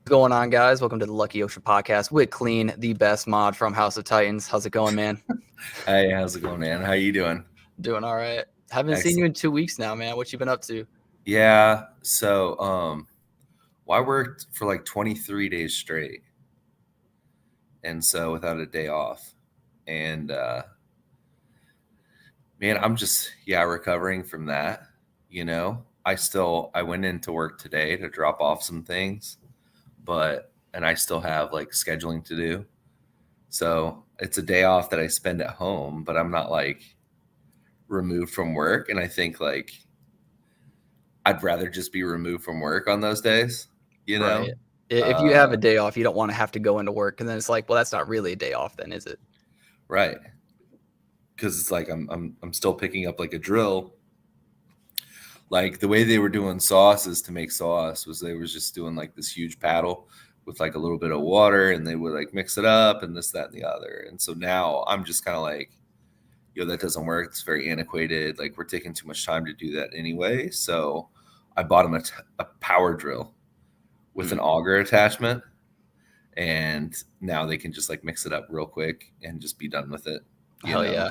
Going on, guys? Welcome to the Lucky Ocean podcast with Clean, the best mod from House of Titans. How's it going, man? Hey, how's it going, man? How you doing? Doing all right. Haven't seen you in 2 weeks now, man. What you been up to? Yeah, so I worked for like 23 days straight, and so without a day off, and man, I'm just recovering from that. I went into work today to drop off some things, and I still have like scheduling to do, so it's a day off that I spend at home, but I'm not like removed from work, and I think like I'd rather just be removed from work on those days, Right. If you have a day off, you don't want to have to go into work, and then it's like, well, that's not really a day off, then, is it? Right. Because it's like I'm still picking up like a drill. Like the way they were doing sauces to make sauce was they was just doing like this huge paddle with like a little bit of water, and they would like mix it up and this, that, and the other. And so now I'm just kind of like, that doesn't work. It's very antiquated. Like we're taking too much time to do that anyway. So I bought them a power drill with an auger attachment, and now they can just like mix it up real quick and just be done with it. Hell yeah.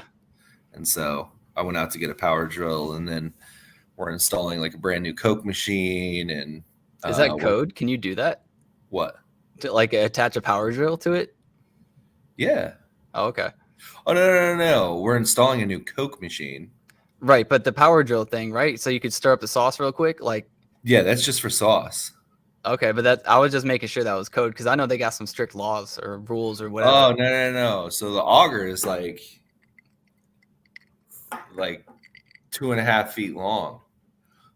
And so I went out to get a power drill, and then we're installing like a brand new Coke machine. And is that code? Can you do that? What? To like attach a power drill to it? Yeah. Oh, okay. Oh, no. We're installing a new Coke machine. Right, but the power drill thing, right? So you could stir up the sauce real quick? Yeah, that's just for sauce. Okay, but I was just making sure that was code, because I know they got some strict laws or rules or whatever. Oh, no. So the auger is like 2.5 feet long.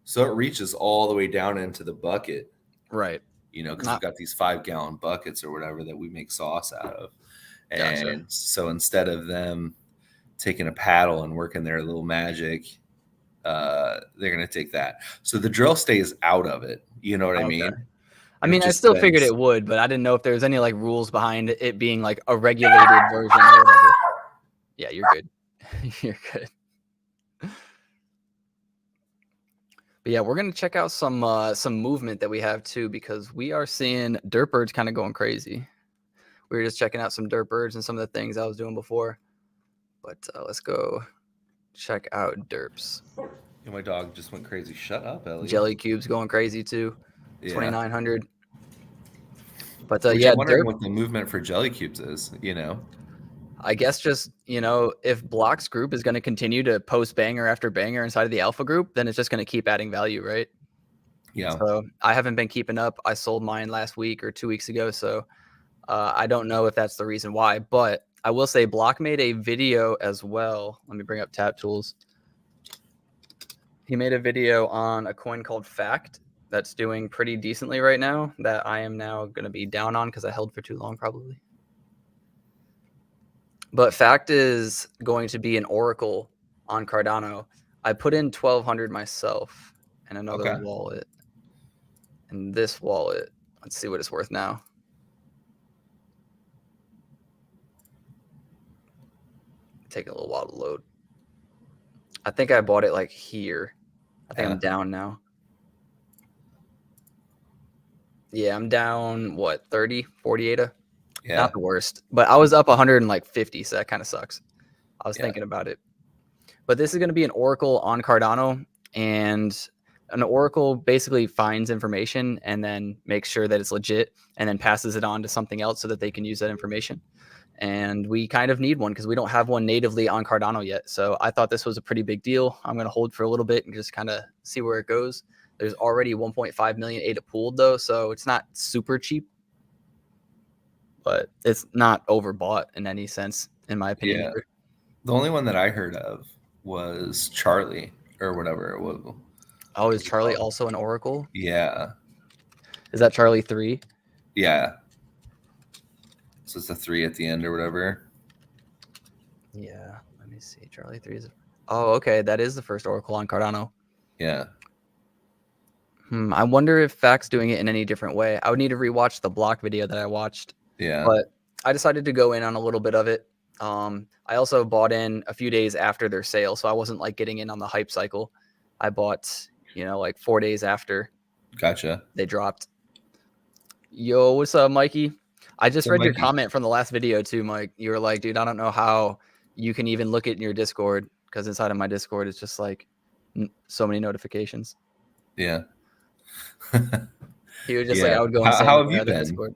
So it reaches all the way down into the bucket. Right. Because we've got these 5-gallon buckets or whatever that we make sauce out of. And Gotcha. So instead of them taking a paddle and working their little magic, they're going to take that. So the drill stays out of it. You know what I mean? I mean, I still figured it would, but I didn't know if there was any like rules behind it being like a regulated version or whatever. Yeah, you're good. You're good. But yeah, we're gonna check out some movement that we have too, because we are seeing dirt birds kind of going crazy. We were just checking out some dirt birds and some of the things I was doing before. But let's go check out derps. My dog just went crazy. Shut up, Ellie. Jelly cubes going crazy too. Yeah. 2,900. But I'm wondering what the movement for jelly cubes is. I guess just, if Block's group is going to continue to post banger after banger inside of the alpha group, then it's just going to keep adding value, right? Yeah. So I haven't been keeping up. I sold mine last week or 2 weeks ago. So I don't know if that's the reason why, but I will say Block made a video as well. Let me bring up Tap Tools. He made a video on a coin called Fact that's doing pretty decently right now, that I am now going to be down on because I held for too long probably. But Fact is going to be an oracle on Cardano. I put in 1,200 myself and another wallet. And this wallet, let's see what it's worth now. Taking a little while to load. I think I bought it like here. I think I'm down now. Yeah, I'm down, 30, 40 ADA? Yeah. Not the worst. But I was up 150, so that kind of sucks. I was thinking about it. But this is going to be an oracle on Cardano, and an oracle basically finds information and then makes sure that it's legit and then passes it on to something else so that they can use that information. And we kind of need one because we don't have one natively on Cardano yet. So I thought this was a pretty big deal. I'm going to hold for a little bit and just kind of see where it goes. There's already 1.5 million ADA pooled though, so it's not super cheap, but it's not overbought in any sense, in my opinion. Yeah. The only one that I heard of was Charlie or whatever it was. Oh, is Charlie also an oracle? Yeah. Is that Charlie 3? Yeah. So it's a 3 at the end or whatever. Yeah. Let me see. Charlie 3 is. Oh, okay. That is the first oracle on Cardano. Yeah. I wonder if Fact's doing it in any different way. I would need to rewatch the Block video that I watched. Yeah. But I decided to go in on a little bit of it. I also bought in a few days after their sale, so I wasn't like getting in on the hype cycle. I bought, like 4 days after. Gotcha. They dropped. Yo, what's up, Mikey? I just So read your Mikey, comment from the last video too, Mike. You were like, dude, I don't know how you can even look at your Discord because inside of my Discord it's just like so many notifications. yeah. He was just like, Yeah. I would go insane How with have my you other been? Discord.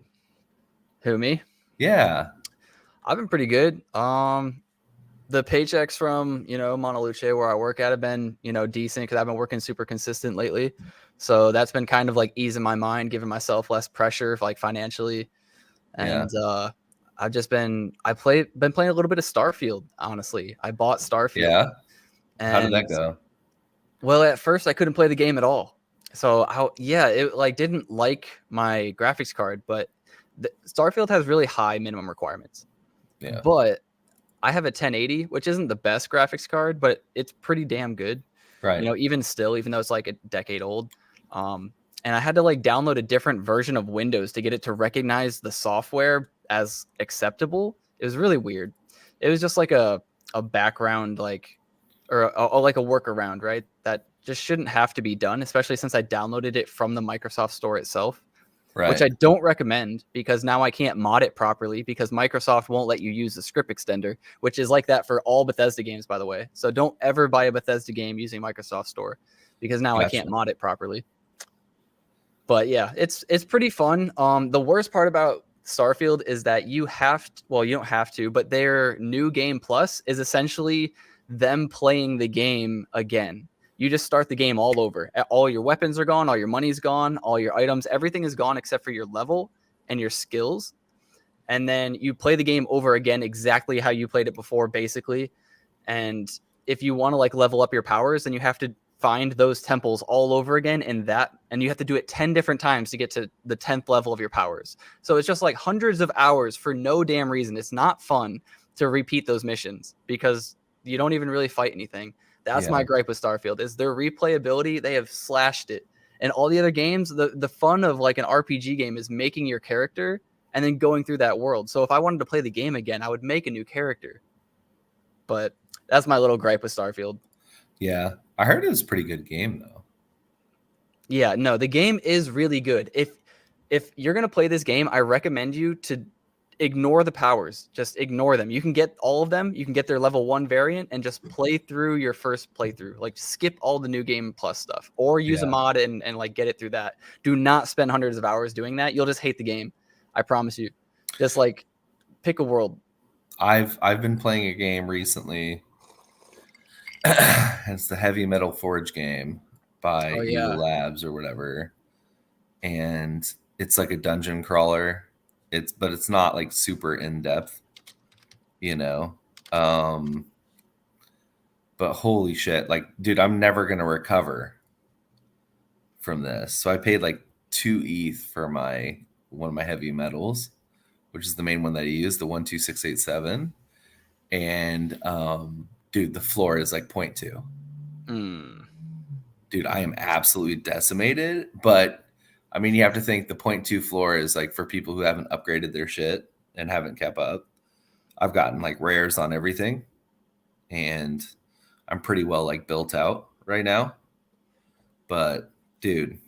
Who, me? Yeah. I've been pretty good. The paychecks from Montaluce where I work at have been decent because I've been working super consistent lately. So that's been kind of like easing my mind, giving myself less pressure, like financially. Yeah. And I've just been playing a little bit of Starfield. Honestly, I bought Starfield, Yeah. How did and that go? well, at first I couldn't play the game at all. So it like didn't like my graphics card, but Starfield has really high minimum requirements. Yeah. But I have a 1080, which isn't the best graphics card, but it's pretty damn good. Right. Even still, even though it's like a decade old. And I had to like download a different version of Windows to get it to recognize the software as acceptable. It was really weird. It was just like a background, like, or like a workaround, right? That just shouldn't have to be done, especially since I downloaded it from the Microsoft Store itself, which Right. I don't recommend because now I can't mod it properly because Microsoft won't let you use the script extender, which is like that for all Bethesda games, by the way. So don't ever buy a Bethesda game using Microsoft Store because now I can't Gotcha. mod it properly. But yeah, it's pretty fun. The worst part about Starfield is that you don't have to, but their new game plus is essentially them playing the game again. You just start the game all over. All your weapons are gone, all your money's gone, all your items, everything is gone except for your level and your skills. And then you play the game over again exactly how you played it before, basically. And if you want to like level up your powers, then you have to find those temples all over again and you have to do it 10 different times to get to the 10th level of your powers. So it's just like hundreds of hours for no damn reason. It's not fun to repeat those missions because you don't even really fight anything. That's my Yeah. gripe with Starfield is their replayability. They have slashed it. And all the other games, the fun of like an RPG game is making your character and then going through that world. So if I wanted to play the game again, I would make a new character. But that's my little gripe with Starfield. Yeah. I heard it was a pretty good game though. Yeah, no, the game is really good. If you're gonna play this game, I recommend you to ignore the powers. Just ignore them. You can get all of them. You can get their level 1 variant and just play through your first playthrough. Like skip all the new game plus stuff. Or use a Yeah. mod and like get it through that. Do not spend hundreds of hours doing that. You'll just hate the game. I promise you. Just like pick a world. I've been playing a game recently. It's the Heavy Metal Forge game by Oh Eagle yeah. Labs or whatever. And it's like a dungeon crawler. But it's not like super in depth, you know. But holy shit, like dude, I'm never going to recover from this. So I paid like 2 ETH for my one of my heavy metals, which is the main one that I use, the 12687. And dude, the floor is like 0.2. Dude, I am absolutely decimated. But I mean, you have to think the 0.2 floor is like for people who haven't upgraded their shit and haven't kept up. I've gotten like rares on everything, and I'm pretty well like built out right now. But dude,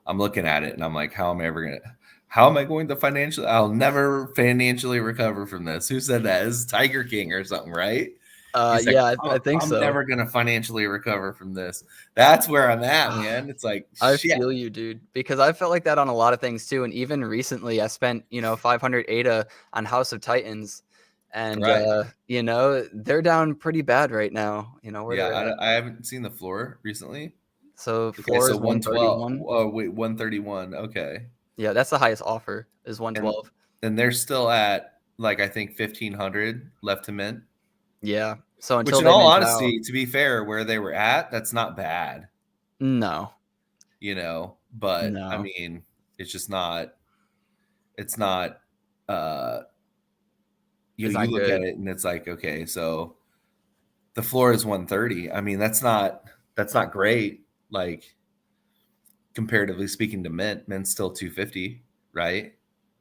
I'm looking at it and I'm like, how am I going to financially? I'll never financially recover from this. Who said that? This is Tiger King or something, right? He's like, Yeah, I think I'm so. never going to financially recover from this. That's where I'm at, man. It's like, I shit. feel you, dude, because I felt like that on a lot of things too. And even recently, I spent 500 ADA on House of Titans, and Right. they're down pretty bad right now. Where Yeah. they're at. I haven't seen the floor recently. So Okay. floor So is 112. 131. Oh, wait, 131. Okay. Yeah, that's the highest offer is And 112. they're still at like, I think 1500 left to mint. Yeah. So Which, until in they all mint out, honesty, to be fair, where they were at, that's not bad, no, But I no, mean, it's just not. It's not. Uh, it's you not look at good. it and it's like, okay, so the floor is 130. I mean, that's not great. Like comparatively speaking to Mint's still 250, right?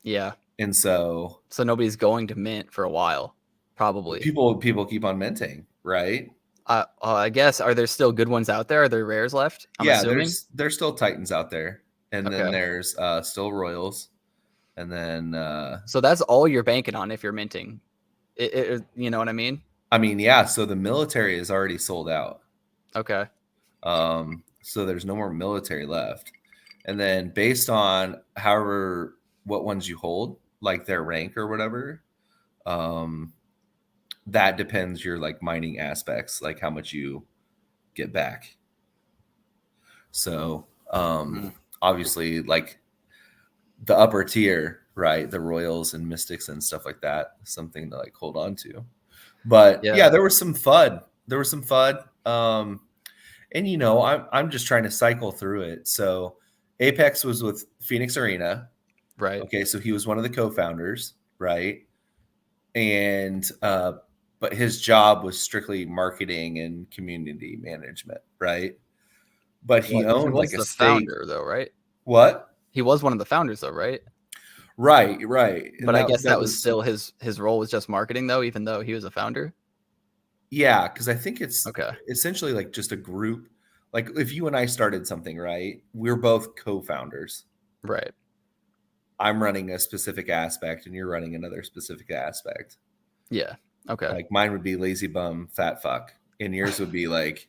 Yeah. And so So nobody's going to mint for a while, probably. people keep on minting, right? I guess are there still good ones out there? Are there rares left? I'm Yeah, assuming. there's still Titans out there, and then there's still Royals, and then so that's all you're banking on if you're minting. You know what I mean? I mean, yeah. So the military is already sold out. Okay. So there's no more military left, and then based on however what ones you hold, like their rank or whatever, that depends your like mining aspects, like how much you get back. So obviously, like the upper tier, right? The Royals and Mystics and stuff like that, something to like hold on to. But yeah, there was some FUD. There was some FUD. And you know, I'm just trying to cycle through it. So Apex was with Phoenix Arena. Right. Okay, so he was one of the co-founders, right? And but his job was strictly marketing and community management, right? But he owned like a stake. Founder, though, right? What? He was one of the founders, though, right? Right. But I guess that was still his role was just marketing, though, even though he was a founder. Yeah, because I think it's essentially like just a group. Like if you and I started something, right? We're both co-founders. Right. I'm running a specific aspect and you're running another specific aspect. Yeah. Okay. Like mine would be lazy bum, fat fuck. And yours would be like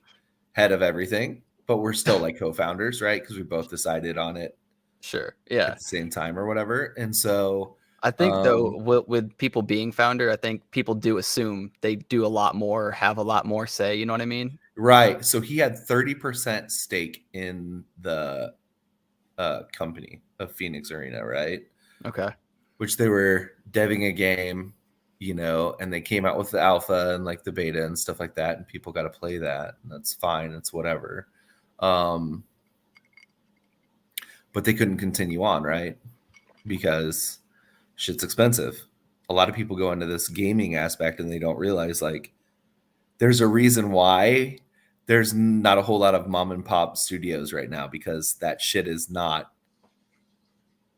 head of everything. But we're still like co-founders, right? Because we both decided on it. Sure. Yeah. At the same time or whatever. And so I think though with people being founder, I think people do assume they do a lot more, have a lot more say. You know what I mean? Right. So he had 30% stake in the company of Phoenix Arena, right? Okay. Which they were deving a game, you know, and they came out with the alpha and like the beta and stuff like that, and people got to play that, and that's fine. It's whatever. But they couldn't continue on, right? Because shit's expensive. A lot of people go into this gaming aspect and they don't realize like there's a reason why there's not a whole lot of mom and pop studios right now, because that shit is not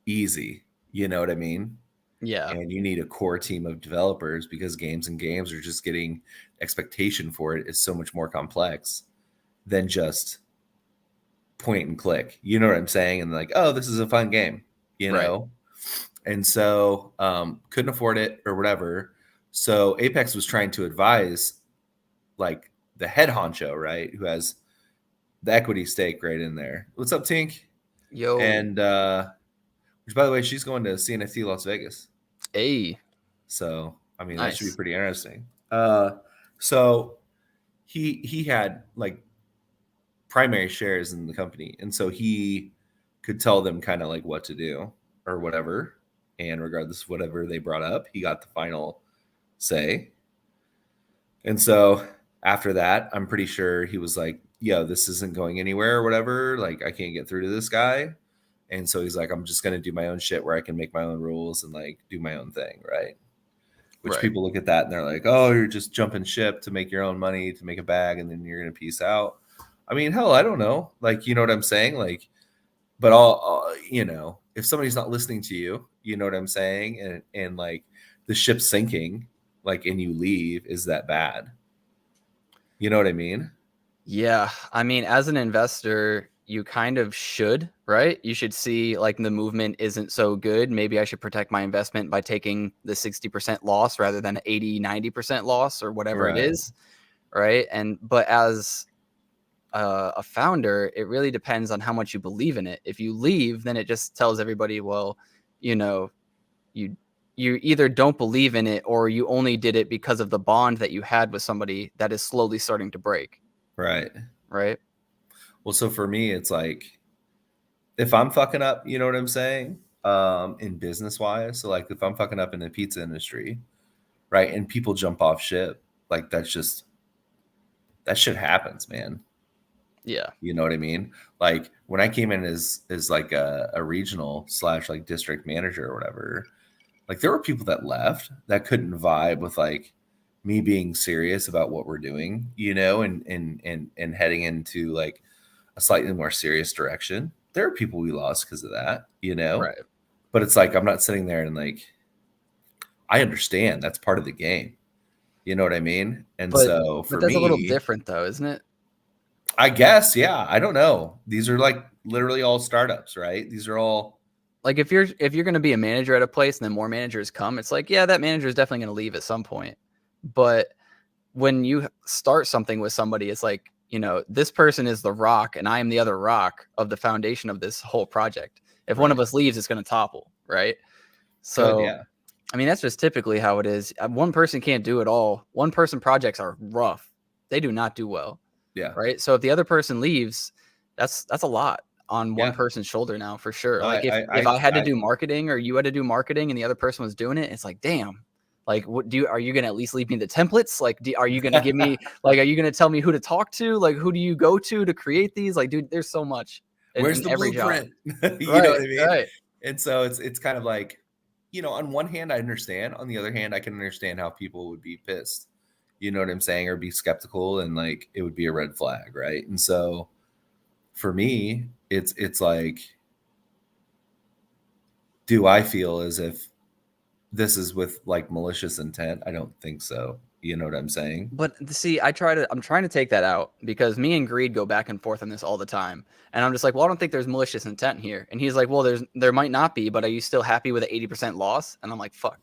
easy. You know what I mean? Yeah. And you need a core team of developers, because games are just getting expectation for it is so much more complex than just point and click. You know what I'm saying? And like, oh, this is a fun game, you know? And so couldn't afford it or whatever. So Apex was trying to advise like the head honcho, right? Who has the equity stake right in there. What's up, Tink? Yo. And which, by the way, she's going to CNFT Las Vegas. Hey. So, I mean, that should be pretty interesting. So he had like primary shares in the company. And so he could tell them kind of like what to do or whatever. And regardless of whatever they brought up, he got the final say. And so after that, I'm pretty sure he was like, yo, this isn't going anywhere or whatever. Like, I can't get through to this guy. And so he's like, I'm just going to do my own shit where I can make my own rules and like do my own thing. Right. Which people look at that and they're like, oh, you're just jumping ship to make your own money, to make a bag, and then you're going to peace out. I mean, hell, I don't know. Like, you know what I'm saying? Like, but all you know, if somebody's not listening to you, you know what I'm saying? And like the ship's sinking, like, and you leave, is that bad? You know what I mean? Yeah. I mean, as an investor, you kind of should, right? You should see like the movement isn't so good. Maybe I should protect my investment by taking the 60% loss rather than 80, 90% loss or whatever it is. Right. But as a founder, it really depends on how much you believe in it. If you leave, then it just tells everybody, well, you know, you either don't believe in it or you only did it because of the bond that you had with somebody that is slowly starting to break. Right. Well, so for me, it's like, if I'm fucking up, you know what I'm saying? In business wise. So like if I'm fucking up in the pizza industry, right, and people jump off ship, like that shit happens, man. Yeah. You know what I mean? Like when I came in as like a regional / like district manager or whatever, like there were people that left that couldn't vibe with like me being serious about what we're doing, you know, and heading into like a slightly more serious direction. There are people we lost because of that, you know? Right. But it's like, I'm not sitting there and like, I understand that's part of the game. You know what I mean? And so for me, that's a little different though, isn't it? I guess, yeah. I don't know. These are like literally all startups, right? These are all like if you're going to be a manager at a place and then more managers come, it's like, yeah, that manager is definitely going to leave at some point. But when you start something with somebody, it's like, you know, this person is the rock and I am the other rock of the foundation of this whole project. If one of us leaves, it's going to topple, right? So, yeah. I mean, that's just typically how it is. One person can't do it all. One person projects are rough. They do not do well. Yeah. Right. So if the other person leaves, that's a lot on one Yeah. person's shoulder now, for sure. No, Like if I had to do marketing or you had to do marketing and the other person was doing it, it's like, damn. Like, what are you going to at least leave me the templates? Like, are you going to give me, like, are you going to tell me who to talk to? Like, who do you go to create these? Like, dude, there's so much where's in the every blueprint? job. You know what I mean? Right. And so it's kind of like, you know, on one hand, I understand. On the other hand, I can understand how people would be pissed. You know what I'm saying? Or be skeptical, and like it would be a red flag, right? And so for me, it's like, do I feel as if this is with like malicious intent? I don't think so. You know what I'm saying? But see, I'm trying to take that out because me and Greed go back and forth on this all the time. And I'm just like, well, I don't think there's malicious intent here. And he's like, well, there might not be, but are you still happy with an 80% loss? And I'm like, fuck.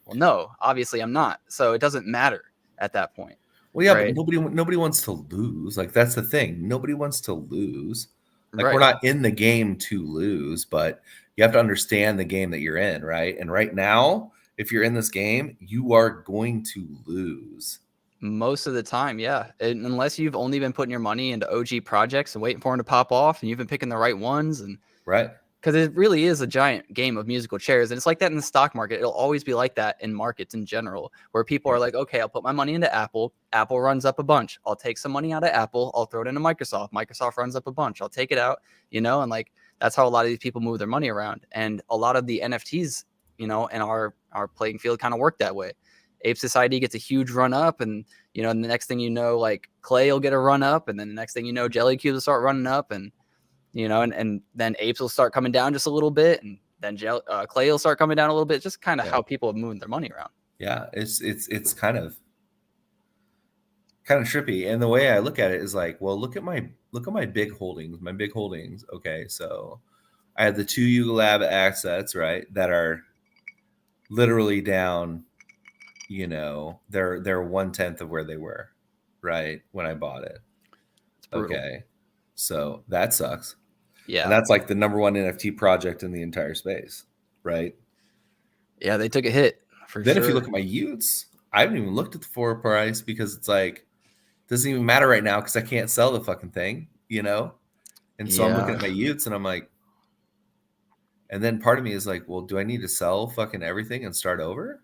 Well, no, obviously I'm not. So it doesn't matter at that point. Well, yeah, right? but nobody wants to lose. Like that's the thing. Nobody wants to lose. Like Right. we're not in the game to lose, but you have to understand the game that you're in, right? And right now, if you're in this game, you are going to lose. Most of the time, yeah. Unless you've only been putting your money into OG projects and waiting for them to pop off, and you've been picking the right ones, and right. Because it really is a giant game of musical chairs. And it's like that in the stock market. It'll always be like that in markets in general, where people are like, okay, I'll put my money into Apple. Apple runs up a bunch. I'll take some money out of Apple. I'll throw it into Microsoft. Microsoft runs up a bunch. I'll take it out, and like that's how a lot of these people move their money around. And a lot of the NFTs, in our playing field kind of work that way. Ape Society gets a huge run up, and and the next thing you know, like Clay will get a run up, and then the next thing you know, Jelly Cubes will start running up, and and then apes will start coming down just a little bit, and then Clay will start coming down a little bit. Just kind of how people have moved their money around. Yeah, it's kind of trippy. And the way I look at it is like, well, look at my big holdings. My big holdings. Okay, so I have the 2 Yuga Lab assets, right, that are literally down. They're 1/10 of where they were, right, when I bought it. Okay, so that sucks. Yeah. And that's like the number one NFT project in the entire space, right? Yeah, they took a hit for then sure. If you look at my Utes, I haven't even looked at the forward price because it's like, it doesn't even matter right now because I can't sell the fucking thing, And so I'm looking at my Utes and I'm like, and then part of me is like, well, do I need to sell fucking everything and start over?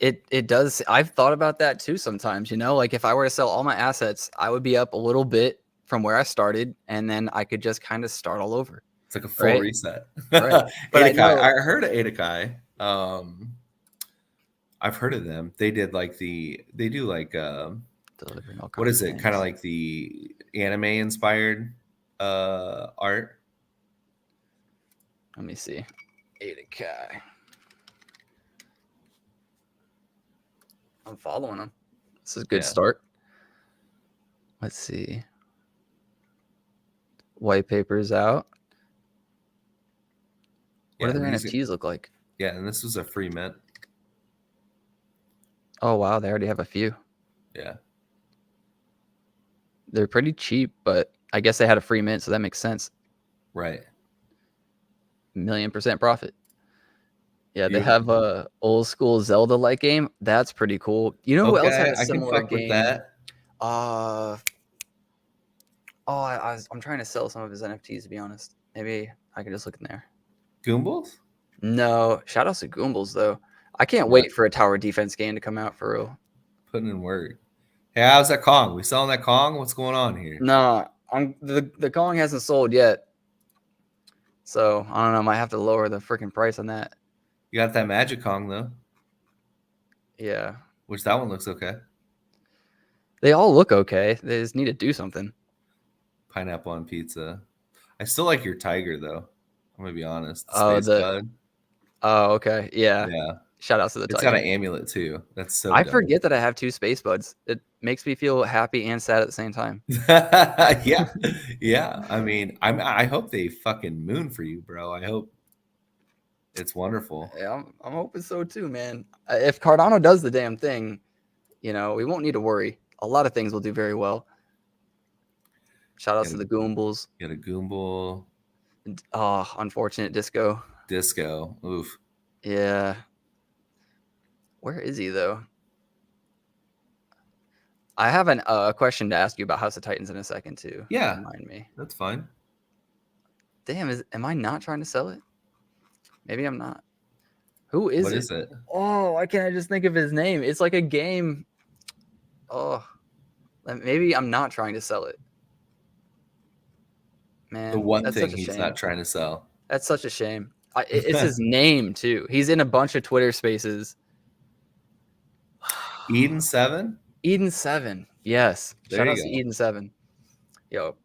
It does. I've thought about that too sometimes, like if I were to sell all my assets, I would be up a little bit from where I started, and then I could just kind of start all over. It's like a full reset. Right. But I heard of Atakai. I've heard of them. They do like delivering all what is it? Kind of like the anime inspired art. Let me see. Atakai. I'm following them. This is a good start. Let's see. White papers out. What do their NFTs look like? Yeah, and this was a free mint. Oh, wow. They already have a few. Yeah. They're pretty cheap, but I guess they had a free mint, so that makes sense. Right. 1,000,000% profit. Yeah, they have a old school Zelda-like game. That's pretty cool. You know who else had a similar game? With that. I'm trying to sell some of his NFTs, to be honest. Maybe I could just look in there. Goombles? No. Shout out to Goombles, though. I can't wait for a tower defense game to come out, for real. Putting in work. Hey, how's that Kong? We selling that Kong? What's going on here? No, the Kong hasn't sold yet. So, I don't know. I might have to lower the freaking price on that. You got that Magic Kong, though. Yeah. Which that one looks okay. They all look okay. They just need to do something. Pineapple on pizza. I still like your tiger, though. I'm going to be honest. Oh, okay. Yeah. Shout outs to the It's Titan. got an amulet too. That's so I dope. forget that I have 2 space buds. It makes me feel happy and sad at the same time. Yeah. Yeah. I mean, I hope they fucking moon for you, bro. I hope it's wonderful. Yeah, I'm hoping so too, man. If Cardano does the damn thing, we won't need to worry. A lot of things will do very well. Shout outs to the Goombles. Get a Goomble. Oh, unfortunate Disco. Oof. Yeah. Where is he though? I have a question to ask you about House of Titans in a second too. Yeah. Remind me. That's fine. Damn, am I not trying to sell it? Maybe I'm not. Who is it? What is it? Oh, why can't I just think of his name? It's like a game. Oh, maybe I'm not trying to sell it. Man, The one that's thing such a he's shame. not trying to sell. That's such a shame. It's his name too. He's in a bunch of Twitter spaces. Eden 7? Eden 7. Yes. There Shout you out go. to Eden 7. Yo,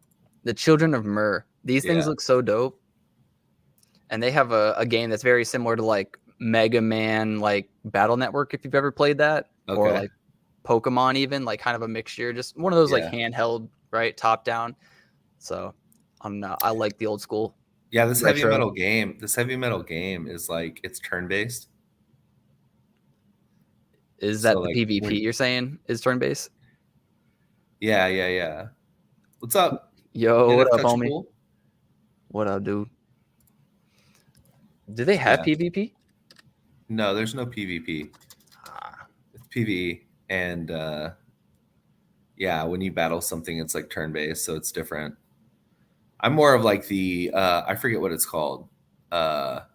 the Children of Myrrh. These things look so dope. And they have a game that's very similar to like Mega Man, like Battle Network, if you've ever played that. Okay. Or like Pokemon even, like kind of a mixture. Just one of those like handheld, right? Top down. So I like the old school. Yeah, this retro. heavy metal game is like it's turn-based. Is that the PvP you're saying is turn-based? Yeah. What's up? Yo, what up, homie? Cool? What up, dude? Do they have PvP? No, there's no PvP. It's PvE. And when you battle something, it's like turn-based, so it's different. I'm more of like the I forget what it's called. Not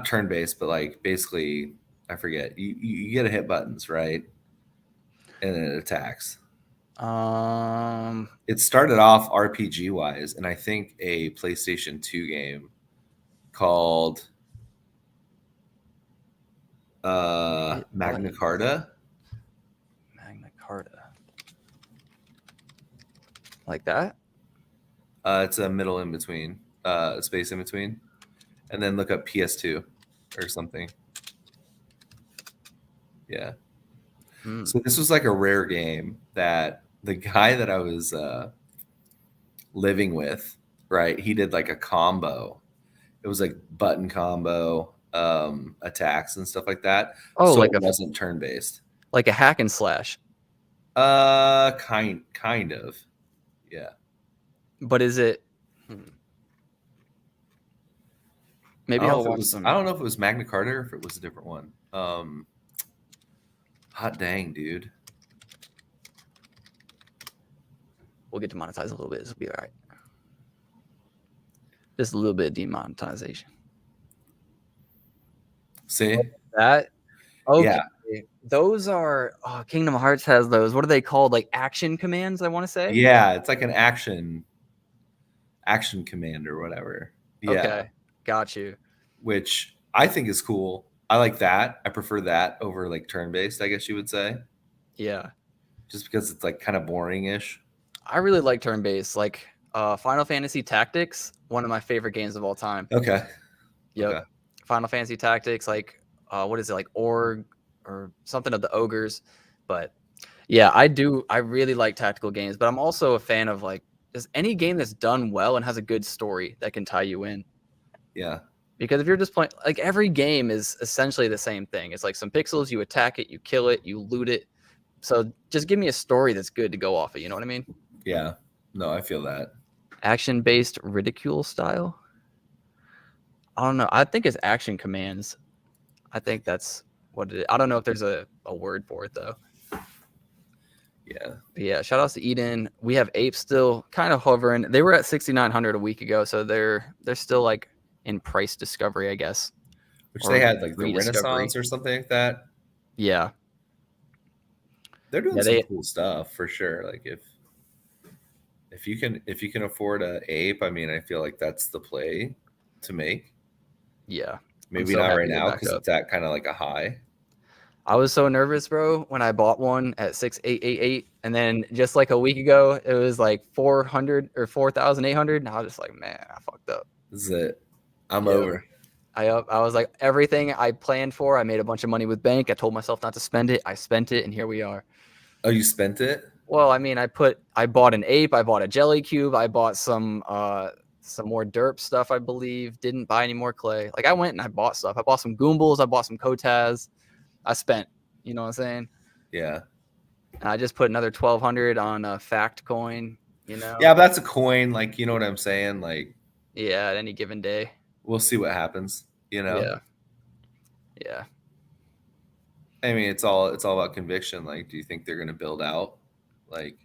turn-based, but like basically I forget. You get to hit buttons, right? And then it attacks. It started off RPG wise, and I think a PlayStation 2 game called Magna Carta. Magna Carta. Like that? It's a middle in between, space in between. And then look up PS2 or something. Yeah. So this was like a rare game that the guy that I was living with, right? He did like a combo. It was like button combo, attacks and stuff like that. Oh, so like it wasn't turn-based. Like a hack and slash. Kind of. Yeah. But is it? Maybe I'll watch some. I don't know if it was Magna Carta or if it was a different one. Hot dang, dude. We'll get demonetized a little bit. This will be all right. Just a little bit of demonetization. See that? Okay. Yeah. Those are Kingdom Hearts has those. What are they called? Like action commands, I want to say. Yeah, it's like an action command or whatever. Yeah. Okay, got you. Which I think is cool. I like that. I prefer that over like turn-based, I guess you would say. Yeah. Just because it's like kind of boring-ish. I really like turn-based. Like Final Fantasy Tactics, one of my favorite games of all time. Okay. Yep. Okay. Final Fantasy Tactics, like what is it, like Org or something of the ogres. But yeah, I really like tactical games, but I'm also a fan of like just any game that's done well and has a good story that can tie you in. Yeah. Because if you're just playing, like every game is essentially the same thing. It's like some pixels, you attack it, you kill it, you loot it. So just give me a story that's good to go off of. You know what I mean? Yeah. No, I feel that. Action-based ridicule style? I don't know. I think it's action commands. I think that's what it is. I don't know if there's a word for it, though. Yeah. But yeah, shout outs to Eden. We have Ape still kind of hovering. They were at 6,900 a week ago, so they're still like in price discovery, I guess. Which they had like the Renaissance or something like that. Yeah. They're doing some cool stuff for sure. Like if you can afford a Ape, I mean, I feel like that's the play to make. Yeah. Maybe not right now because it's at kind of like a high. I was so nervous, bro, when I bought one at 6,888, and then just like a week ago, it was like 400 or 4,800. And I was just like, man, I fucked up. This is it. I'm over. I was like, everything I planned for, I made a bunch of money with bank. I told myself not to spend it. I spent it, and here we are. Oh, you spent it? Well, I mean, I bought an ape, I bought a jelly cube, I bought some more derp stuff, I believe. Didn't buy any more clay. Like I went and I bought stuff. I bought some Goombas, I bought some Kotaz. I spent, you know what I'm saying? Yeah. And I just put another 1,200 on a fact coin, you know? Yeah, but that's a coin. Like, you know what I'm saying? Like, Yeah, at any given day. we'll see what happens, you know? Yeah. Yeah. I mean, it's all about conviction. Like, do you think they're gonna build out? Like,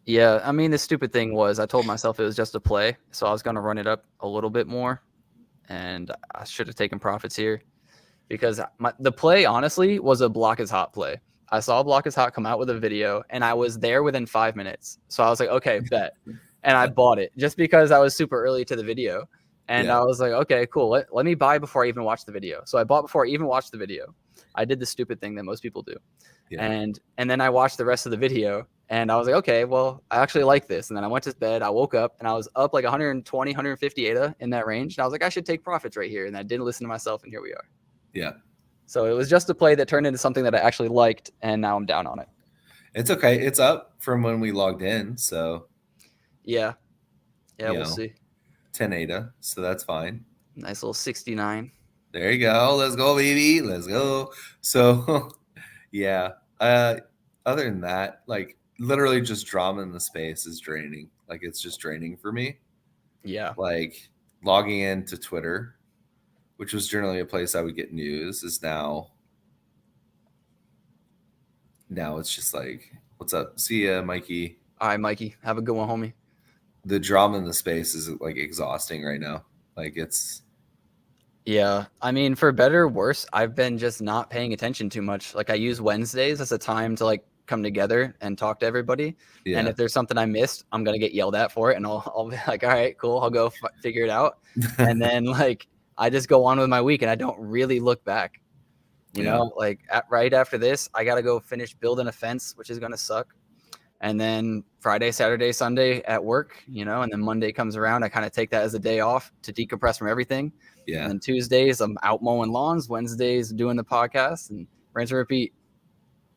Yeah. I mean, the stupid thing was I told myself it was just a play. So I was going to run it up a little bit more. And I should have taken profits here because the play, honestly, was a Block is Hot play. I saw Block is Hot come out with a video and I was there within 5 minutes. So I was like, okay, bet. And I bought it just because I was super early to the video. And Yeah. I was like, okay, cool. Let me buy before I even watch the video. So I bought before I even watched the video. I did the stupid thing that most people do. Yeah. And then I watched the rest of the video and I was like, okay, well, I actually like this. And then I went to bed. I woke up and I was up like 120, 150 ADA in that range. And I was like, I should take profits right here. And I didn't listen to myself. And here we are. Yeah. So it was just a play that turned into something that I actually liked. And now I'm down on it. It's okay. It's up from when we logged in. So, yeah. Yeah, you we'll know, see. 10 ADA. So that's fine. Nice little 69. There you go. Let's go, baby. Let's go. So, yeah. Other than that, like literally just drama in the space is draining. Like it's just draining for me. Yeah. Like logging into Twitter, which was generally a place I would get news, is now it's just like, what's up? See ya, Mikey. All right, Mikey. Have a good one, homie. The drama in the space is like exhausting right now. Like it's Yeah. I mean, for better or worse, I've been just not paying attention too much. Like I use Wednesdays as a time to like come together and talk to everybody. yeah. And if there's something I missed, I'm going to get yelled at for it. And I'll be like, all right, cool. I'll go figure it out. And then like, I just go on with my week and I don't really look back, you know, like right after this, I got to go finish building a fence, which is going to suck. And then Friday, Saturday, Sunday at work, you know, and then Monday comes around. I kind of take that as a day off to decompress from everything. Yeah. And then Tuesdays, I'm out mowing lawns. Wednesdays, doing the podcast and rinse and repeat.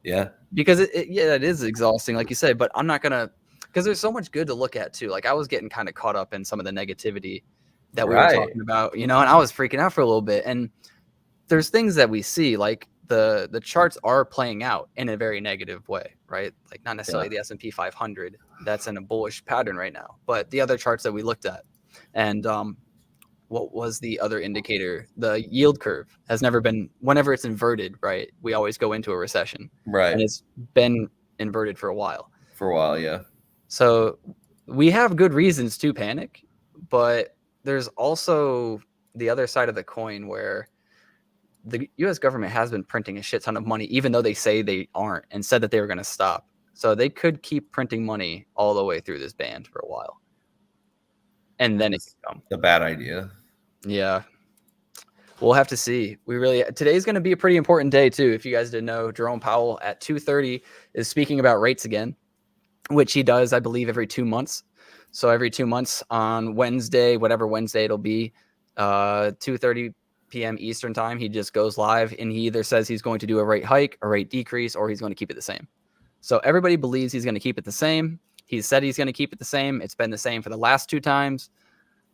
Yeah. Because it is exhausting, like you said, but I'm not going to, because there's so much good to look at too. Like I was getting kind of caught up in some of the negativity that we were talking about, you know, and I was freaking out for a little bit. And there's things that we see, like the charts are playing out in a very negative way, right? Like not necessarily the S&P 500 that's in a bullish pattern right now, but the other charts that we looked at. And what was the other indicator? The yield curve has never been, whenever it's inverted, right? We always go into a recession. Right. And it's been inverted for a while. Yeah. So we have good reasons to panic, but there's also the other side of the coin where the U.S. government has been printing a shit ton of money, even though they say they aren't, and said that they were going to stop. So they could keep printing money all the way through this band for a while. And then it's a bad idea. Yeah. We'll have to see. Today's going to be a pretty important day too. If you guys didn't know, Jerome Powell at 2:30 is speaking about rates again, which he does, I believe, every 2 months. So every 2 months on Wednesday, whatever Wednesday it'll be, 2:30 p.m. Eastern time, he just goes live and he either says he's going to do a rate hike, a rate decrease, or he's going to keep it the same. So everybody believes he's going to keep it the same. He said he's going to keep it the same. It's been the same for the last 2 times.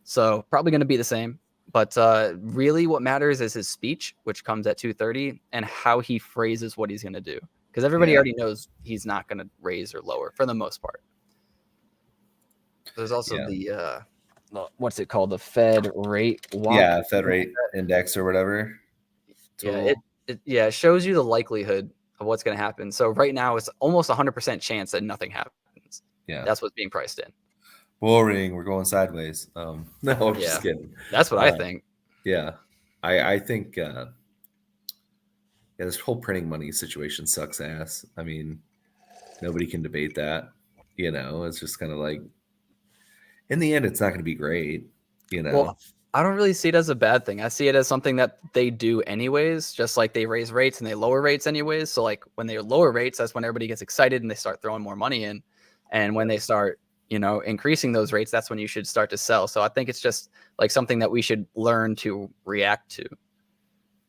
So probably going to be the same. But really what matters is his speech, which comes at 2:30, and how he phrases what he's going to do. Because everybody already knows he's not going to raise or lower for the most part. There's also the, what's it called? The Fed rate. Fed rate index or whatever. Yeah, it shows you the likelihood of what's going to happen. So right now it's almost 100% chance that nothing happens. Yeah. That's what's being priced in. Boring. We're going sideways. No, I'm just kidding. That's what I think. Yeah. I think this whole printing money situation sucks ass. I mean, nobody can debate that. You know, it's just kind of like, in the end, it's not going to be great. You know, well, I don't really see it as a bad thing. I see it as something that they do anyways, just like they raise rates and they lower rates anyways. So like when they lower rates, that's when everybody gets excited and they start throwing more money in. And when they start, increasing those rates, that's when you should start to sell. So I think it's just like something that we should learn to react to.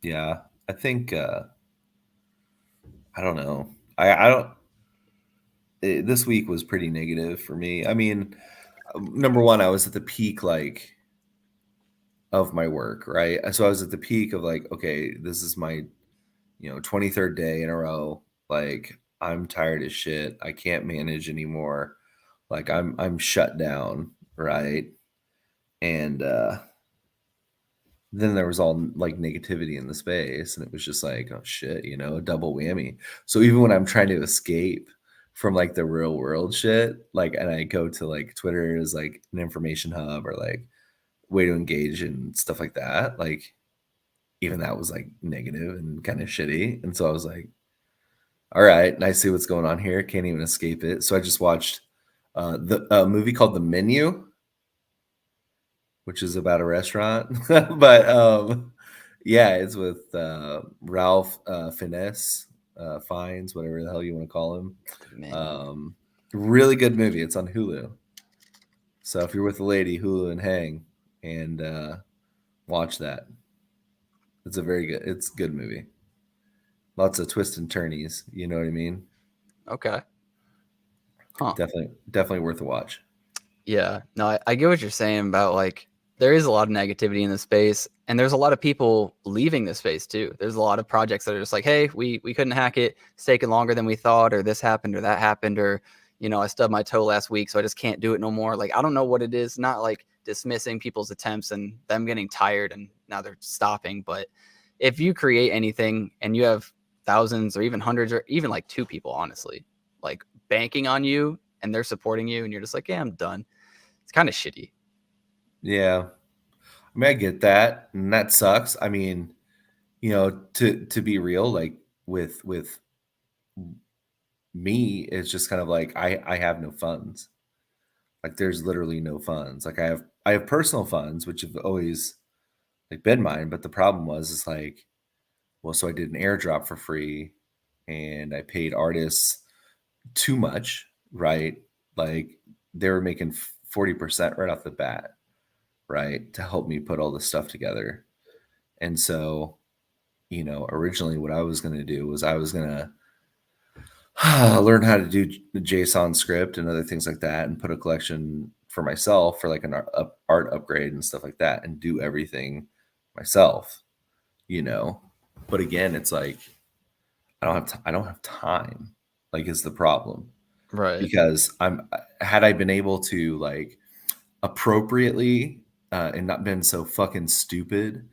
Yeah, I think I don't know. I don't. This week was pretty negative for me. I mean, number one, I was at the peak like of my work, right? So I was at the peak of like, okay, this is my 23rd day in a row. Like I'm tired as shit. I can't manage anymore. Like I'm shut down, right? And then there was all like negativity in the space, and it was just like, oh shit, a double whammy. So even when I'm trying to escape from like the real world shit, like, and I go to like Twitter as like an information hub or like way to engage and stuff like that, like even that was like negative and kind of shitty. And so I was like, all right, I see what's going on here. Can't even escape it. So I just watched the movie called The Menu, which is about a restaurant. But yeah, it's with Ralph Fiennes, whatever the hell you want to call him. Really good movie. It's on Hulu. So if you're with a lady, Hulu and hang and watch that. It's a good movie. Lots of twists and turnies. You know what I mean? Okay. Huh. Definitely worth a watch. Yeah. No, I get what you're saying about like there is a lot of negativity in the space, and there's a lot of people leaving the space too. There's a lot of projects that are just like, hey, we couldn't hack it. It's taking longer than we thought, or this happened or that happened, or I stubbed my toe last week, so I just can't do it no more. Like I don't know what it is. Not like dismissing people's attempts and them getting tired and now they're stopping. But if you create anything and you have thousands or even hundreds or even like 2 people, honestly, like banking on you and they're supporting you and you're just like, yeah, I'm done. It's kind of shitty. Yeah. I mean, I get that, and that sucks. I mean, to be real, like with me, it's just kind of like I have no funds. Like there's literally no funds. Like I have personal funds, which have always like been mine, but the problem is like, well, so I did an airdrop for free, and I paid artists too much, right? Like they were making 40% right off the bat, right, to help me put all this stuff together. And so, originally what I was going to do was I was going to learn how to do the JSON script and other things like that, and put a collection for myself for like an art upgrade and stuff like that, and do everything myself, But again, it's like I don't have time. Like, is the problem. Right. Because had I been able to like appropriately and not been so fucking stupid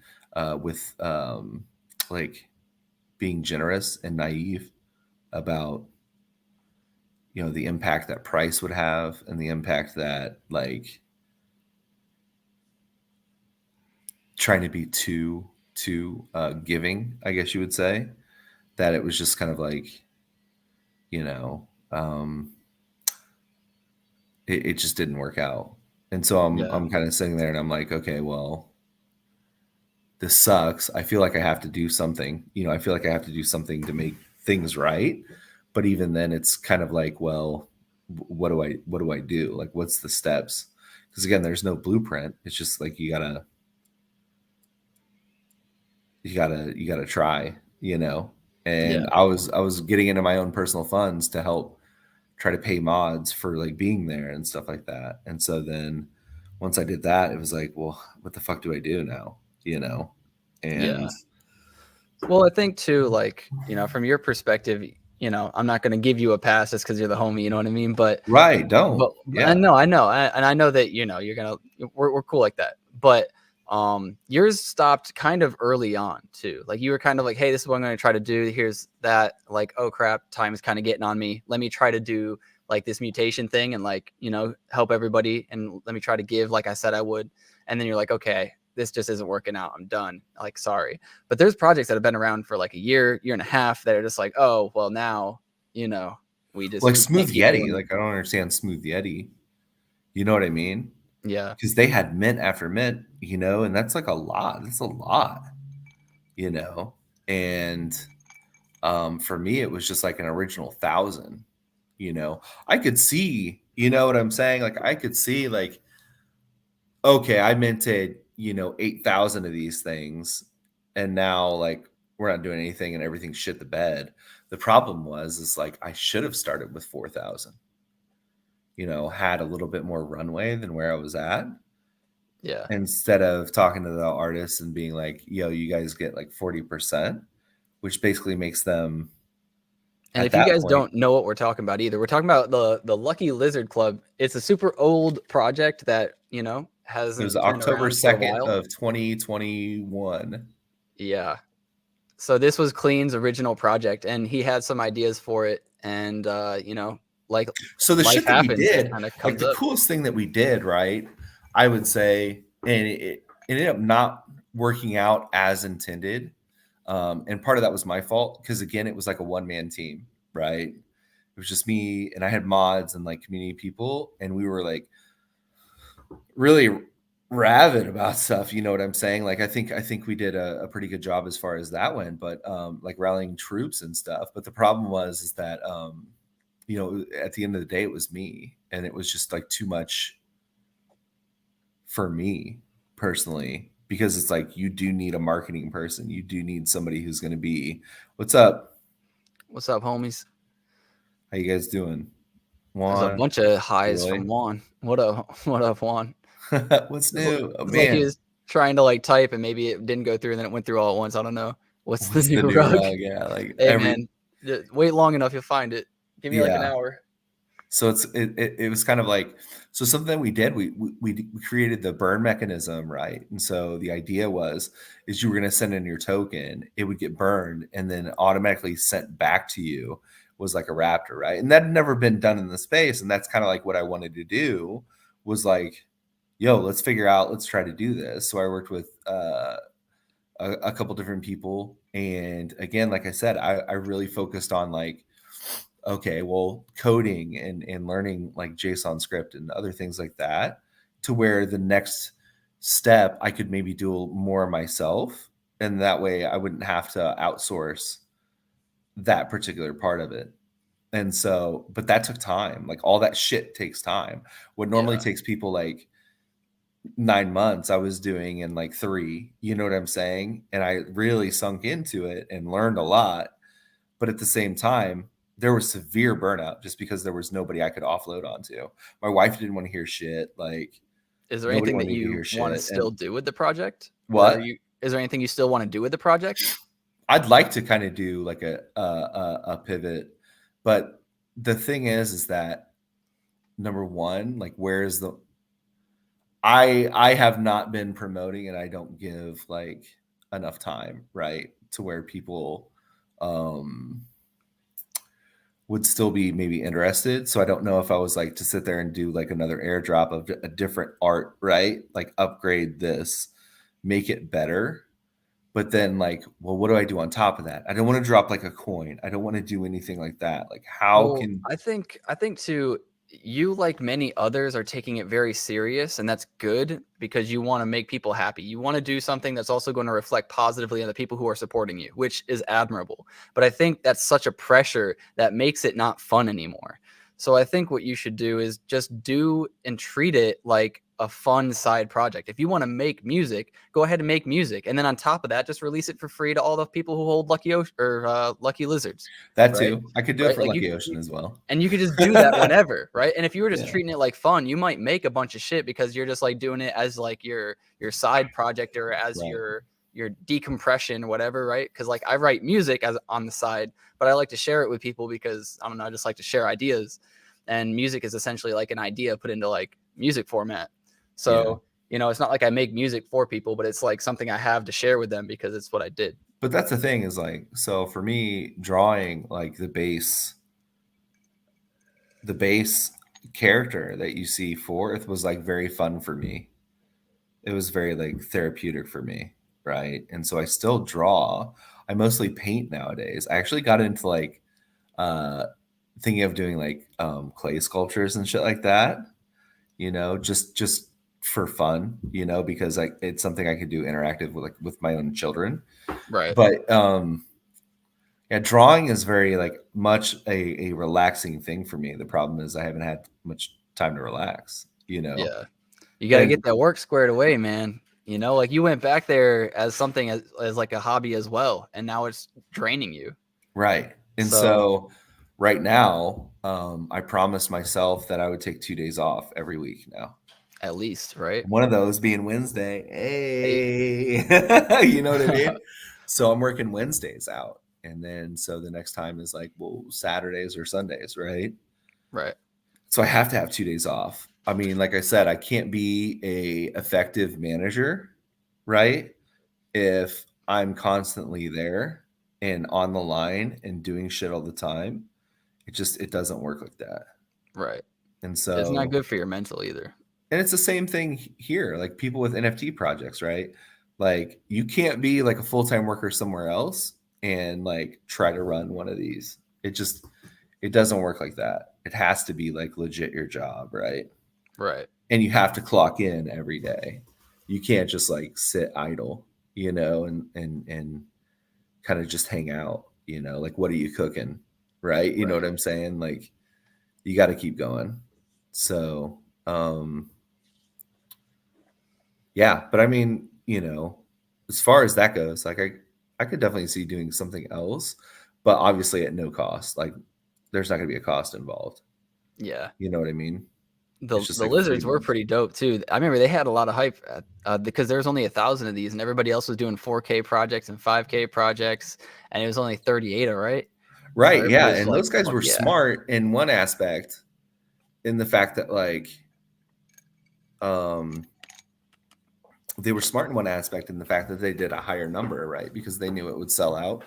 with like being generous and naive about the impact that price would have, and the impact that like trying to be too giving, I guess you would say, that it was just kind of like um it just didn't work out. And so I'm kind of sitting there and I'm like, okay, well, this sucks. I feel like I have to do something. I feel like I have to do something to make things right. But even then, it's kind of like, well, what do I do? Like, what's the steps? Because again, there's no blueprint. It's just like you gotta try. And Yeah. I was getting into my own personal funds to help try to pay mods for like being there and stuff like that. And so then once I did that, it was like, well, what the fuck do I do now? And Yeah. Well, I think too, like, from your perspective, I'm not going to give you a pass just because you're the homie, you know what I mean? right, don't. I Yeah. know, and I know that, we're cool like that. But yours stopped kind of early on too. Like you were kind of like, hey, this is what I'm going to try to do. Here's that. Like, oh crap, time is kind of getting on me. Let me try to do like this mutation thing and like, help everybody, and let me try to give like I said I would. And then you're like, okay, this just isn't working out. I'm done. Like, sorry. But there's projects that have been around for like a year and a half that are just like, oh, well now, we Like can't Smooth keep doing Yeti. it. Like I don't understand Smooth Yeti. You know what I mean? Yeah. Because they had mint after mint, and that's like a lot. That's a lot, And for me, it was just like an original 1,000. I could see You know what I'm saying? Like I could see like, okay, I minted, 8,000 of these things, and now like we're not doing anything and everything's shit the bed. The problem is like I should have started with 4,000. Had a little bit more runway than where I was at. Yeah. Instead of talking to the artists and being like, yo, you guys get like 40%, which basically makes them And at if you that guys point. don't know what we're talking about either, we're talking about the Lucky Lizard Club. It's a super old project that, It was hasn't been October around for a 2nd while. of 2021. Yeah. So this was Clean's original project, and he had some ideas for it. And, like So the life shit that we happens, it did, kind of like comes the up. coolest thing that we did, right? I would say, and it ended up not working out as intended. And part of that was my fault because again, it was like a one-man team, right? It was just me and I had mods and like community people, and we were like really rabid about stuff. You know what I'm saying? Like I think we did a pretty good job as far as that went, but like rallying troops and stuff. But the problem is that at the end of the day, it was me, and it was just like too much for me personally, because it's like you do need a marketing person. You do need somebody who's going to be, what's up? What's up, homies? How you guys doing? There's a Juan, bunch of highs Joy, from Juan. What up? What up, Juan? what's It's, new? Oh it's like he man, was trying to like type and maybe it didn't go through and then it went through all at once. I don't know. What's the what's the new new rug? rug? Yeah, like Hey man, wait long enough, you'll find it. Give me like an yeah. hour. So it was kind of like, so something we did, we created the burn mechanism, right? And so the idea is you were going to send in your token, it would get burned and then automatically sent back to you, was like a raptor, right? And that had never been done in the space, and that's kind of like what I wanted to do, was like, yo, let's figure out, let's try to do this. So I worked with a couple different people, and again, like I said, I really focused on like, okay, well, coding and learning like JSON script and other things like that, to where the next step I could maybe do more myself. And that way I wouldn't have to outsource that particular part of it. And so, but that took time. Like all that shit takes time. What normally Yeah. takes people like 9 months, I was doing in like 3. You know what I'm saying? And I really sunk into it and learned a lot. But at the same time, there was severe burnout just because there was nobody I could offload onto. My wife didn't want to hear shit. Like Is there nobody anything that wanted me to hear you want to shit. still And do with the project? Or what? is there anything you still want to do with the project? I'd like to kind of do like a pivot, but the thing is that number one, like where's the I have not been promoting, and I don't give like enough time, right? To where people um would still be maybe interested. So I don't know if I was like to sit there and do like another airdrop of a different art, right? Like upgrade this, make it better. But then like, well, what do I do on top of that? I don't want to drop like a coin. I don't want to do anything like that. Like how Well, can I think too, you like many others are taking it very serious, and that's good because you want to make people happy. You want to do something that's also going to reflect positively on the people who are supporting you, which is admirable. But I think that's such a pressure that makes it not fun anymore. So I think what you should do is just do and treat it like a fun side project. If you want to make music, go ahead and make music, and then on top of that, just release it for free to all the people who hold Lucky Ocean or Lucky Lizards, that right? too? I could do it Right? for Like Lucky Ocean as well. and you could just do that whenever, right? And if you were just Yeah. treating it like fun, you might make a bunch of shit because you're just like doing it as like your side project or as Right. your decompression or whatever, right? Because like I write music as on the side, but I like to share it with people because I don't know, I just like to share ideas. And music is essentially like an idea put into like music format. Yeah. So, it's not like I make music for people, but it's like something I have to share with them because it's what I did. But that's the thing is like, so for me, drawing like the base character that you see forth was like very fun for me. It was very like therapeutic for me, right? And so I still draw. I mostly paint nowadays. I actually got into like uh thinking of doing like clay sculptures and shit like that, just for fun, because like it's something I could do interactive with, like with my own children. Right. But yeah, drawing is very like much a relaxing thing for me. The problem is I haven't had much time to relax, you know? Yeah. You got to get that work squared away, man. You know, like you went back there as something as like a hobby as well, and now it's draining you. Right. And so right now, I promised myself that I would take 2 days off every week now. At least, right? One of those being Wednesday. Hey, you know what I mean? So I'm working Wednesdays out. And then so the next time is like, well, Saturdays or Sundays, right? Right. So I have to have 2 days off. I mean, like I said, I can't be a effective manager, right? If I'm constantly there and on the line and doing shit all the time. It doesn't work like that. Right. And It's not so, good for your mental either. and it's the same thing here, like people with NFT projects, right? Like you can't be like a full-time worker somewhere else and like try to run one of these. It doesn't work like that. It has to be like legit your job, right? Right. And you have to clock in every day. You can't just like sit idle, and kind of just hang out, like what are you cooking? Right? You know what I'm saying? Like you got to keep going. So, yeah, but I mean, as far as that goes, like I could definitely see doing something else, but obviously at no cost. Like there's not going to be a cost involved. Yeah. You know what I mean? The It's just like a free lizards were month. pretty dope too. I remember they had a lot of hype because there was only 1,000 of these, and everybody else was doing 4K projects and 5K projects, and it was only 30 ADA, right? So Right. Yeah. everybody was And like, those guys "Fuck were yeah!" smart in one aspect, in the fact that like, um, they were smart in one aspect in the fact that they did a higher number, right? Because they knew it would sell out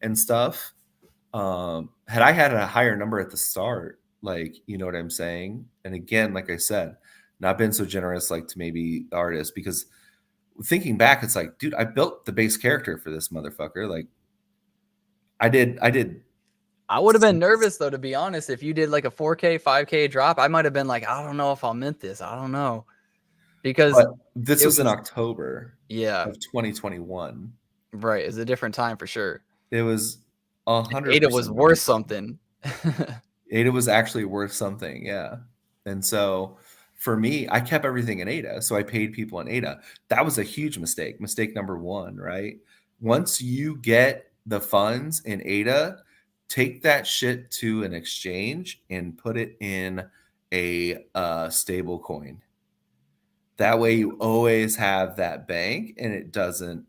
and stuff. Had I had a higher number at the start, like, you know what I'm saying? And again, like I said, not been so generous like to maybe artists, because thinking back, it's like, dude, I built the base character for this motherfucker. Like I did. I would have been nervous though, to be honest. If you did like a 4K, 5K drop, I might have been like, I don't know if I'll mint this. I don't know. Because But this it was in was, October yeah, of 2021. right. It's a different time for sure. It was And ADA 100% was a worth different time. something. Ada was actually worth something, yeah. And so for me, I kept everything in Ada, so I paid people in Ada. That was a huge mistake. Mistake number one, right? Once you get the funds in Ada, take that shit to an exchange and put it in a stable coin. That way, you always have that bank, and it doesn't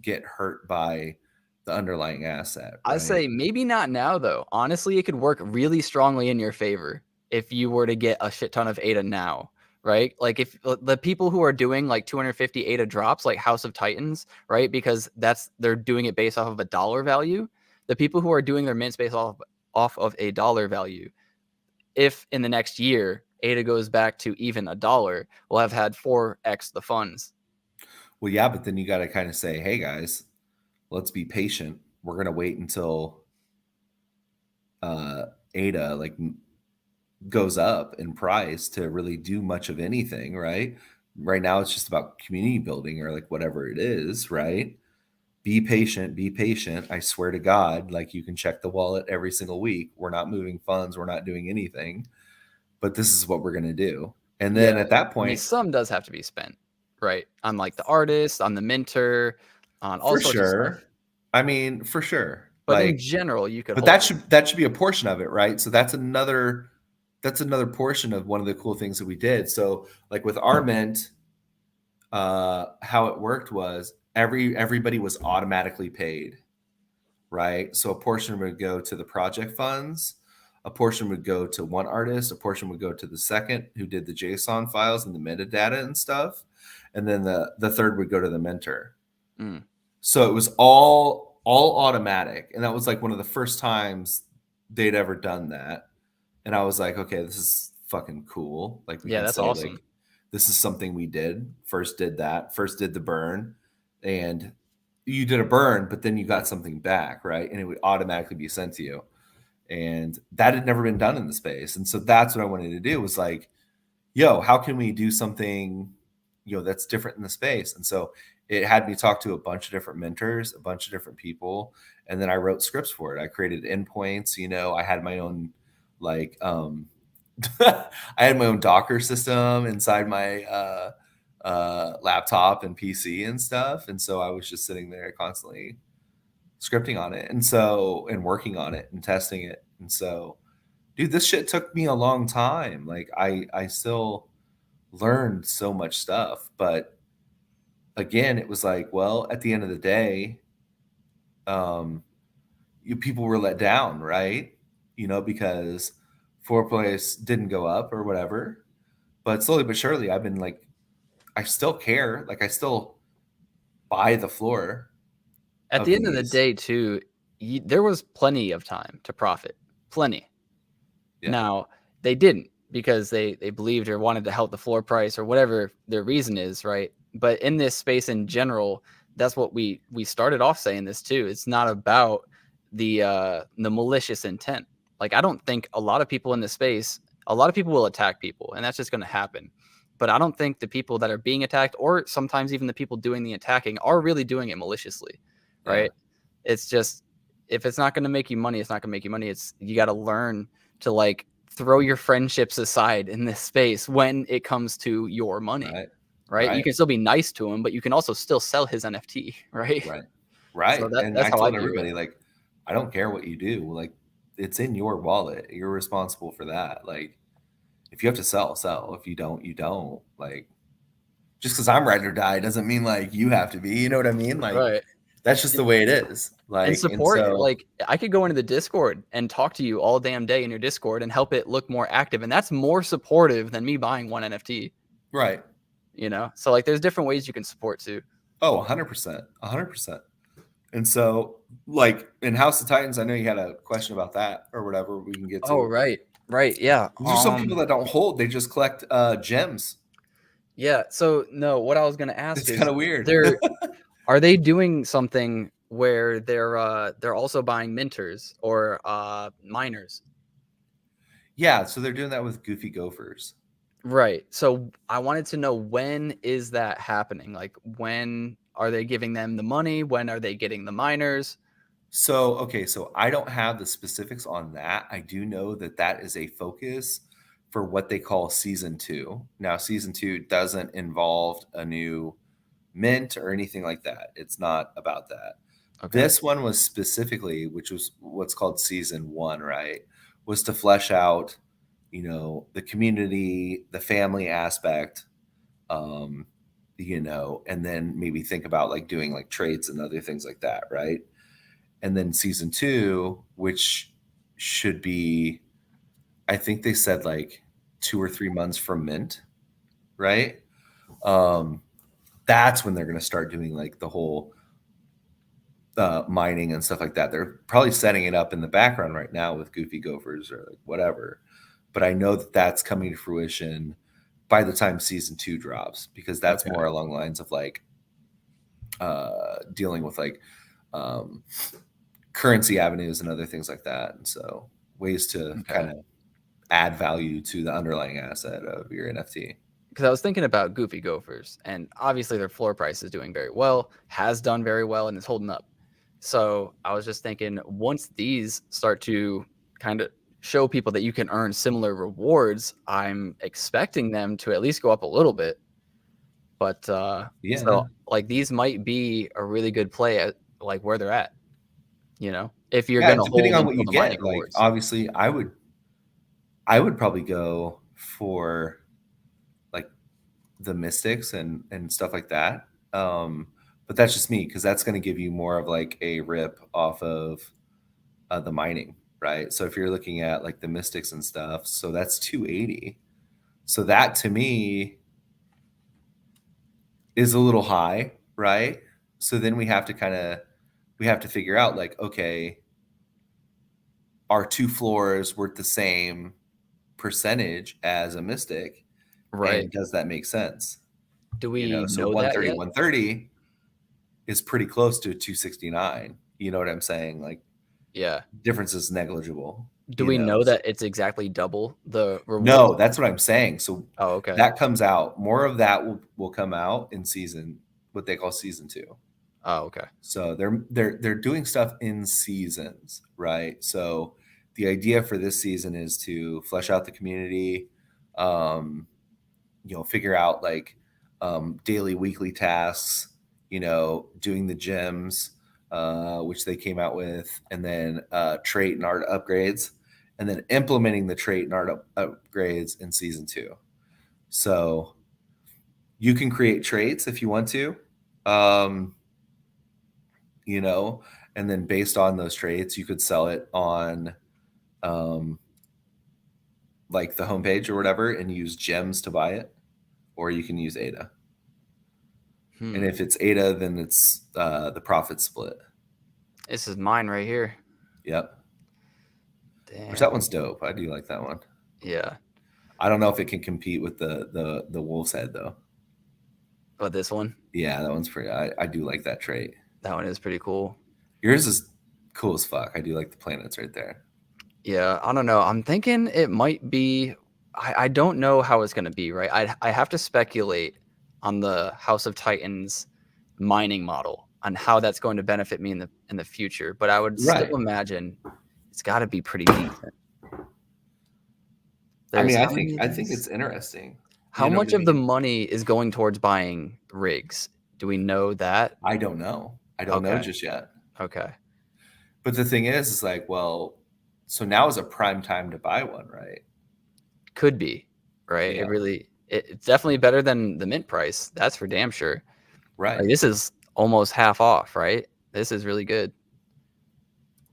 get hurt by the underlying asset, I right? say maybe not now though. Honestly, it could work really strongly in your favor if you were to get a shit ton of ADA now, right? Like if the people who are doing like 250 ADA drops, like House of Titans, right? Because they're doing it based off of a dollar value. The people who are doing their mints based off of a dollar value, if in the next year ADA goes back to even $1, we'll have had 4x the funds. Well, yeah, but then you got to kind of say, hey guys, let's be patient. We're going to wait until ADA like goes up in price to really do much of anything, right? Right now, it's just about community building or like whatever it is, right? Be patient, be patient. I swear to God, like you can check the wallet every single week. We're not moving funds, we're not doing anything, but this is what we're going to do. And then Yeah. at that I mean, point, some does have to be spent, right? On like the artist, on the minter, on all for sorts of stuff. sure. I mean, for sure. But in Like, general, you could but hold that should be a portion of it, right? So that's another portion of one of the cool things that we did. So like with our mint, how it worked was everybody was automatically paid, right? So a portion would go to the project funds, a portion would go to one artist, a portion would go to the second who did the JSON files and the metadata and stuff, and then the third would go to the mentor. Mm. So it was all automatic, and that was like one of the first times they'd ever done that. And I was like, okay, this is fucking cool. Like we Yeah, can that's say awesome. like this is something we did. First did the burn, and you did a burn, but then you got something back, right? And it would automatically be sent to you. And that had never been done in the space. And so that's what I wanted to do was like, yo, how can we do something, that's different in the space? And so it had me talk to a bunch of different mentors, a bunch of different people, and then I wrote scripts for it. I created endpoints, I had my own like I had my own Docker system inside my laptop and PC and stuff, and so I was just sitting there constantly scripting on it, and working on it and testing it. And so, dude, this shit took me a long time. Like I still learned so much stuff, but again, it was like, well, at the end of the day, people were let down, right? Because floor price didn't go up or whatever. But slowly but surely, I've been like, I still care. Like I still buy the floor At of the end of the these. day, too, there was plenty of time to profit. Plenty. Yeah. Now, they didn't because they believed or wanted to help the floor price or whatever their reason is, right? But in this space in general, that's what we started off saying this too. It's not about the malicious intent. Like I don't think a lot of people in this space, a lot of people will attack people, and that's just going to happen. But I don't think the people that are being attacked, or sometimes even the people doing the attacking, are really doing it maliciously, right? Yeah. It's just if it's not going to make you money, it's not going to make you money. It's you got to learn to like throw your friendships aside in this space when it comes to your money, right? You can still be nice to him, but you can also still sell his NFT, right? So And that's I how I told view it. everybody, like, I don't care what you do. Like, it's in your wallet. You're responsible for that. Like, if you have to sell, sell. If you don't, you don't. Like, just because I'm ride or die doesn't mean like you have to be. You know what I mean? Like, Right. that's just the way it is. And Like, and support, so like I could go into the Discord and talk to you all damn day in your Discord and help it look more active. And that's more supportive than me buying one NFT. right. So like there's different ways you can support too. Oh, 100%. 100%. And so, like in House of Titans, I know you had a question about that or whatever we can get Oh, to. right. Right. Yeah. There's some people that don't hold, they just collect gems. Yeah. So no, what I was gonna ask It's is kind of weird. are they doing something where they're also buying minters or miners? Yeah, so they're doing that with Goofy Gophers. Right. So I wanted to know, when is that happening? Like when are they giving them the money? When are they getting the miners? So, okay, so I don't have the specifics on that. I do know that that is a focus for what they call season 2. Now, season 2 doesn't involve a new mint or anything like that. It's not about that. Okay. This one was specifically, which was what's called season 1, right? Was to flesh out, the community, the family aspect, um, and then maybe think about like doing like trades and other things like that, right? And then season 2, which should be, I think they said like 2 or 3 months from mint, right? Um, that's when they're going to start doing like the whole mining and stuff like that. They're probably setting it up in the background right now with Goofy Gophers or like whatever. But I know that that's coming to fruition by the time season 2 drops, because that's Okay. more along the lines of like dealing with like um, currency avenues and other things like that. And so ways to Okay. kind of add value to the underlying asset of your NFT. Because I was thinking about Goofy Gophers, and obviously their floor price is doing very well, has done very well, and is holding up. So I was just thinking, once these start to kind of show people that you can earn similar rewards, I'm expecting them to at least go up a little bit. But Yeah. like these might be a really good play at like where they're at, if you're Yeah, gonna depending hold on what until you the mining get. Like rewards. obviously I would probably go for like the mystics and stuff like that. But that's just me, because that's going to give you more of like a rip off of the mining, right? So if you're looking at like the mystics and stuff, so that's 280. So that to me is a little high, right? So then we have to figure out like, okay, are 2 floors worth the same percentage as a mystic? Right. And does that make sense? Do we So know that 130, yet? 130 is pretty close to 269. You know what I'm saying? Like Yeah. difference is negligible, Do we know that it's exactly double the rewards? No, that's what I'm saying. So Oh, okay. that comes out. More of that will come out in what they call season 2. Oh, okay. So they're doing stuff in seasons, right? So the idea for this season is to flesh out the community, figure out like daily, weekly tasks, doing the gyms, which they came out with, and then trait and art upgrades, and then implementing the trait and art upgrades in season 2. So you can create traits if you want to, and then based on those traits, you could sell it on like the homepage or whatever and use gems to buy it, or you can use ADA. And if it's ADA, then it's the profit split. This is mine right here. Yep. Damn. Which that one's dope. I do like that one. Yeah. I don't know if it can compete with the wolf's head though. Oh, this one? Yeah, that one's pretty. I do like that trait. That one is pretty cool. Yours is cool as fuck. I do like the planets right there. Yeah, I don't know. I'm thinking it might be. I don't know how it's going to be, right? I have to speculate on the House of Titans mining model on how that's going to benefit me in the future. But I would still imagine it's got to be pretty decent. I mean, I think it's interesting. How much of the money is going towards buying rigs? Do we know that? I don't know. I don't know just yet. Okay. But the thing is like, well, so now is a prime time to buy one, right? Could be, right? Yeah. It's definitely better than the mint price. That's for damn sure. Right. Like, this is almost half off, right? This is really good.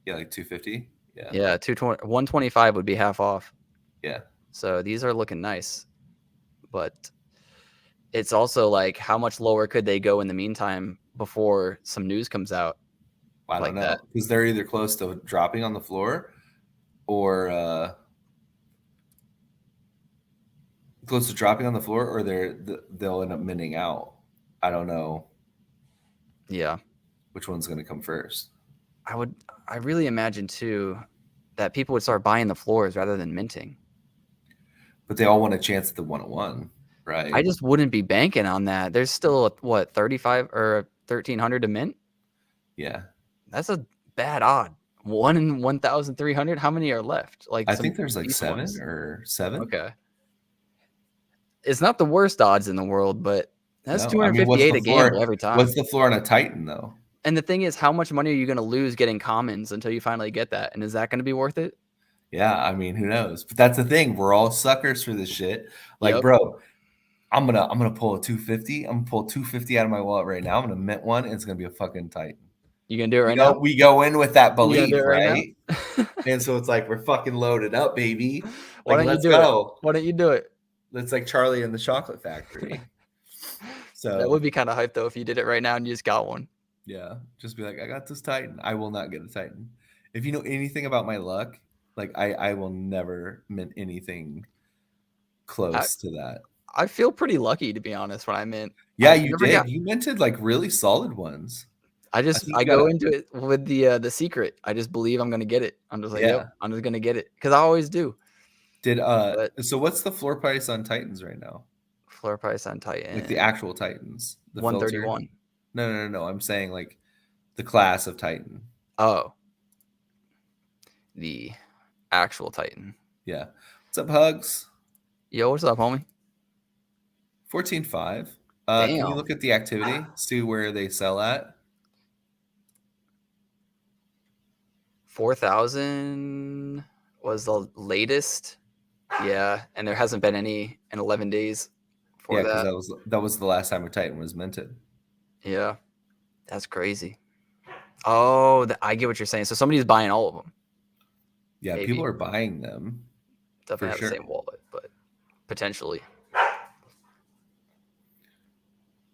Yeah, like 250. Yeah. Yeah, 125 would be half off. Yeah. So these are looking nice. But it's also like, how much lower could they go in the meantime before some news comes out? I don't know. Because they're either close to dropping on the floor or they'll end up minting out. I don't know. Yeah. Which one's going to come first? I really imagine too that people would start buying the floors rather than minting. But they all want a chance at the 101, right? I just wouldn't be banking on that. There's still 35 or 1,300 to mint? Yeah. That's a bad odd. 1 in 1,300. How many are left? Like, I think there's like 7 or 7. Okay. It's not the worst odds in the world, but that's 258 a gamble every time. What's the floor on a Titan though? And the thing is, how much money are you going to lose getting commons until you finally get that? And is that going to be worth it? Yeah, I mean, who knows? But that's the thing. We're all suckers for this shit. Like, bro, I'm gonna pull a 250. I'm gonna pull 250 out of my wallet right now. I'm gonna mint one, and it's gonna be a fucking Titan. You gonna do it right now? We go in with that belief, right? And so it's like we're fucking loaded up, baby. Like, let's go. Why don't you do it? It's like Charlie in the Chocolate Factory. So that would be kind of hype though if you did it right now and you just got one. Yeah, just be like, I got this Titan. I will not get a Titan. If you know anything about my luck, like I will never mint anything close to that. I feel pretty lucky, to be honest, when I mint. Yeah, you did. You minted like really solid ones. I go into it with the secret. I just believe I'm gonna get it. I'm just like, yep, I'm just gonna get it because I always do. So what's the floor price on Titans right now? Floor price on Titan, like the actual Titans, the 131. No. I'm saying like the class of Titan. Oh, the actual Titan. Yeah. What's up, Hugs? Yo, what's up, homie? 14.5. Can you look at the activity? See where they sell at? 4,000 was the latest. Yeah, and there hasn't been any in 11 days for that. Yeah, that was the last time a Titan was minted. Yeah, that's crazy. Oh, I get what you're saying. So somebody's buying all of them. Yeah, maybe. People are buying them. Definitely have the same wallet, but potentially.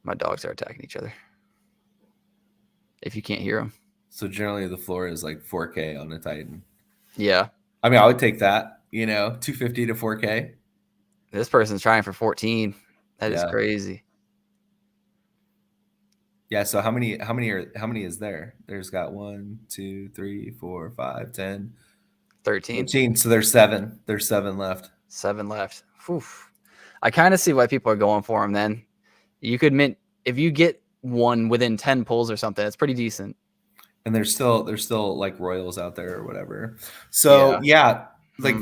My dogs are attacking each other. If you can't hear them. So generally the floor is like 4K on a Titan. Yeah. I mean, I would take that, 250 to 4K. This person's trying for 14. That is crazy. Yeah, so how many is there? There's got 1, 2, 3, 4, 5, 10. 13. So there's 7. There's 7 left. 7 left. Oof. I kind of see why people are going for them then. You could mint, if you get one within 10 pulls or something, it's pretty decent. and there's still like Royals out there or whatever. So yeah, like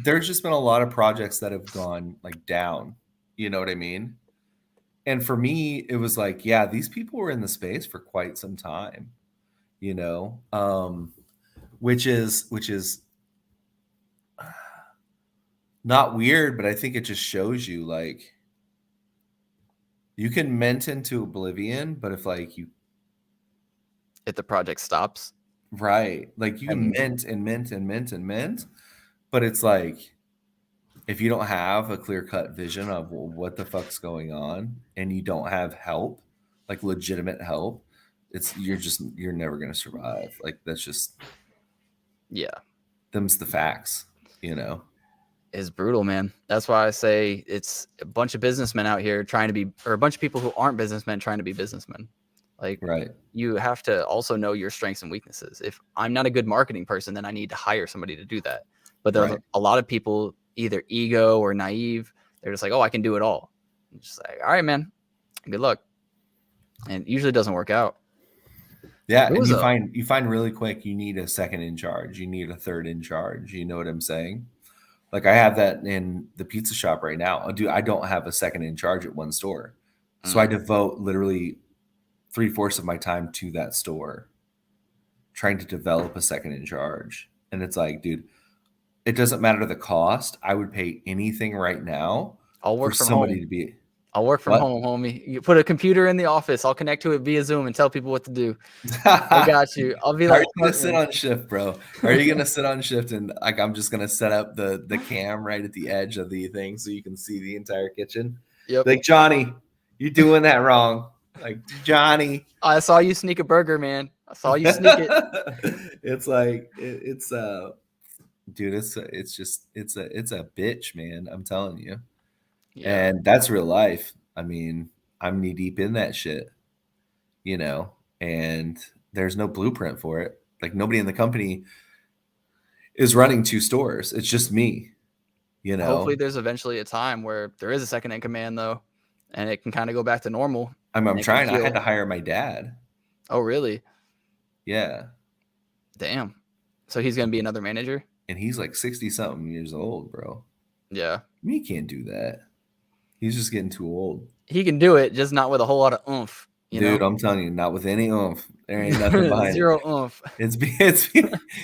there's just been a lot of projects that have gone like down. You know what I mean? And for me, it was like, yeah, these people were in the space for quite some time, you know, which is not weird, but I think it just shows you like you can mint into oblivion, but if the project stops, right, like you can mint and mint and mint and mint, but it's like if you don't have a clear cut vision of what the fuck's going on and you don't have help, like legitimate help, you're never gonna survive. Like that's just them's the facts, you know. Is brutal, man. That's why I say it's a bunch of businessmen out here trying to be, or a bunch of people who aren't businessmen trying to be businessmen. Like, right. You have to also know your strengths and weaknesses. If I'm not a good marketing person, then I need to hire somebody to do that. But there's a lot of people, either ego or naive, they're just like, oh, I can do it all. I'm just like, all right, man, good luck. And it usually doesn't work out. Yeah, and you find really quick you need a second in charge, you need a third in charge. You know what I'm saying? Like I have that in the pizza shop right now. I don't have a second in charge at one store, so I devote literally 3/4 of my time to that store, trying to develop a second in charge. And it's like, dude, it doesn't matter the cost. I would pay anything right now for somebody to be. I'll work from home, homie. You put a computer in the office. I'll connect to it via Zoom and tell people what to do. I got you. I'll be like, are you gonna sit on shift, bro? Are you gonna sit on shift and like I'm just gonna set up the cam right at the edge of the thing so you can see the entire kitchen? Yep. Like Johnny, you're doing that wrong. Like Johnny, I saw you sneak a burger, man. I saw you sneak it. It's like it's dude, it's a bitch, man. I'm telling you. Yeah. And that's real life. I mean, I'm knee deep in that shit, you know, and there's no blueprint for it. Like nobody in the company is running 2 stores. It's just me, you know. Hopefully there's eventually a time where there is a second in command though, and it can kind of go back to normal. I'm trying. I had to hire my dad. Oh, really? Yeah. Damn. So he's going to be another manager? And he's like 60 something years old, bro. Yeah. He can't do that. He's just getting too old. He can do it, just not with a whole lot of oomph. Dude, I'm telling you, not with any oomph. There ain't nothing behind Zero oomph.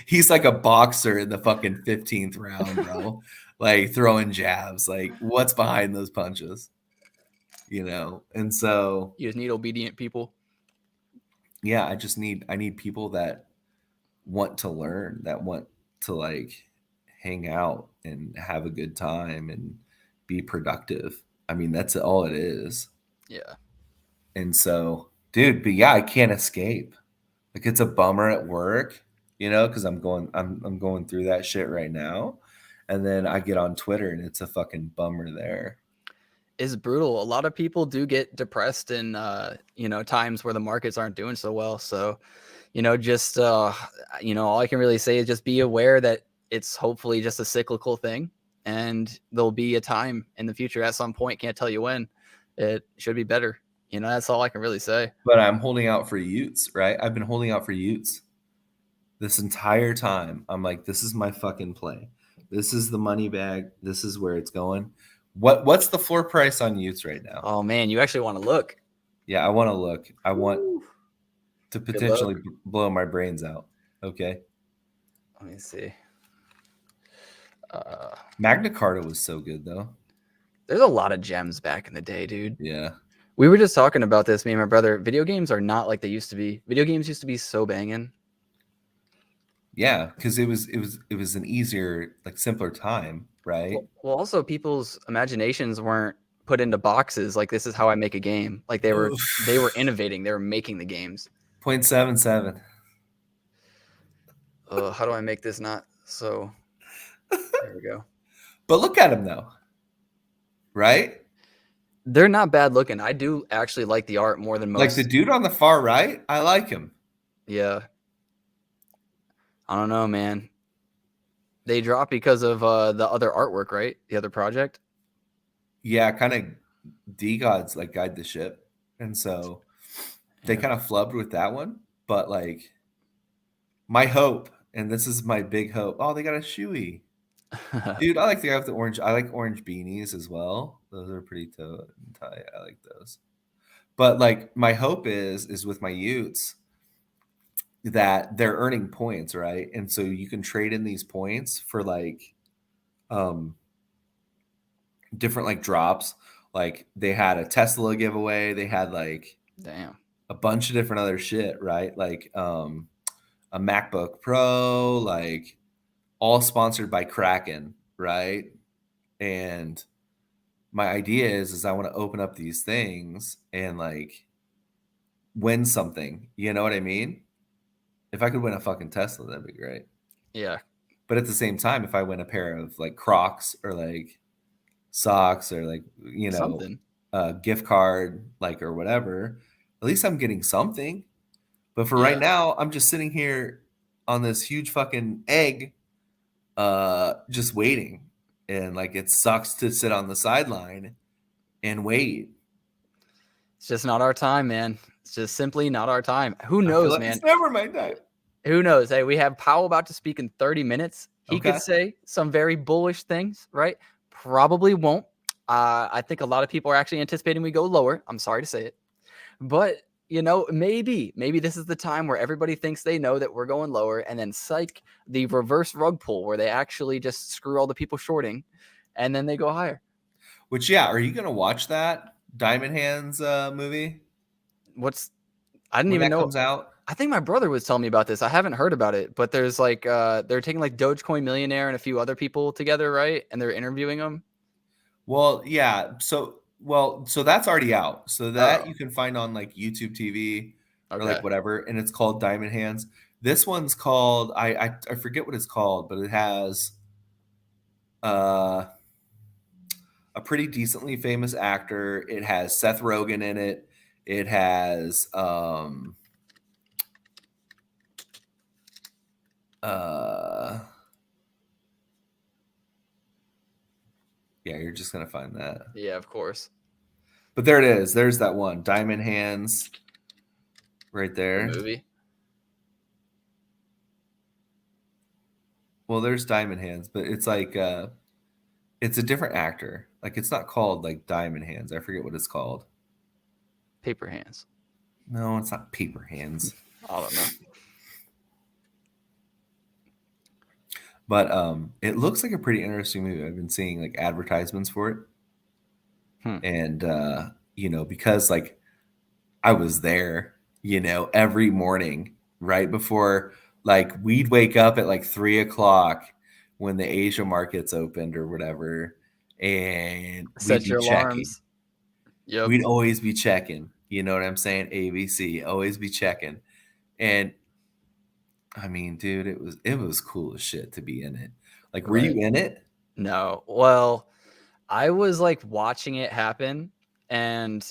He's like a boxer in the fucking 15th round, bro. Like throwing jabs. Like what's behind those punches? You know? And so you just need obedient people. Yeah, I need people that want to learn, that want to like hang out and have a good time and be productive. I mean, that's all it is. Yeah. And so, dude, but yeah, I can't escape. Like it's a bummer at work, you know, because I'm going through that shit right now. And then I get on Twitter and it's a fucking bummer there. It's brutal. A lot of people do get depressed in you know, times where the markets aren't doing so well. So, you know, just you know, all I can really say is just be aware that it's hopefully just a cyclical thing, and there'll be a time in the future at some point, can't tell you when, it should be better. You know, that's all I can really say. But I'm holding out for Utes, right? I've been holding out for Utes this entire time. I'm like, this is my fucking play. This is the money bag. This is where it's going. What's the floor price on Utes right now? Oh man, you actually want to look. Yeah, I want to look. I want to potentially blow my brains out. Okay. Let me see. Magna Carta was so good though. There's a lot of gems back in the day, dude. Yeah. We were just talking about this, me and my brother. Video games are not like they used to be. Video games used to be so banging. Yeah, because it was an easier, like simpler time, right? Well, also people's imaginations weren't put into boxes like this is how I make a game. Like they were innovating. They were making the games. 0.77. How do I make this not so? There we go. But look at them though, right? They're not bad looking. I do actually like the art more than most. Like the dude on the far right, I like him. Yeah. I don't know, man. They dropped because of the other artwork, right? The other project. Yeah, kind of D-Gods like guide the ship. And so they kind of flubbed with that one. But like My hope, and this is my big hope. Oh, they got a shoey. Dude, I like the guy with the orange. I like orange beanies as well. Those are pretty tight. I like those. But like my hope is with my Utes that they're earning points, right? And so you can trade in these points for like different like drops. Like they had a Tesla giveaway. They had like damn a bunch of different other shit, right? Like a MacBook Pro, like all sponsored by Kraken, right? And my idea is I want to open up these things and like win something. You know what I mean? If I could win a fucking Tesla, that'd be great. Yeah. But at the same time, if I win a pair of like Crocs or like socks or like, you know, Something. a gift card, like, or whatever, at least I'm getting something. But for right Yeah. now, I'm just sitting here on this huge fucking egg, just waiting. And like, it sucks to sit on the sideline and wait. It's just not our time, man. It's just simply not our time. Who I feel knows, like man? it's never my time. Who knows? Hey, we have Powell about to speak in 30 minutes. He Okay. could say some very bullish things, right? Probably won't. I think a lot of people are actually anticipating we go lower. I'm sorry to say it. But, you know, maybe this is the time where everybody thinks they know that we're going lower, and then psych, the reverse rug pull where they actually just screw all the people shorting, and then they go higher. Which, yeah, are you going to watch that Diamond Hands movie? I didn't when even that know. comes out? I think my brother was telling me about this. I haven't heard about it, but there's like they're taking like Dogecoin Millionaire and a few other people together, right? And they're interviewing them. Well, yeah. So that's already out. So that you can find on like YouTube TV or like whatever, and it's called Diamond Hands. This one's called I forget what it's called, but it has a pretty decently famous actor. It has Seth Rogen in it. It has yeah, you're just gonna find that. Yeah, of course. But there it is. There's that one, Diamond Hands, right there. The movie. Well, there's Diamond Hands, but it's like it's a different actor. Like it's not called like Diamond Hands. I forget what it's called. Paper Hands. No, it's not Paper Hands. I don't know. But it looks like a pretty interesting movie. I've been seeing like advertisements for it. And you know, because like I was there, you know, every morning right before like we'd wake up at like 3:00 when the Asia markets opened or whatever, and set your alarms. Yep. We'd always be checking. You know what I'm saying? ABC, always be checking. And I mean, dude, it was cool as shit to be in it. Like, were you in it? No. Well, I was like watching it happen and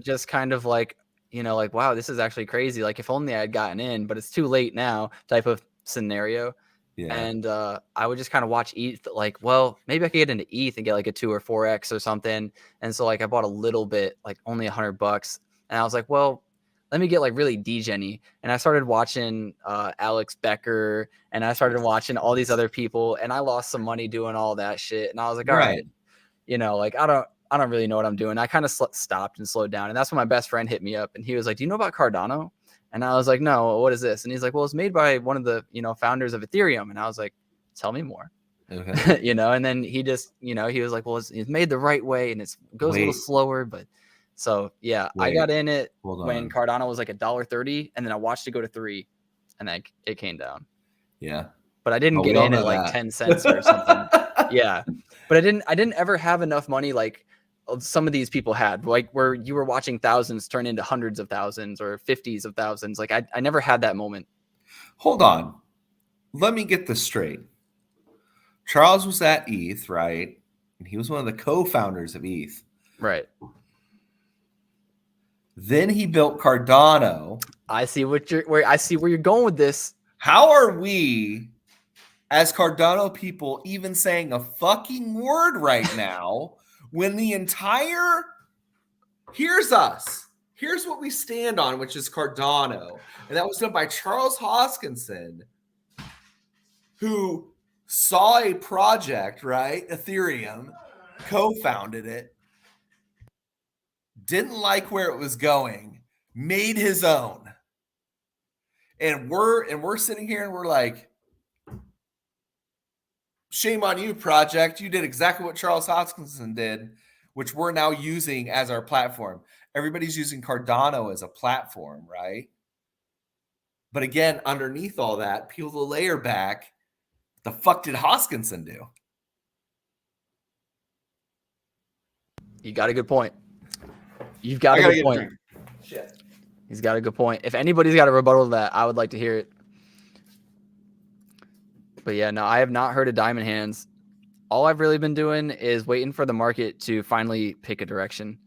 just kind of like, you know, like, wow, this is actually crazy. Like if only I had gotten in, but it's too late now type of scenario. Yeah. And I would just kind of watch ETH like, well, maybe I could get into ETH and get like a 2 or 4x or something. And so like I bought a little bit, like only $100. And I was like, well, let me get like really degen-y. And I started watching Alex Becker and I started watching all these other people and I lost some money doing all that shit. And I was like, all right, you know, like I don't really know what I'm doing. I kind of stopped and slowed down. And that's when my best friend hit me up and he was like, do you know about Cardano? And I was like, no, what is this? And he's like, well, it's made by one of the, you know, founders of Ethereum. And I was like, tell me more. Okay. You know, and then he just, you know, he was like, well, it's made the right way and it goes a little slower, but so yeah, I got in it when Cardano was like $1.30 and then I watched it go to 3 and then it came down. Yeah. But I didn't get in at like 10 cents or something. Yeah. But I didn't ever have enough money like some of these people had, like where you were watching thousands turn into hundreds of thousands or 50s of thousands. Like I never had that moment. Hold on. Let me get this straight. Charles was at ETH, right? And he was one of the co-founders of ETH. Right. Then he built Cardano. I see where you're going with this. How are we as Cardano people even saying a fucking word right now when the entire here's us. Here's what we stand on, which is Cardano. And that was done by Charles Hoskinson. who saw a project, right? Ethereum, co-founded it, didn't like where it was going, made his own. And we're sitting here and we're like, shame on you, project. You did exactly what Charles Hoskinson did, which we're now using as our platform. Everybody's using Cardano as a platform, right? But again, underneath all that, peel the layer back. The fuck did Hoskinson do? You got a good point. You've got a good point. Shit. He's got a good point. If anybody's got a rebuttal to that, I would like to hear it. But yeah, no, I have not heard of Diamond Hands. All I've really been doing is waiting for the market to finally pick a direction.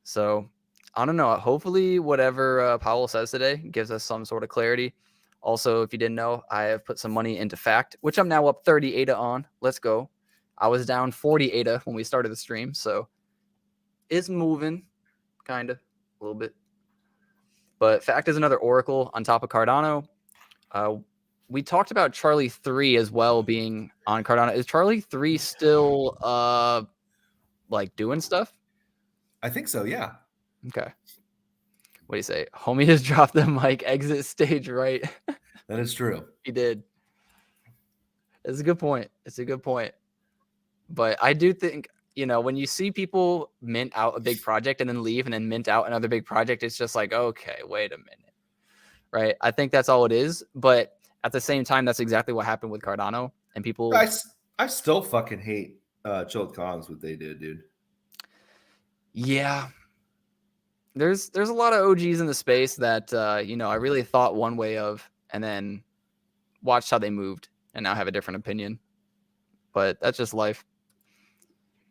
So I don't know. Hopefully whatever Powell says today gives us some sort of clarity. Also, if you didn't know, I have put some money into Fact, which I'm now up 30 ADA on. Let's go. I was down 40 ADA when we started the stream. So it's moving kind of a little bit. But Fact is another Oracle on top of Cardano. We talked about Charlie 3 as well being on Cardano. Is Charlie 3 still like doing stuff? I think so, yeah. Okay. What do you say? Homie has dropped the mic, exit stage right. That is true. He did. It's a good point. It's a good point. But I do think, you know, when you see people mint out a big project and then leave and then mint out another big project, it's just like, okay, wait a minute. Right? I think that's all it is. But at the same time, that's exactly what happened with Cardano. And people... I still fucking hate Chilled Kongs, what they did, dude. Yeah. There's a lot of OGs in the space that, you know, I really thought one way of and then watched how they moved and now have a different opinion. But that's just life.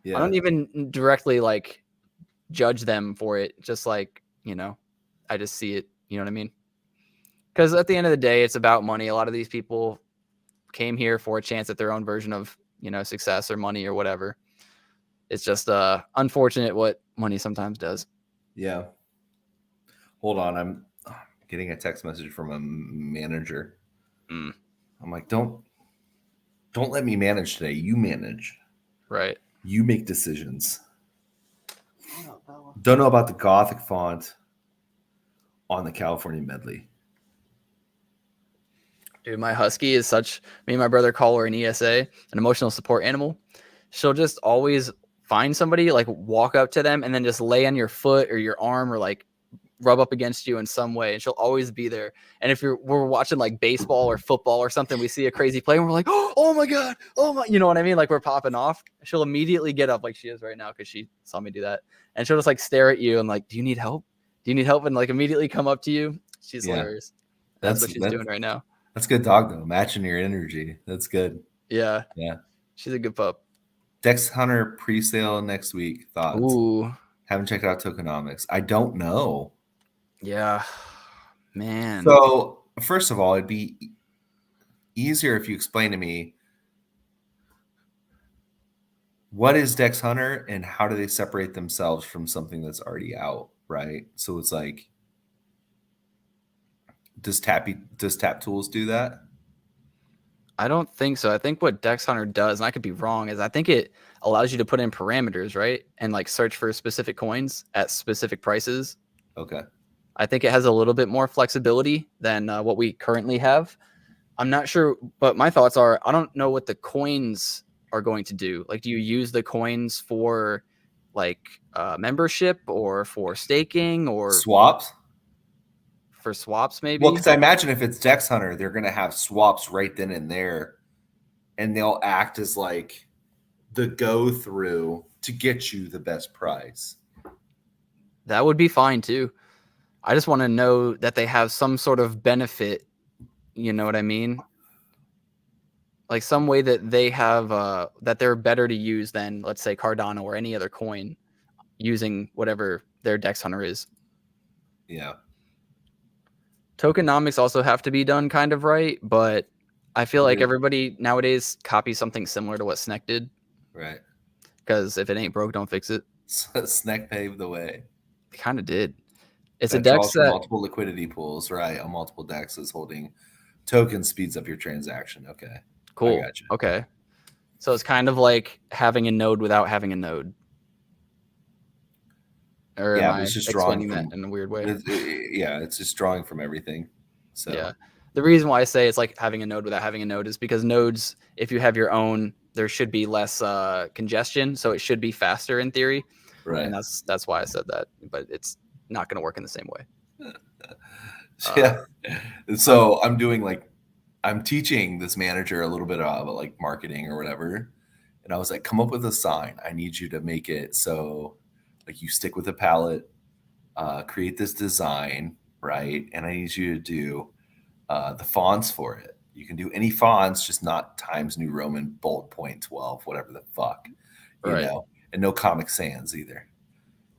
Yeah. I don't even directly like judge them for it. Just like, you know, I just see it. You know what I mean? Because at the end of the day, it's about money. A lot of these people came here for a chance at their own version of, you know, success or money or whatever. It's just unfortunate what money sometimes does. Yeah. Hold on. I'm getting a text message from a manager. I'm like, don't let me manage today. You manage. Right. You make decisions. Don't know about the Gothic font on the California medley. Dude, my husky is such... Me and my brother call her an ESA, an emotional support animal. She'll just always find somebody, like walk up to them and then just lay on your foot or your arm or like rub up against you in some way. And she'll always be there. And if we're watching like baseball or football or something, we see a crazy play and we're like, oh my God, oh my, you know what I mean? Like we're popping off. She'll immediately get up like she is right now because she saw me do that. And she'll just like stare at you and like, do you need help? Do you need help? And like immediately come up to you. She's hilarious. That's what she's doing right now. That's good dog though. Matching your energy. That's good. Yeah. Yeah. She's a good pup. Dex Hunter pre-sale next week. Thoughts? Ooh. Haven't checked out tokenomics. I don't know. Yeah. Man. So first of all, it'd be easier if you explain to me what is Dex Hunter and how do they separate themselves from something that's already out, right? So it's like, does Tap Tools do that? I don't think so. I think what Dex Hunter does, and I could be wrong, is I think it allows you to put in parameters, right? And like search for specific coins at specific prices. Okay. I think it has a little bit more flexibility than what we currently have. I'm not sure, but my thoughts are, I don't know what the coins are going to do. Like, do you use the coins for like membership or for staking or swaps? For swaps, maybe? Well, because I imagine if it's Dex Hunter, they're going to have swaps right then and there, and they'll act as like the go-through to get you the best price. That would be fine too. I just want to know that they have some sort of benefit. You know what I mean? Like some way that they have that they're better to use than, let's say, Cardano or any other coin using whatever their Dex Hunter is. Yeah. Tokenomics also have to be done kind of right, but I feel like everybody nowadays copies something similar to what Sneck did. Right. Because if it ain't broke, don't fix it. Sneck paved the way. It kind of did. It's that a DEX that multiple liquidity pools, right? On multiple DEXs holding tokens speeds up your transaction. Okay. Cool. got you. Okay. So it's kind of like having a node without having a node. Or am I it's just drawing explaining from that in a weird way? it's just drawing from everything. So Yeah. The reason why I say it's like having a node without having a node is because nodes, if you have your own, there should be less congestion, so it should be faster in theory. right. And that's why I said that, but it's not going to work in the same way. Yeah. So I'm teaching this manager a little bit about like marketing or whatever. And I was like, come up with a sign. I need you to make it so like you stick with a palette, create this design, right? And I need you to do the fonts for it. You can do any fonts, just not Times New Roman, bold point 12, whatever the fuck, you Right. know, and no Comic Sans either,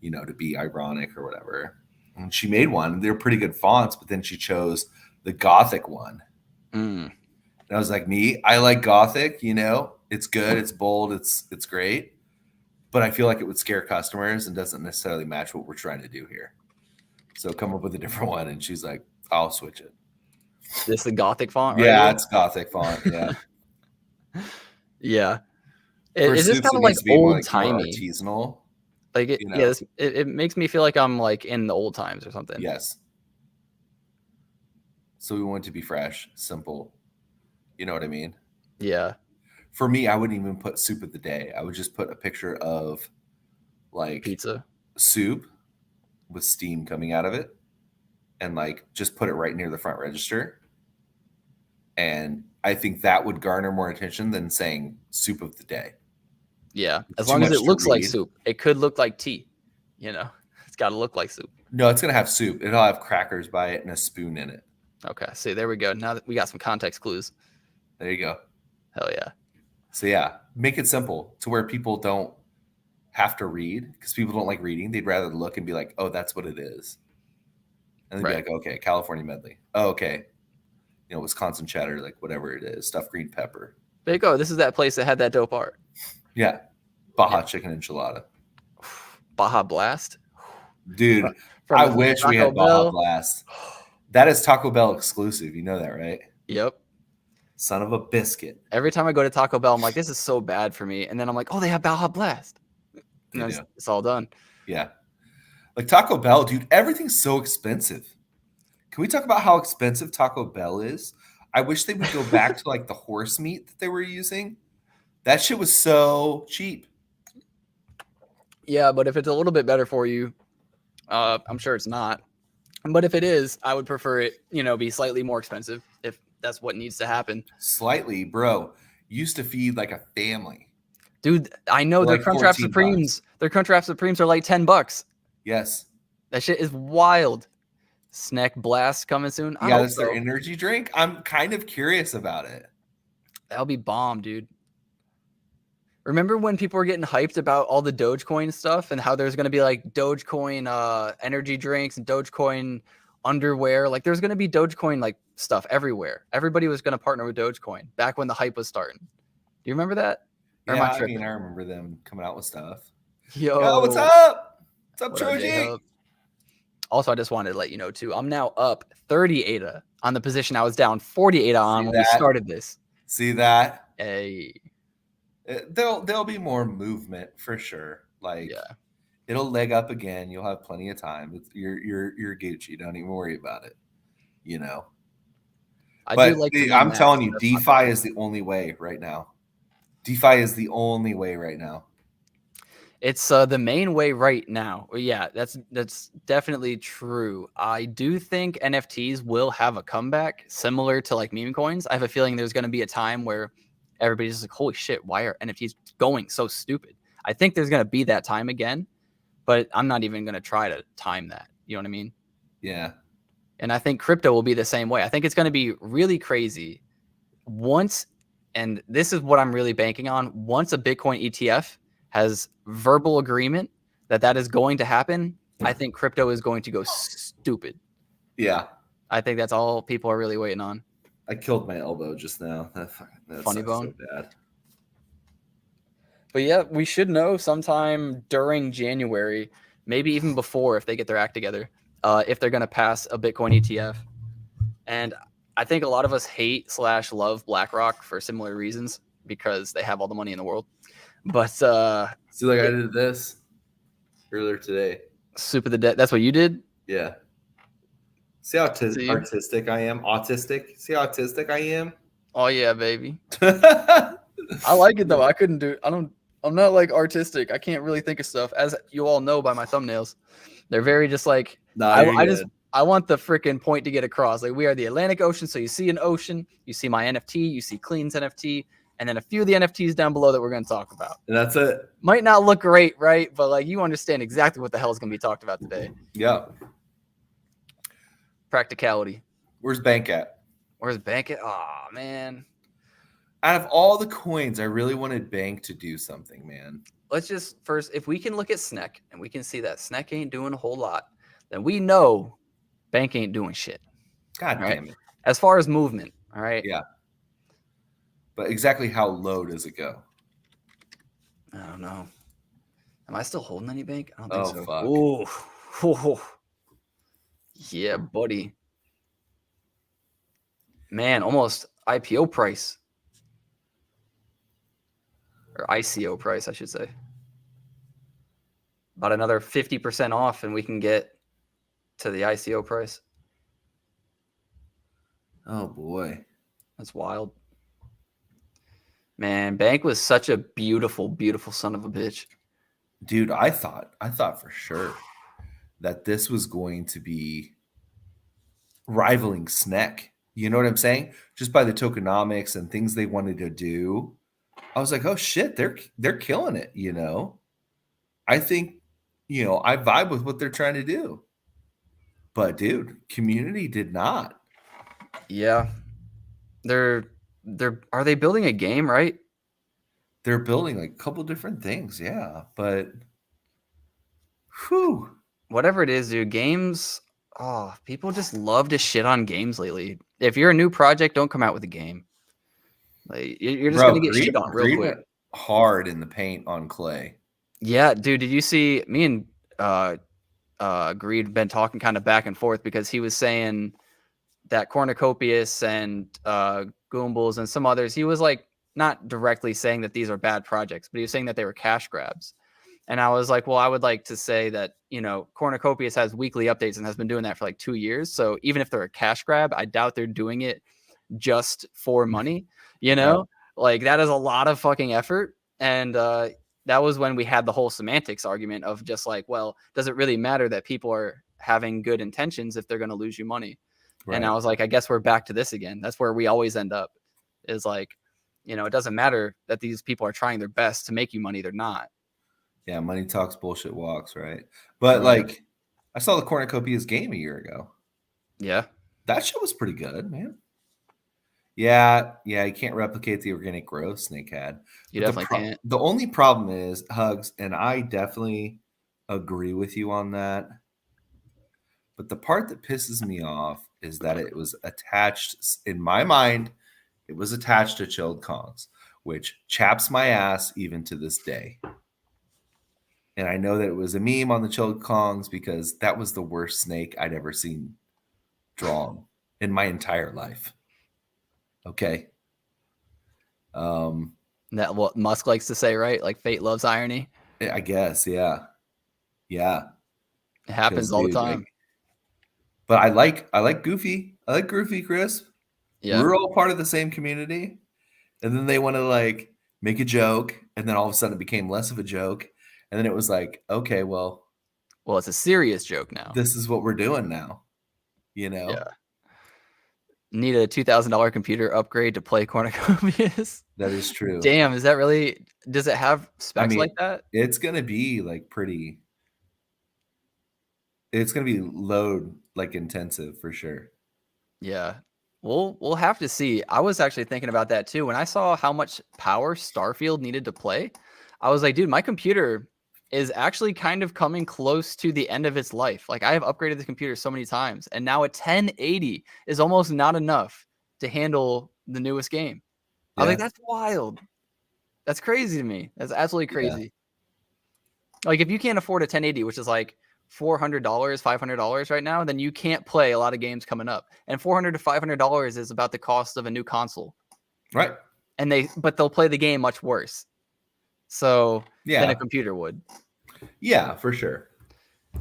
to be ironic or whatever. And she made one. They're pretty good fonts, but then she chose the Gothic one. Mm. And I was like, I like Gothic, it's good, it's bold, it's great. But I feel like it would scare customers and doesn't necessarily match what we're trying to do here. So come up with a different one. And she's like, I'll switch it. This is the Gothic font, right? Yeah, it's Gothic font. Yeah. Yeah. For It's just soups, kind it of like needs to be more old timey. artisanal. Like it makes me feel like I'm like in the old times or something. Yes. So we want it to be fresh, simple. You know what I mean? Yeah. For me, I wouldn't even put soup of the day. I would just put a picture of like Pizza. soup with steam coming out of it and like just put it right near the front register. And I think that would garner more attention than saying soup of the day. Yeah. It's As too long as much it to looks like read. soup. It could look like tea. It's got to look like soup. No, it's going to have soup. It'll have crackers by it and a spoon in it. Okay. See, there we go. Now that we got some context clues. There you go. Hell yeah. So yeah, make it simple to where people don't have to read because people don't like reading. They'd rather look and be like, oh, that's what it is. And they'd be like, okay, California medley. Oh, okay. Wisconsin cheddar, like whatever it is, stuffed green pepper. There you go. This is that place that had that dope art. Yeah. Baja chicken enchilada. Baja Blast. Dude, From I wish we had Taco Bell. Baja Blast. That is Taco Bell exclusive. You know that, right? Yep. Son of a biscuit. Every time I go to Taco Bell, I'm like, this is so bad for me. And then I'm like, oh, they have Baja Blast. And it's all done. Yeah. Like Taco Bell, dude, everything's so expensive. Can we talk about how expensive Taco Bell is? I wish they would go back to like the horse meat that they were using. That shit was so cheap. Yeah, but if it's a little bit better for you, I'm sure it's not. But if it is, I would prefer it, be slightly more expensive if that's what needs to happen. Slightly, bro. Used to feed like a family. Dude, I know their Crunchwrap Supremes. Their Crunchwrap Supremes are like $10. Yes. That shit is wild. Snack Blast coming soon. Yeah, that's their energy drink. I'm kind of curious about it. That'll be bomb, dude. Remember when people were getting hyped about all the Dogecoin stuff and how there's going to be like Dogecoin energy drinks and Dogecoin underwear? Like there's going to be Dogecoin like stuff everywhere. Everybody was going to partner with Dogecoin back when the hype was starting. Do you remember that? Yeah, I remember them coming out with stuff. Yo, what's up? What's up, Troji? Also, I just wanted to let you know too, I'm now up 30 ADA on the position I was down 40 ADA on when we started this. See that? Hey. There'll be more movement for sure. Like it'll leg up again. You'll have plenty of time. You're Gucci. Don't even worry about it. I'm telling you, DeFi is the only way right now. DeFi is the only way right now. It's the main way right now. Yeah, that's definitely true. I do think NFTs will have a comeback similar to like meme coins. I have a feeling there's going to be a time where everybody's just like, holy shit, why are NFTs going so stupid? I think there's going to be that time again, but I'm not even going to try to time that. You know what I mean? Yeah. And I think crypto will be the same way. I think it's going to be really crazy once, and this is what I'm really banking on, once a Bitcoin ETF has verbal agreement that is going to happen, I think crypto is going to go stupid. Yeah. I think that's all people are really waiting on. I killed my elbow just now. That funny bone. So bad. But yeah, we should know sometime during January, maybe even before if they get their act together, if they're going to pass a Bitcoin ETF. And I think a lot of us hate / love BlackRock for similar reasons because they have all the money in the world. But see, like I did this earlier today. Soup of the Dead. That's what you did? Yeah. See how artistic I am? Autistic? See how autistic I am? Oh yeah, baby. I like it though. I couldn't do. I'm not like artistic. I can't really think of stuff, as you all know by my thumbnails. They're very just like. I want the freaking point to get across. Like, we are the Atlantic Ocean, so you see an ocean, you see my NFT, you see Clean's NFT, and then a few of the NFTs down below that we're going to talk about. And that's it. Might not look great, right? But like, you understand exactly what the hell is going to be talked about today. Yeah. Practicality. Where's Bank at? Where's Bank at? Oh man. Out of all the coins, I really wanted Bank to do something, man. Let's just first, if we can look at SNEC and we can see that SNEC ain't doing a whole lot, then we know Bank ain't doing shit. God damn it. As far as movement, all right? Yeah. But exactly how low does it go? I don't know. Am I still holding any Bank? I don't think so. Fuck. Ooh. Yeah, buddy. Man, almost IPO price. Or ICO price, I should say. About another 50% off, and we can get to the ICO price. Oh boy, that's wild. Man, Bank was such a beautiful, beautiful son of a bitch. Dude, I thought for sure that this was going to be rivaling SNEC. You know what I'm saying? Just by the tokenomics and things they wanted to do. I was like, oh shit, they're killing it, you know. I think, you know, I vibe with what they're trying to do. But dude, community did not. Yeah. Are they building a game, right? They're building like a couple different things, yeah. But whew. Whatever it is, dude, games, people just love to shit on games lately. If you're a new project, don't come out with a game. Like, you're just gonna get shit on real quick. Hard in the paint on Clay. Yeah, dude. Did you see me and Greed been talking kind of back and forth because he was saying that Cornucopius and Goombles and some others, he was like not directly saying that these are bad projects, but he was saying that they were cash grabs. And I was like, well, I would like to say that, you know, Cornucopius has weekly updates and has been doing that for like 2 years. So even if they're a cash grab, I doubt they're doing it just for money, you know, like that is a lot of fucking effort. And that was when we had the whole semantics argument of just like, well, does it really matter that people are having good intentions if they're going to lose you money? Right. And I was like, I guess we're back to this again. That's where we always end up, is like, you know, it doesn't matter that these people are trying their best to make you money. They're not. Yeah, money talks, bullshit walks, right? But like, I saw the Cornucopias game a year ago. Yeah. That shit was pretty good, man. Yeah, you can't replicate the organic growth Snake had. You definitely can't. The only problem is, Hugs, and I definitely agree with you on that. But the part that pisses me off is that it was attached, in my mind, it was attached to Chilled Kongs, which chaps my ass even to this day. And I know that it was a meme on the Chilled Kongs because that was the worst snake I'd ever seen drawn in my entire life. Okay. That what Musk likes to say, right? Like fate loves irony. I guess, yeah. Yeah. It happens all the time. But I like Goofy. I like Goofy, Chris. Yeah. We're all part of the same community. And then they want to like make a joke, and then all of a sudden it became less of a joke. And then it was like, okay, well, it's a serious joke now. This is what we're doing now. You know? Yeah. Need a $2,000 computer upgrade to play Cornucopias. That is true. Damn, is that really? Does it have specs like that? It's gonna be like pretty. It's gonna be load like intensive for sure. Yeah, we'll have to see. I was actually thinking about that too when I saw how much power Starfield needed to play. I was like, dude, my computer is actually kind of coming close to the end of its life. Like, I have upgraded the computer so many times, and now a 1080 is almost not enough to handle the newest game. I was like, that's wild. That's crazy to me. That's absolutely crazy. Yeah. Like, if you can't afford a 1080, which is like $400, $500 right now, then you can't play a lot of games coming up. And $400 to $500 is about the cost of a new console. Right. But they'll play the game much worse. So than a Yeah. computer would. Yeah, for sure.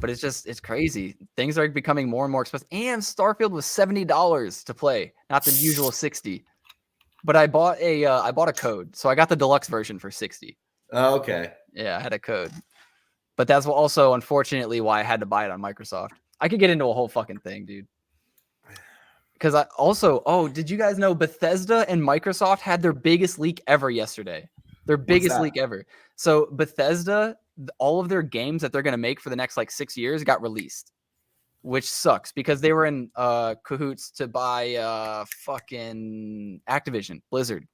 But it's crazy. Things are becoming more and more expensive. And Starfield was $70 to play, not the usual $60. But I bought a code, so I got the deluxe version for $60. Oh, okay. Yeah, I had a code. But that's also, unfortunately, why I had to buy it on Microsoft. I could get into a whole fucking thing, dude. Because did you guys know Bethesda and Microsoft had their biggest leak ever yesterday? Their biggest leak ever. So Bethesda, all of their games that they're going to make for the next like 6 years got released, which sucks because they were in cahoots to buy fucking Activision, Blizzard.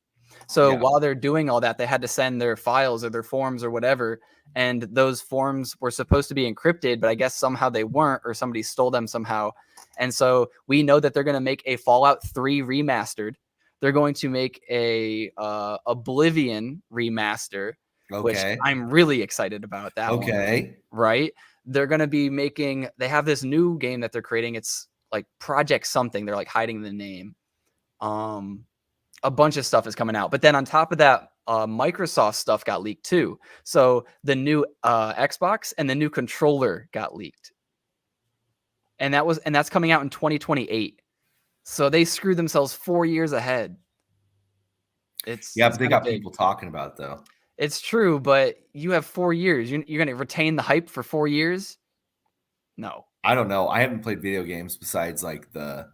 So while they're doing all that, they had to send their files or their forms or whatever. And those forms were supposed to be encrypted, but I guess somehow they weren't, or somebody stole them somehow. And so we know that they're going to make a Fallout 3 remastered. They're going to make a Oblivion remaster, which I'm really excited about that one. Right? They're going to be they have this new game that they're creating. It's like Project something. They're like hiding the name. A bunch of stuff is coming out. But then on top of that, Microsoft stuff got leaked too. So the new Xbox and the new controller got leaked. And that's coming out in 2028. So they screwed themselves 4 years ahead. But they got people talking about it though. It's true, but you have 4 years. You're going to retain the hype for 4 years? No. I don't know. I haven't played video games besides like the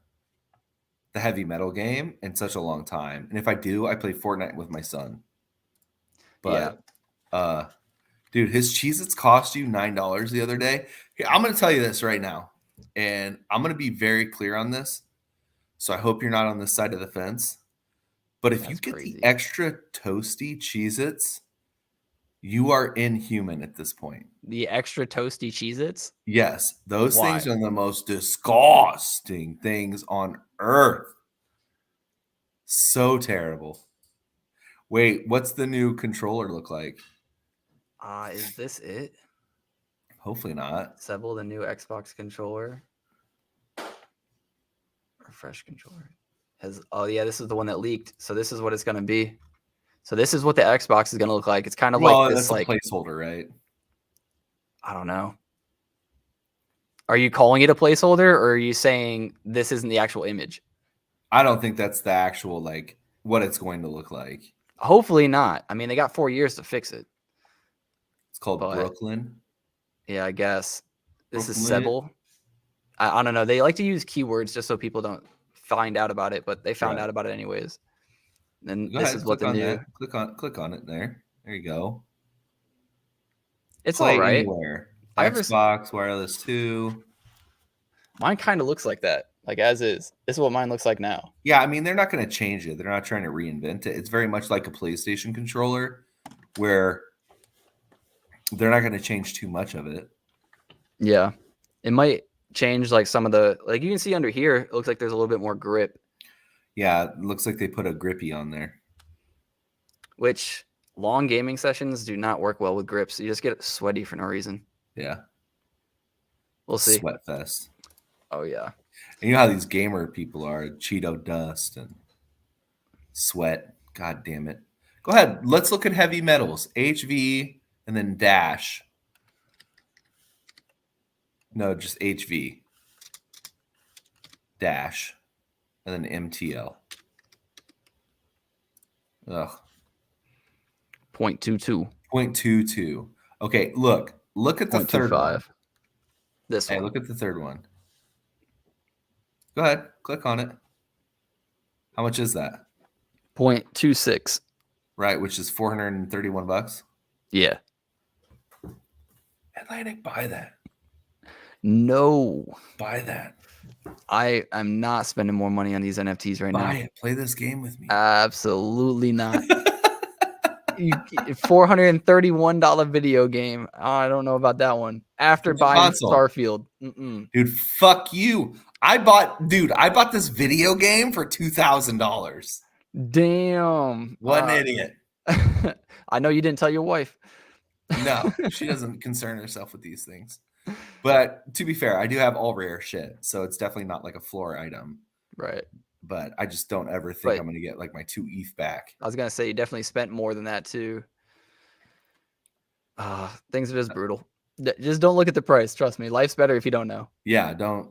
heavy metal game in such a long time. And if I do, I play Fortnite with my son. But dude, his Cheez-Its cost you $9 the other day. Here, I'm going to tell you this right now. And I'm going to be very clear on this. So I hope you're not on this side of the fence. But if you get the extra toasty Cheez-Its, you are inhuman at this point. The extra toasty Cheez-Its? Yes. Those things are the most disgusting things on earth. So terrible. Wait, what's the new controller look like? Is this it? Hopefully not. Sebel, the new Xbox controller. Refresh controller. This is the one that leaked. So this is what it's going to be. So this is what the Xbox is going to look like. It's kind of like this, that's a placeholder, right? I don't know. Are you calling it a placeholder, or are you saying this isn't the actual image? I don't think that's the actual, like, what it's going to look like. Hopefully not. I mean, they got 4 years to fix it. It's called Brooklyn. Yeah, I guess. This is Sebel. I don't know. They like to use keywords just so people don't find out about it, but they found out about it anyways. And this is what the new. Click on it there. There you go. It's all right. Anywhere. Xbox Wireless 2. Mine kind of looks like that, like as is. This is what mine looks like now. Yeah, I mean, they're not going to change it. They're not trying to reinvent it. It's very much like a PlayStation controller where they're not going to change too much of it. Yeah. It might change like some of the, like you can see under here, it looks like there's a little bit more grip. Yeah, it looks like they put a grippy on there. Which long gaming sessions do not work well with grips. You just get sweaty for no reason. Yeah. We'll see. Sweat fest. Oh, yeah. And you know how these gamer people are, Cheeto dust and sweat. God damn it. Go ahead. Let's look at heavy metals. HV and then dash. No, just HV. Dash. And then MTL. Ugh. 0.22. 0.22. Okay, look at the third one. This one. Hey, look at the third one. Go ahead. Click on it. How much is that? 0.26. Right, which is $431. Yeah. Atlanick, buy that. No. Buy that. I'm not spending more money on these NFTs right now. Buy it. Play this game with me. Absolutely not. $431 video game. I don't know about that one. After buying Starfield. Dude, fuck you. I bought this video game for $2,000. Damn. What an idiot. I know you didn't tell your wife. No, she doesn't concern herself with these things. But to be fair, I do have all rare shit, so it's definitely not like a floor item. Right. But I just don't ever think But I'm gonna get like my 2 ETH back. I was gonna say you definitely spent more than that too. Things are just brutal. Just don't look at the price. Trust me, life's better if you don't know. Yeah, don't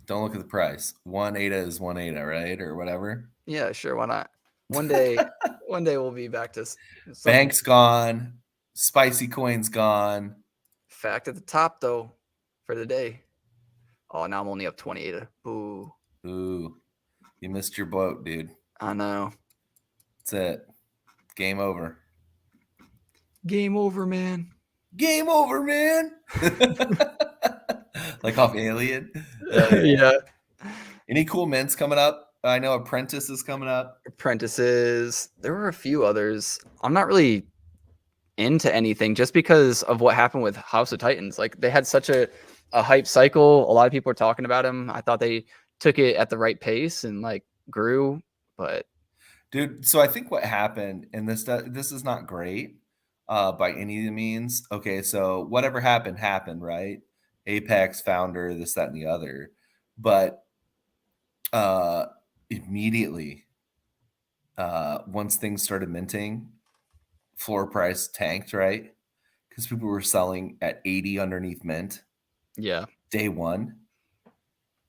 look at the price. 1 ADA is 1 ADA, right? Or whatever. Yeah, sure. Why not? One day we'll be back to some Bank's gone. Spicy coin's gone. fact at the top though for the day. Oh, now I'm only up 28. Boo. Ooh, you missed your boat, dude. I know. That's it. Game over. Game over, man. Game over, man. Like off Alien. Yeah. Any cool mints coming up? I know Apprentice is coming up. Apprentices. There were a few others. I'm not really into anything just because of what happened with House of Titans. Like they had such a hype cycle. A lot of people were talking about him. I thought they took it at the right pace and like grew, but dude. So I think what happened, and this is not great by any means. Okay, so whatever happened, right? Apex founder, this, that, and the other, but immediately once things started minting, floor price tanked, right? Because people were selling at 80 underneath mint. Yeah. Day one.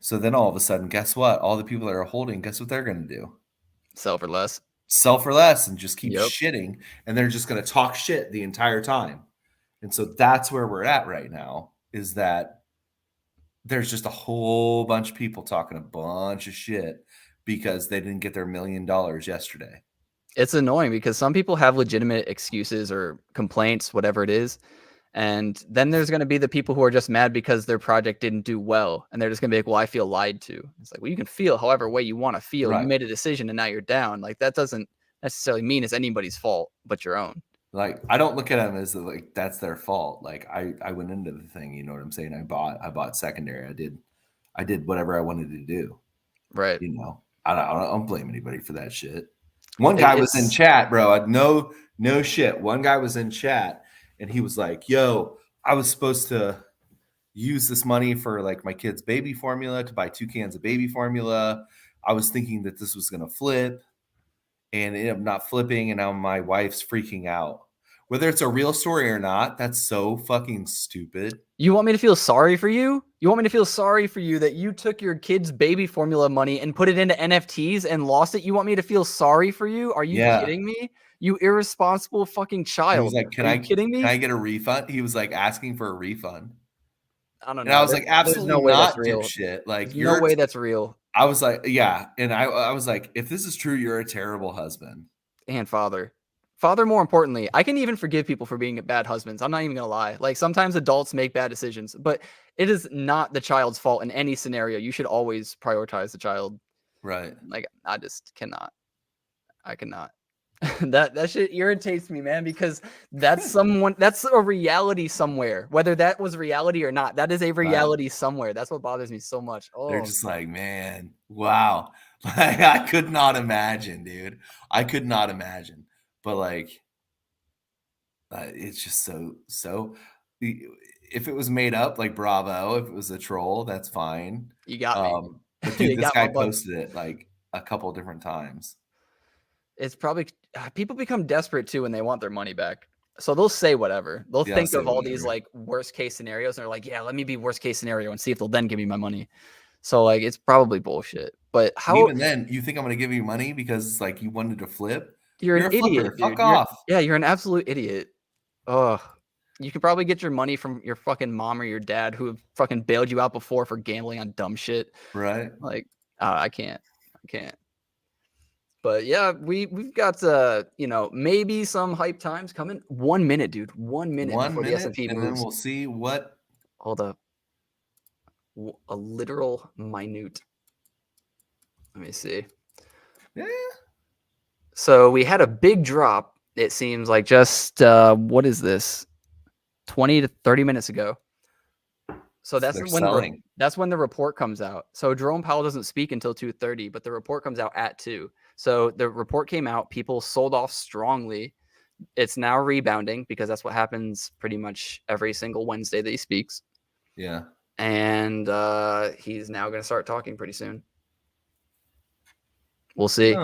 So then all of a sudden, guess what? All the people that are holding, guess what they're going to do? Sell for less. Sell for less and just keep shitting. And they're just going to talk shit the entire time. And so that's where we're at right now, is that there's just a whole bunch of people talking a bunch of shit because they didn't get their $1 million yesterday. It's annoying because some people have legitimate excuses or complaints, whatever it is. And then there's going to be the people who are just mad because their project didn't do well. And they're just going to be like, well, I feel lied to. It's like, well, you can feel however way you want to feel. Right. You made a decision and now you're down. Like that doesn't necessarily mean it's anybody's fault but your own. Like I don't look at them as like that's their fault. Like I went into the thing, you know what I'm saying? I bought secondary. I did whatever I wanted to do. Right. You know, I don't blame anybody for that shit. One guy was in chat, bro. No shit. One guy was in chat and he was like, yo, I was supposed to use this money for like my kid's baby formula to buy 2 cans of baby formula. I was thinking that this was going to flip and it ended up not flipping. And now my wife's freaking out. Whether it's a real story or not, that's so fucking stupid. You want me to feel sorry for you? You want me to feel sorry for you that you took your kid's baby formula money and put it into NFTs and lost it? You want me to feel sorry for you? Are you kidding me? You irresponsible fucking child. He was like, Are you kidding me? Can I get a refund? He was like asking for a refund. I don't know. And I was like, absolutely not, dipshit. Like, there's no way that's real. I was like, yeah. And I was like, if this is true, you're a terrible husband. And father. Father, more importantly, I can even forgive people for being bad husbands. I'm not even going to lie. Like sometimes adults make bad decisions, but it is not the child's fault in any scenario. You should always prioritize the child. Right. Like I just cannot. I cannot. that shit irritates me, man, because that's a reality somewhere. Whether that was reality or not, that is a reality somewhere. That's what bothers me so much. Oh, they're just like, man, wow. Like I could not imagine, dude. I could not imagine. But like, it's just so. If it was made up, like bravo. If it was a troll, that's fine. You got me. But dude, this guy posted it like a couple different times. It's probably people become desperate too when they want their money back. So they'll say whatever. They'll think of all these like worst case scenarios, and they're like, "Yeah, let me be worst case scenario and see if they'll then give me my money." So like, it's probably bullshit. But how? And even then, you think I'm going to give you money because it's like you wanted to flip? You're an idiot, dude. Fuck off. You're an absolute idiot. Ugh. You could probably get your money from your fucking mom or your dad who have fucking bailed you out before for gambling on dumb shit. Right. Like, I can't. But yeah, we've got maybe some hype times coming. 1 minute, dude. 1 minute before the S&P moves. And then we'll see what. Hold up. A literal minute. Let me see. Yeah. So we had a big drop. It seems like just what is this? 20 to 30 minutes ago. So that's when the report comes out. So Jerome Powell doesn't speak until 2:30, but the report comes out at 2. So the report came out. People sold off strongly. It's now rebounding because that's what happens pretty much every single Wednesday that he speaks. Yeah. And he's now going to start talking pretty soon. We'll see.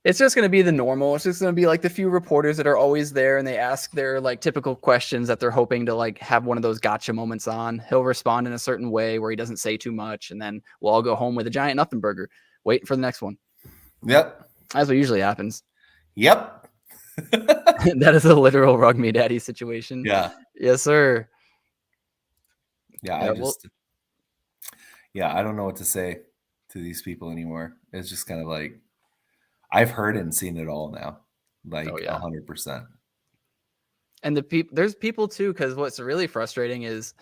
It's just going to be the normal. It's just going to be like the few reporters that are always there, and they ask their like typical questions that they're hoping to like have one of those gotcha moments on. He'll respond in a certain way where he doesn't say too much, and then we'll all go home with a giant nothing burger, waiting for the next one. Yep. That's what usually happens. Yep. That is a literal rug me daddy situation. Yeah. Yes, sir. Yeah. I don't know what to say to these people anymore. It's just kind of like, I've heard and seen it all now, like 100%. And there's people too, because what's really frustrating is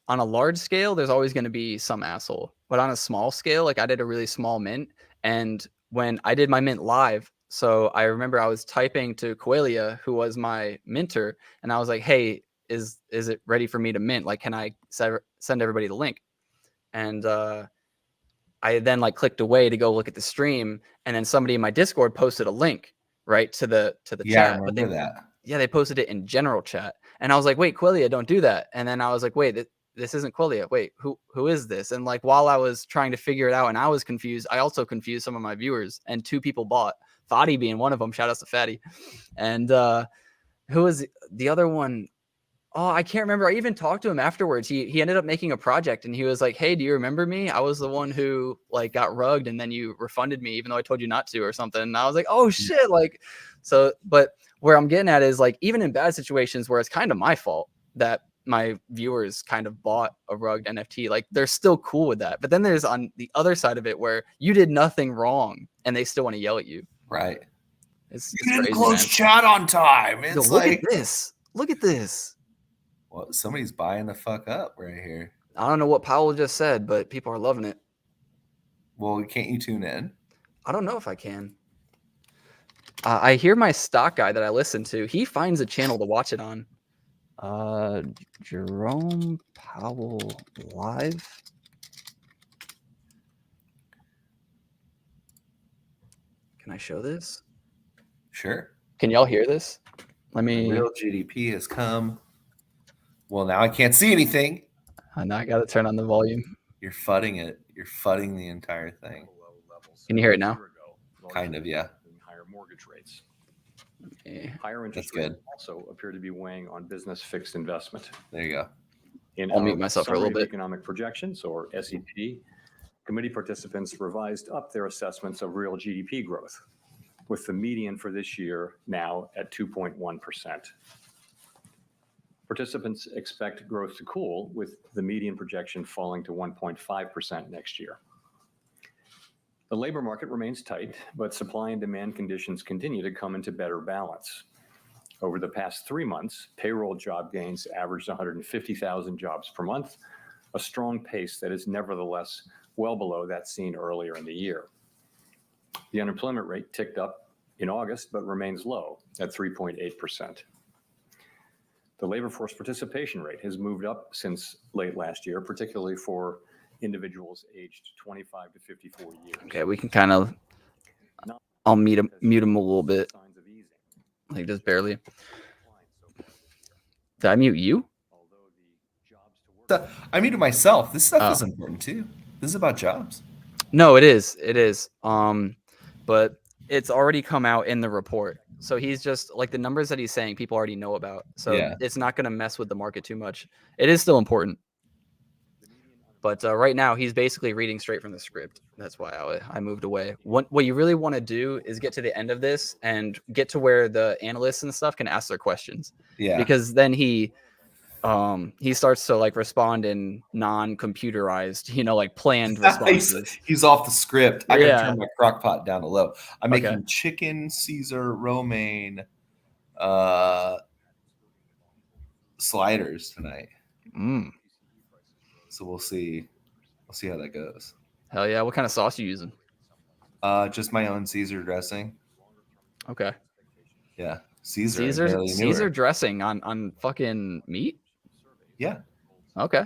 on a large scale, there's always going to be some asshole. But on a small scale, like I did a really small mint, and when I did my mint live, so I remember I was typing to Coelia, who was my minter, and I was like, "Hey, is it ready for me to mint? Like, can I send everybody the link?" And I then like clicked away to go look at the stream, and then somebody in my Discord posted a link right to the chat. I remember that. Yeah, they posted it in general chat, and I was like, "Wait, Quillia, don't do that." And then I was like, "Wait, this isn't Quillia. Wait, who is this?" And like while I was trying to figure it out, and I was confused, I also confused some of my viewers, and 2 people bought. Fatty being one of them. Shout out to Fatty, and who was the other one? Oh, I can't remember. I even talked to him afterwards. He ended up making a project, and he was like, "Hey, do you remember me? I was the one who like got rugged, and then you refunded me, even though I told you not to, or something." And I was like, "Oh shit!" Like, so, but where I'm getting at is like, even in bad situations where it's kind of my fault that my viewers kind of bought a rugged NFT, like they're still cool with that. But then there's on the other side of it where you did nothing wrong, and they still want to yell at you. Right. It's you didn't crazy, close chat on time. It's look at this. Look at this. Well, somebody's buying the fuck up right here. I don't know what Powell just said, but people are loving it. Well, can't you tune in? I don't know if I can. I hear my stock guy that I listen to. He finds a channel to watch it on. Jerome Powell live. Can I show this? Sure. Can y'all hear this? Let me. Real GDP has come. Well, now I can't see anything. Now I got to turn on the volume. You're fudding it. You're fudding the entire thing. Can you hear it now? Kind of, yeah. Higher mortgage rates. Okay. Higher interest rates also appear to be weighing on business fixed investment. There you go. I'll mute myself for a little bit. Economic projections, or SEP, committee participants revised up their assessments of real GDP growth, with the median for this year now at 2.1%. Participants expect growth to cool, with the median projection falling to 1.5% next year. The labor market remains tight, but supply and demand conditions continue to come into better balance. Over the past 3 months, payroll job gains averaged 150,000 jobs per month, a strong pace that is nevertheless well below that seen earlier in the year. The unemployment rate ticked up in August, but remains low at 3.8%. The labor force participation rate has moved up since late last year, particularly for individuals aged 25 to 54 years. Okay, we can kind of, I'll mute him a little bit, like just barely. Did I mute you? I muted myself. This stuff is important too. This is about jobs. No, it is. It is. But it's already come out in the report. So he's just like the numbers that he's saying people already know about. So it's not going to mess with the market too much. It is still important. But right now he's basically reading straight from the script. That's why I moved away. What you really want to do is get to the end of this and get to where the analysts and stuff can ask their questions. Yeah. Because then he starts to like respond in non-computerized, like planned responses. He's off the script. I gotta turn my crock pot down to low. I'm making chicken Caesar romaine sliders tonight. So we'll see how that goes. Hell yeah. What kind of sauce are you using? Just my own Caesar dressing. Okay. Yeah. Caesar dressing on fucking meat? Yeah. Okay.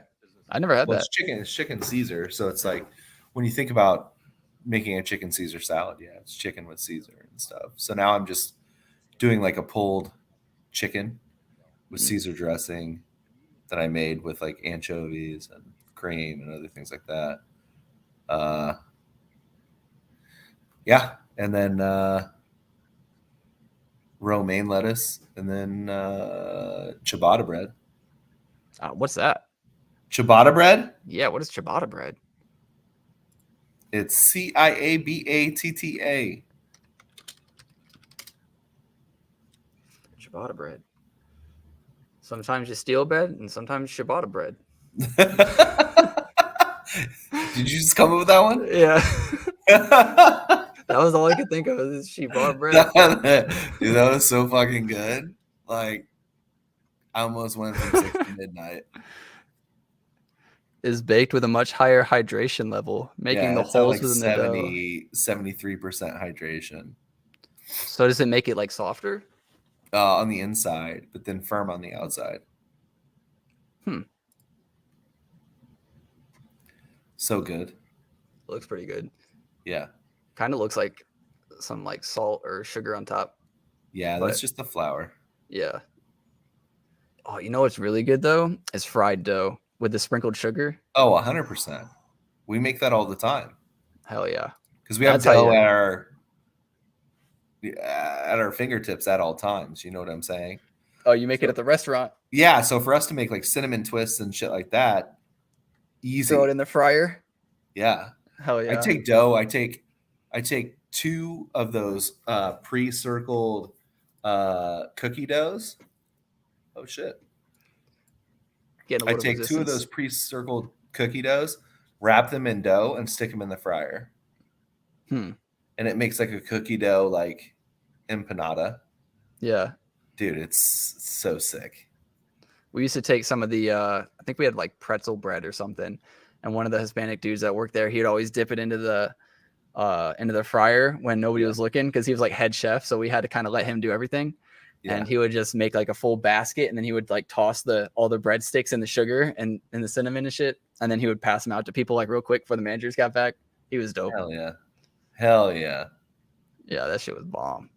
I never had that. It's chicken Caesar. So it's like when you think about making a chicken Caesar salad, it's chicken with Caesar and stuff. So now I'm just doing like a pulled chicken with Caesar dressing. that I made with like anchovies and cream and other things like that. Yeah, and then romaine lettuce, and then ciabatta bread. What's that? Ciabatta bread? Yeah, what is ciabatta bread? It's Ciabatta. Ciabatta bread. Sometimes you steal bread, and sometimes ciabatta bread. Did you just come up with that one? Yeah. That was all I could think of is ciabatta bread. Dude, that was so fucking good. Like, I almost went from 6 to midnight. Is baked with a much higher hydration level, making the holes like within 73% hydration. So does it make it like softer? On the inside, but then firm on the outside. So good. Looks pretty good. Yeah. Kind of looks like some like salt or sugar on top. Yeah, that's just the flour. Yeah. Oh, you know what's really good though? Is fried dough with the sprinkled sugar. Oh, 100%. We make that all the time. Hell yeah. Because we have dough at our fingertips at all times. You know what I'm saying? Oh, you make it at the restaurant? Yeah. So for us to make like cinnamon twists and shit like that, easy. Throw it in the fryer. Yeah. Hell yeah. I take dough. I take 2 of those pre-circled cookie doughs. Oh shit. I take 2 of those pre-circled cookie doughs, wrap them in dough, and stick them in the fryer. And it makes like a cookie dough like empanada. Yeah. Dude, it's so sick. We used to take some of the I think we had like pretzel bread or something, and one of the Hispanic dudes that worked there, he'd always dip it into the fryer when nobody was looking, because he was like head chef, so we had to kind of let him do everything. And he would just make like a full basket, and then he would like toss all the breadsticks and the sugar and the cinnamon and shit, and then he would pass them out to people like real quick before the managers got back. He was dope. Hell yeah. Yeah, that shit was bomb.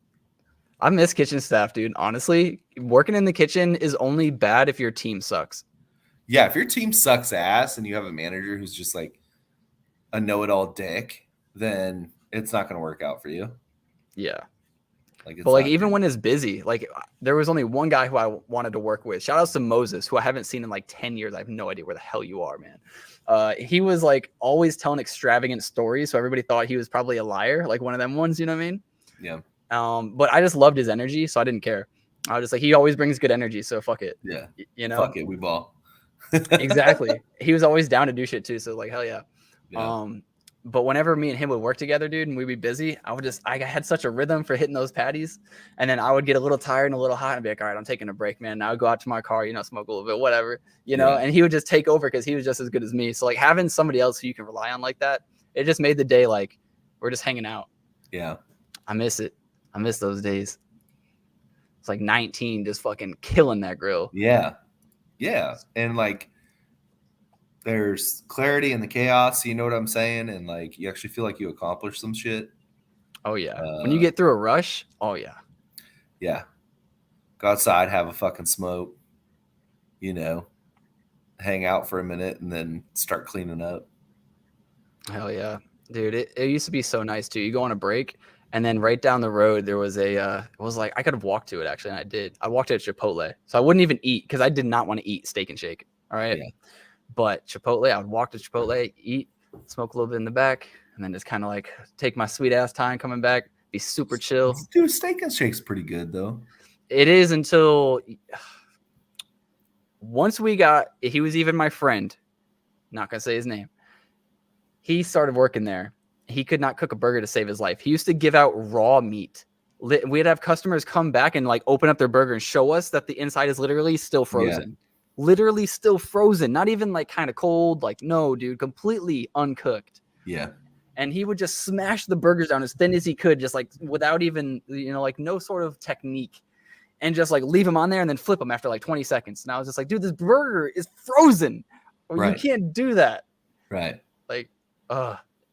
I miss kitchen staff, dude. Honestly, working in the kitchen is only bad if your team sucks. Yeah, if your team sucks ass and you have a manager who's just like a know-it-all dick, then it's not going to work out for you. Yeah. But like even when it's busy, like there was only one guy who I wanted to work with. Shout outs to Moses, who I haven't seen in like 10 years. I have no idea where the hell you are, man. He was like always telling extravagant stories, so everybody thought he was probably a liar, like one of them ones, you know what I mean? Yeah. But I just loved his energy, so I didn't care. I was just like, he always brings good energy, so fuck it. Yeah. You know? Fuck it, we ball. Exactly. He was always down to do shit too, so like hell yeah. But whenever me and him would work together, dude, and we'd be busy, I had such a rhythm for hitting those patties. And then I would get a little tired and a little hot and be like, all right, I'm taking a break, man. Now I would go out to my car, smoke a little bit, whatever, and he would just take over because he was just as good as me. So like having somebody else who you can rely on like that, it just made the day like we're just hanging out. Yeah. I miss it. I miss those days. It's like 19, just fucking killing that grill. Yeah. Yeah. And like, there's clarity in the chaos, you know what I'm saying? And like you actually feel like you accomplished some shit. Oh yeah. When you get through a rush, oh yeah. Yeah. Go outside, have a fucking smoke, hang out for a minute and then start cleaning up. Hell yeah. Dude, it used to be so nice too. You go on a break and then right down the road there was it was like I could have walked to it actually, and I did. I walked to Chipotle. So I wouldn't even eat because I did not want to eat Steak and Shake. All right. Yeah. But Chipotle, I would walk to Chipotle, eat, smoke a little bit in the back, and then just kind of like take my sweet ass time coming back, be super chill. Dude, Steak and Shake's pretty good though. It is until once he was even my friend, not going to say his name. He started working there. He could not cook a burger to save his life. He used to give out raw meat. We'd have customers come back and like open up their burger and show us that the inside is literally still frozen. Yeah. Literally still frozen, not even like kind of cold. Like, no, dude, completely uncooked. Yeah. And he would just smash the burgers down as thin as he could, just like without even, like no sort of technique, and just like leave them on there and then flip them after like 20 seconds. And I was just like, dude, this burger is frozen. Right. You can't do that. Right. Like,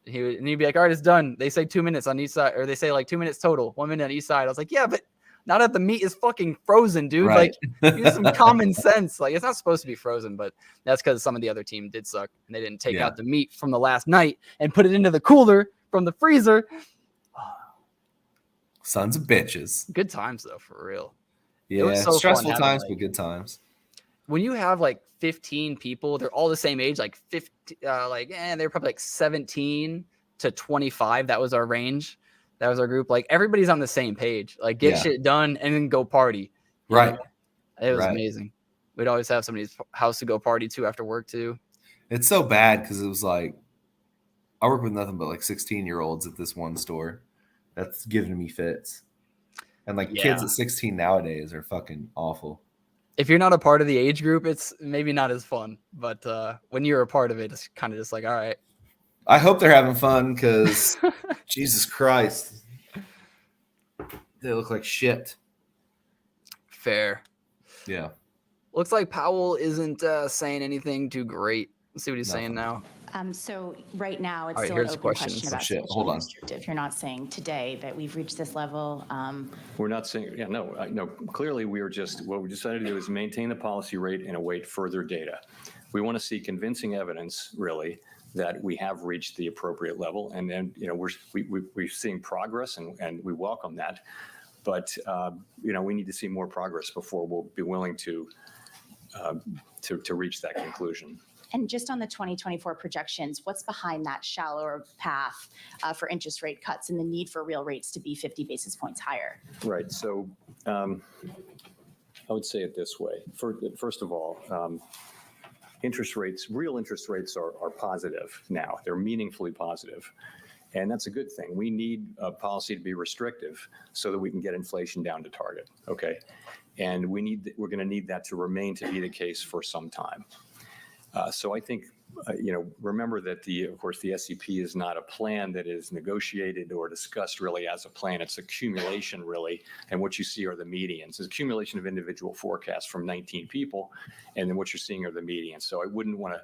he'd be like, all right, it's done. They say 2 minutes on each side, or they say like 2 minutes total, 1 minute on each side. I was like, yeah, but Now that the meat is fucking frozen, dude. Right. Like, use some common sense. Like, it's not supposed to be frozen, but that's because some of the other team did suck and they didn't take out the meat from the last night and put it into the cooler from the freezer. Sons of bitches. Good times though, for real. Yeah, it was so stressful fun times, having, but good times. When you have like 15 people, they're all the same age, like 50, they're probably like 17 to 25. That was our range. That was our group. Like, everybody's on the same page. Like, get shit done and then go party. Right. It was amazing. We'd always have somebody's house to go party to after work too. It's so bad because it was like, I work with nothing but like 16-year-olds at this one store. That's giving me fits. And like kids at 16 nowadays are fucking awful. If you're not a part of the age group, it's maybe not as fun. But when you're a part of it, it's kind of just like, all right. I hope they're having fun because Jesus Christ, they look like shit. Fair. Yeah. Looks like Powell isn't saying anything too great. Let's see what he's saying now. So right now, it's All right, still here's an a open question. question Some about shit. social Hold on. restrictive. You're not saying today that we've reached this level. We're not saying, no. Clearly, what we decided to do is maintain the policy rate and await further data. We want to see convincing evidence, really, that we have reached the appropriate level. And then, we're seeing progress and we welcome that. But, we need to see more progress before we'll be willing to reach that conclusion. And just on the 2024 projections, what's behind that shallower path for interest rate cuts and the need for real rates to be 50 basis points higher? Right. So I would say it this way. First of all, real interest rates are positive now. They're meaningfully positive. And that's a good thing. We need a policy to be restrictive so that we can get inflation down to target. Okay. And we're going to need that to remain to be the case for some time. So I think, remember that of course, the SEP is not a plan that is negotiated or discussed really as a plan. It's accumulation really. And what you see are the medians. It's accumulation of individual forecasts from 19 people. And then what you're seeing are the medians. So I wouldn't want to,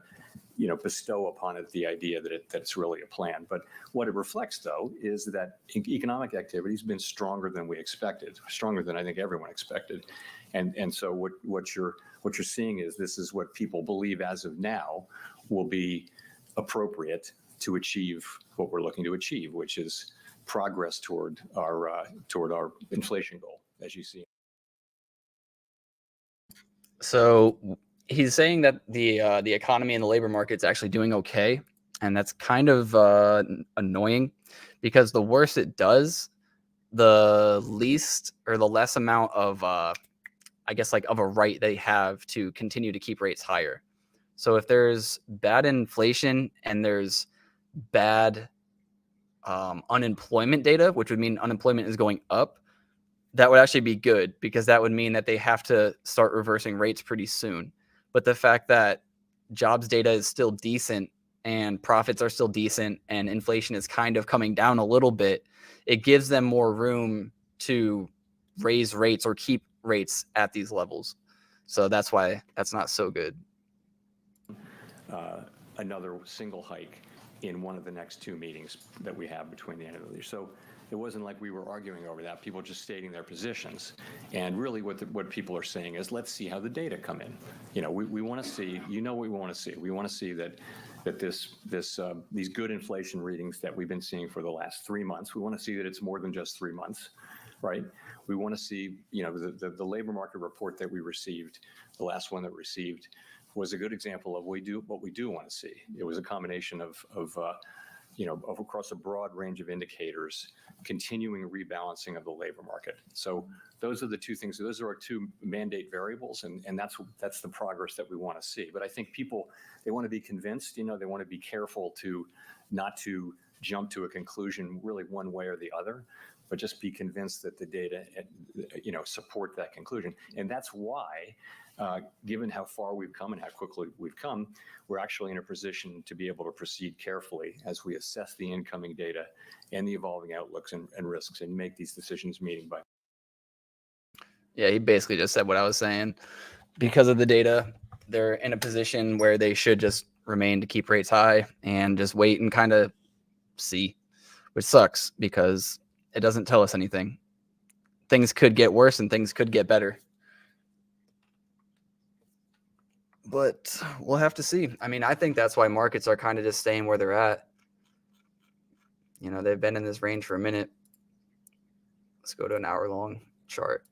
bestow upon it the idea that it's really a plan. But what it reflects, though, is that economic activity has been stronger than we expected, stronger than I think everyone expected. And so what you're seeing is this is what people believe as of now will be appropriate to achieve what we're looking to achieve, which is progress toward our inflation goal, as you see. So he's saying that the economy and the labor market's actually doing okay, and that's kind of annoying because the worse it does, the least or the less amount of of a right they have to continue to keep rates higher. So if there's bad inflation and there's bad unemployment data, which would mean unemployment is going up, that would actually be good because that would mean that they have to start reversing rates pretty soon. But the fact that jobs data is still decent and profits are still decent and inflation is kind of coming down a little bit, it gives them more room to raise rates or keep rates at these levels. So that's why that's not so good. Another single hike in one of the next two meetings that we have between the end of the year. So it wasn't like we were arguing over that. People just stating their positions. And really what people are saying is, let's see how the data come in. We want to see, what we want to see. We want to see that these good inflation readings that we've been seeing for the last 3 months, we want to see that it's more than just 3 months, right? We want to see, the labor market report that we received, the last one that we received, was a good example of what we do want to see. It was a combination of across a broad range of indicators, continuing rebalancing of the labor market. So those are the two things. Those are our two mandate variables, and that's the progress that we want to see. But I think people, they want to be convinced. They want to be careful not to jump to a conclusion really one way or the other, but just be convinced that the data, support that conclusion. And that's why, given how far we've come and how quickly we've come, we're actually in a position to be able to proceed carefully as we assess the incoming data and the evolving outlooks and risks and make these decisions meeting by. Yeah, he basically just said what I was saying. Because of the data, they're in a position where they should just remain to keep rates high and just wait and kind of see, which sucks because it doesn't tell us anything. things could get worse and things could get better. But we'll have to see. I mean, I think that's why markets are kind of just staying where they're at. You know, they've been in this range for a minute. Let's go to an hour-long chart.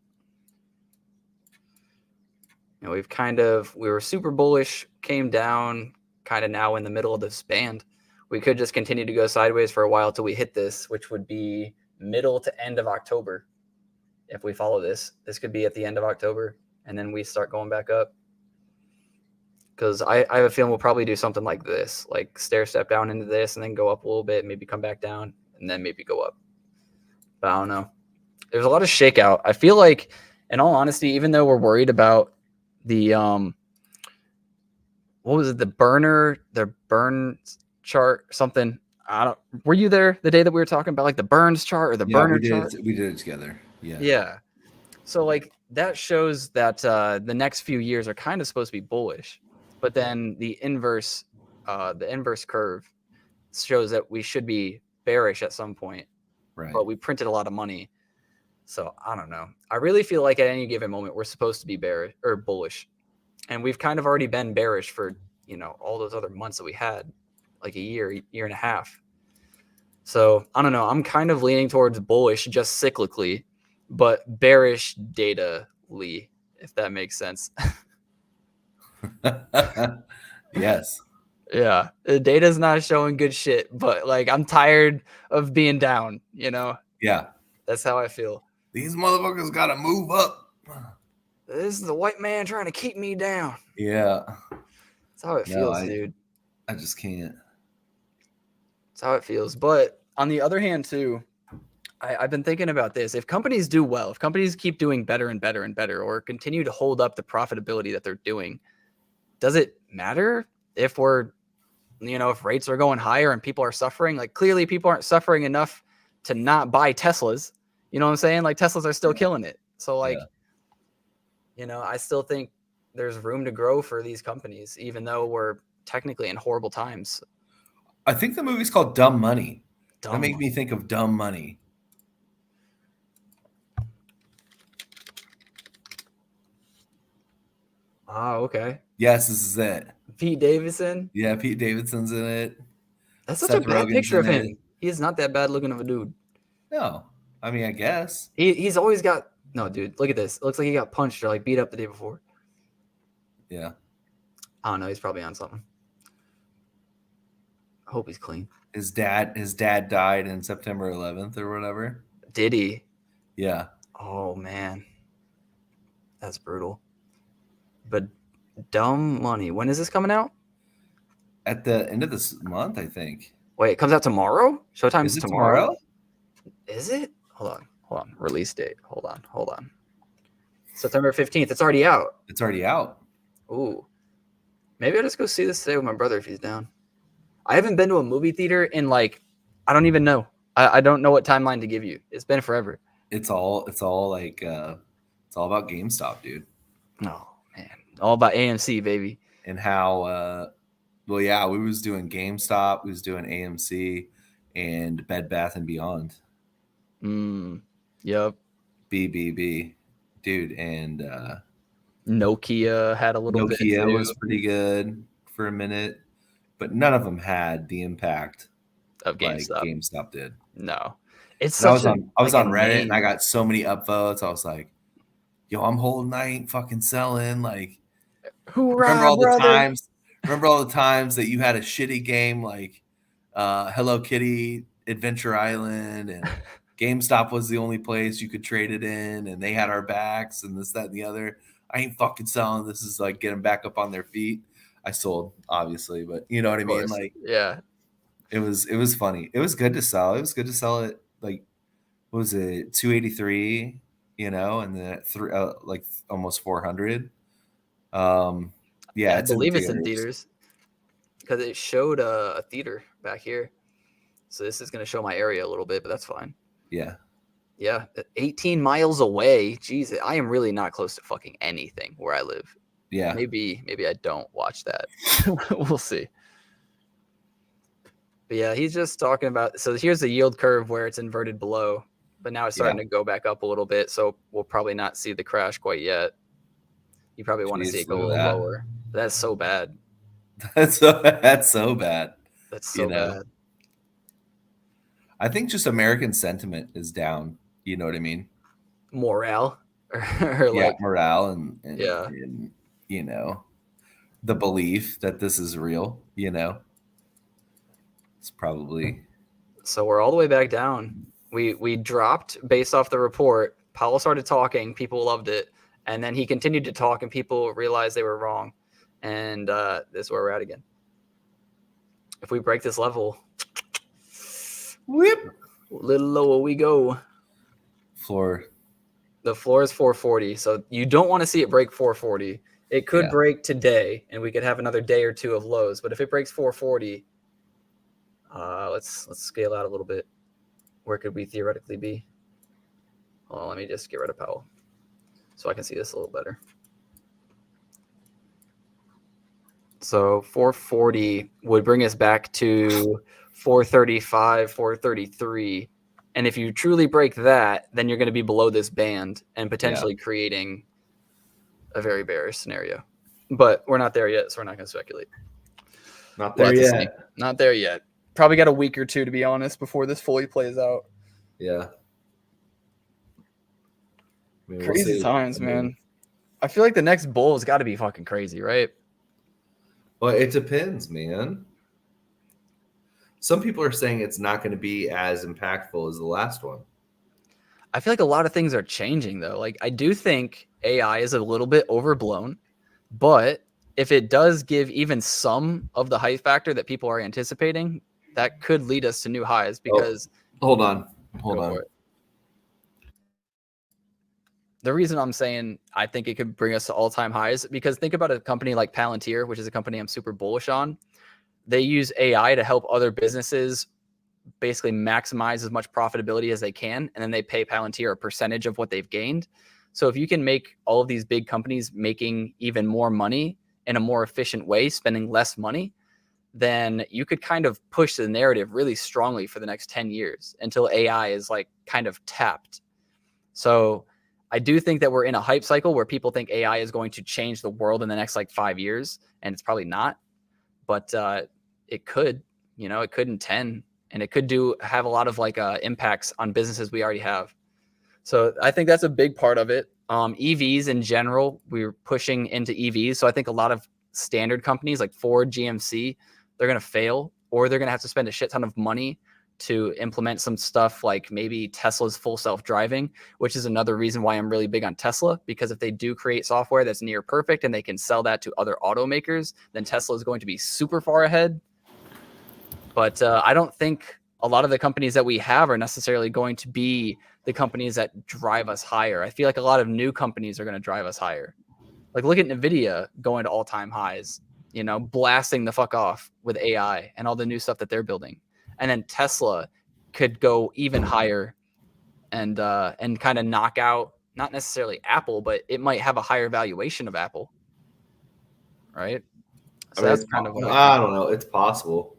You know, we were super bullish, came down, kind of now in the middle of this band. We could just continue to go sideways for a while till we hit this, which would be middle to end of October. If we follow this, this could be at the end of October, and then we start going back up. Because I have a feeling we'll probably do something like this, like stair step down into this and then go up a little bit, maybe come back down and then maybe go up. But I don't know. There's a lot of shakeout. I feel like, in all honesty, even though we're worried about the what was it, the burn chart, something. Were you there the day that we were talking about like the Burns chart or the burner chart? We did it together. Yeah. Yeah. So like that shows that the next few years are kind of supposed to be bullish. But then the inverse curve shows that we should be bearish at some point. Right. But we printed a lot of money. So I don't know. I really feel like at any given moment we're supposed to be bearish or bullish. And we've kind of already been bearish for, you know, all those other months that we had, like a year and a half. So I don't know. I'm kind of leaning towards bullish just cyclically, but bearish data-ly, if that makes sense. Yes. Yeah. The data's not showing good shit, but like I'm tired of being down, you know? Yeah. That's how I feel. These motherfuckers got to move up. This is the white man trying to keep me down. Yeah. That's how it feels, dude. I just can't. That's how it feels. But on the other hand, too, I've been thinking about this. If companies do well, if companies keep doing better and better and better, or continue to hold up the profitability that they're doing, does it matter if if rates are going higher and people are suffering? Like clearly people aren't suffering enough to not buy Teslas. You know what I'm saying? Like Teslas are still killing it. So like, I still think there's room to grow for these companies, even though we're technically in horrible times. I think the movie's called Dumb Money. That made me think of Dumb Money. Oh, okay. Yes, this is it. Pete Davidson? Yeah, Pete Davidson's in it. That's such a bad picture of him. He is not that bad looking of a dude. No. I mean, I guess. He's always got... No, dude, look at this. It looks like he got punched or like beat up the day before. Yeah. I don't know. He's probably on something. I hope he's clean. His dad died in September 11th or whatever. Did he? Yeah. Oh, man. That's brutal. But Dumb Money. When is this coming out? At the end of this month, I think. Wait, it comes out tomorrow? Showtime's Is it tomorrow? Is it? Hold on. Release date. Hold on. September 15th. It's already out. It's already out. Ooh. Maybe I'll just go see this today with my brother if he's down. I haven't been to a movie theater in like, I don't even know. I don't know what timeline to give you. It's been forever. It's all like, it's all about GameStop, dude. Oh, man. All about AMC, baby. And how, we was doing GameStop, we was doing AMC and Bed Bath and Beyond. Yep. BBB, dude, and Nokia had a little bit. Nokia was pretty good for a minute, but none of them had the impact of GameStop. Like GameStop did. No, it's. I was on Reddit and I got so many upvotes. I was like, "Yo, I'm holding. I ain't fucking selling." Like, hoorah, remember all brother. the times? Remember all the times that you had a shitty game like Hello Kitty Adventure Island and GameStop was the only place you could trade it in, and they had our backs and this, that, and the other. I ain't fucking selling. This is like getting back up on their feet. I sold, obviously, but you know what I mean? Like, yeah, it was funny. It was good to sell. It was good to sell it. Like, what was it, 283? You know, and then like almost 400. Yeah, I believe it's in theaters because it showed a theater back here. So this is going to show my area a little bit, but that's fine. Yeah. Yeah. 18 miles away. Jeez, I am really not close to fucking anything where I live. Yeah. Maybe I don't watch that. We'll see. But yeah, he's just talking about, so here's the yield curve where it's inverted below. but now it's starting to go back up a little bit. So we'll probably not see the crash quite yet. You probably want to see it go a little lower. That's so bad. That's so bad. That's so bad. I think just American sentiment is down. You know what I mean? Morale, or like morale, and you know, the belief that this is real. You know, it's probably. So we're all the way back down. We dropped based off the report. Powell started talking. People loved it. And then he continued to talk, and people realized they were wrong. And this is where we're at again. If we break this level, whip, a little lower we go. The floor is 440. So you don't want to see it break 440. It could break today, and we could have another day or two of lows. But if it breaks 440, let's scale out a little bit. Where could we theoretically be? Hold on, let me just get rid of Powell so I can see this a little better. So 440 would bring us back to 435, 433. And if you truly break that, then you're going to be below this band and potentially creating a very bearish scenario. But we're not there yet, so we're not going to speculate. Not there yet. Not there yet. Probably got a week or two, to be honest, before this fully plays out. Yeah. I mean, crazy times, man. I feel like the next bull has got to be fucking crazy, right? Well, it depends, man. Some people are saying it's not going to be as impactful as the last one. I feel like a lot of things are changing, though. Like, I do think AI is a little bit overblown, but if it does give even some of the hype factor that people are anticipating, that could lead us to new highs because... Hold on. The reason I'm saying I think it could bring us to all-time highs, because think about a company like Palantir, which is a company I'm super bullish on. They use AI to help other businesses basically maximize as much profitability as they can, and then they pay Palantir a percentage of what they've gained. So if you can make all of these big companies making even more money in a more efficient way, spending less money, then you could kind of push the narrative really strongly for the next 10 years until AI is like kind of tapped. So I do think that we're in a hype cycle where people think AI is going to change the world in the next like 5 years, and it's probably not, but it could, it could in 10, and it could have a lot of like impacts on businesses we already have. So I think that's a big part of it. EVs in general, we're pushing into EVs. So I think a lot of standard companies like Ford, GMC, they're going to fail, or they're going to have to spend a shit ton of money to implement some stuff like maybe Tesla's full self-driving, which is another reason why I'm really big on Tesla, because if they do create software that's near perfect and they can sell that to other automakers, then Tesla is going to be super far ahead. But I don't think a lot of the companies that we have are necessarily going to be the companies that drive us higher. I feel like a lot of new companies are going to drive us higher. Like look at NVIDIA going to all-time highs, blasting the fuck off with AI and all the new stuff that they're building. And then Tesla could go even higher and kind of knock out, not necessarily Apple, but it might have a higher valuation of Apple. Right? So that's kind of what I don't know. It's possible.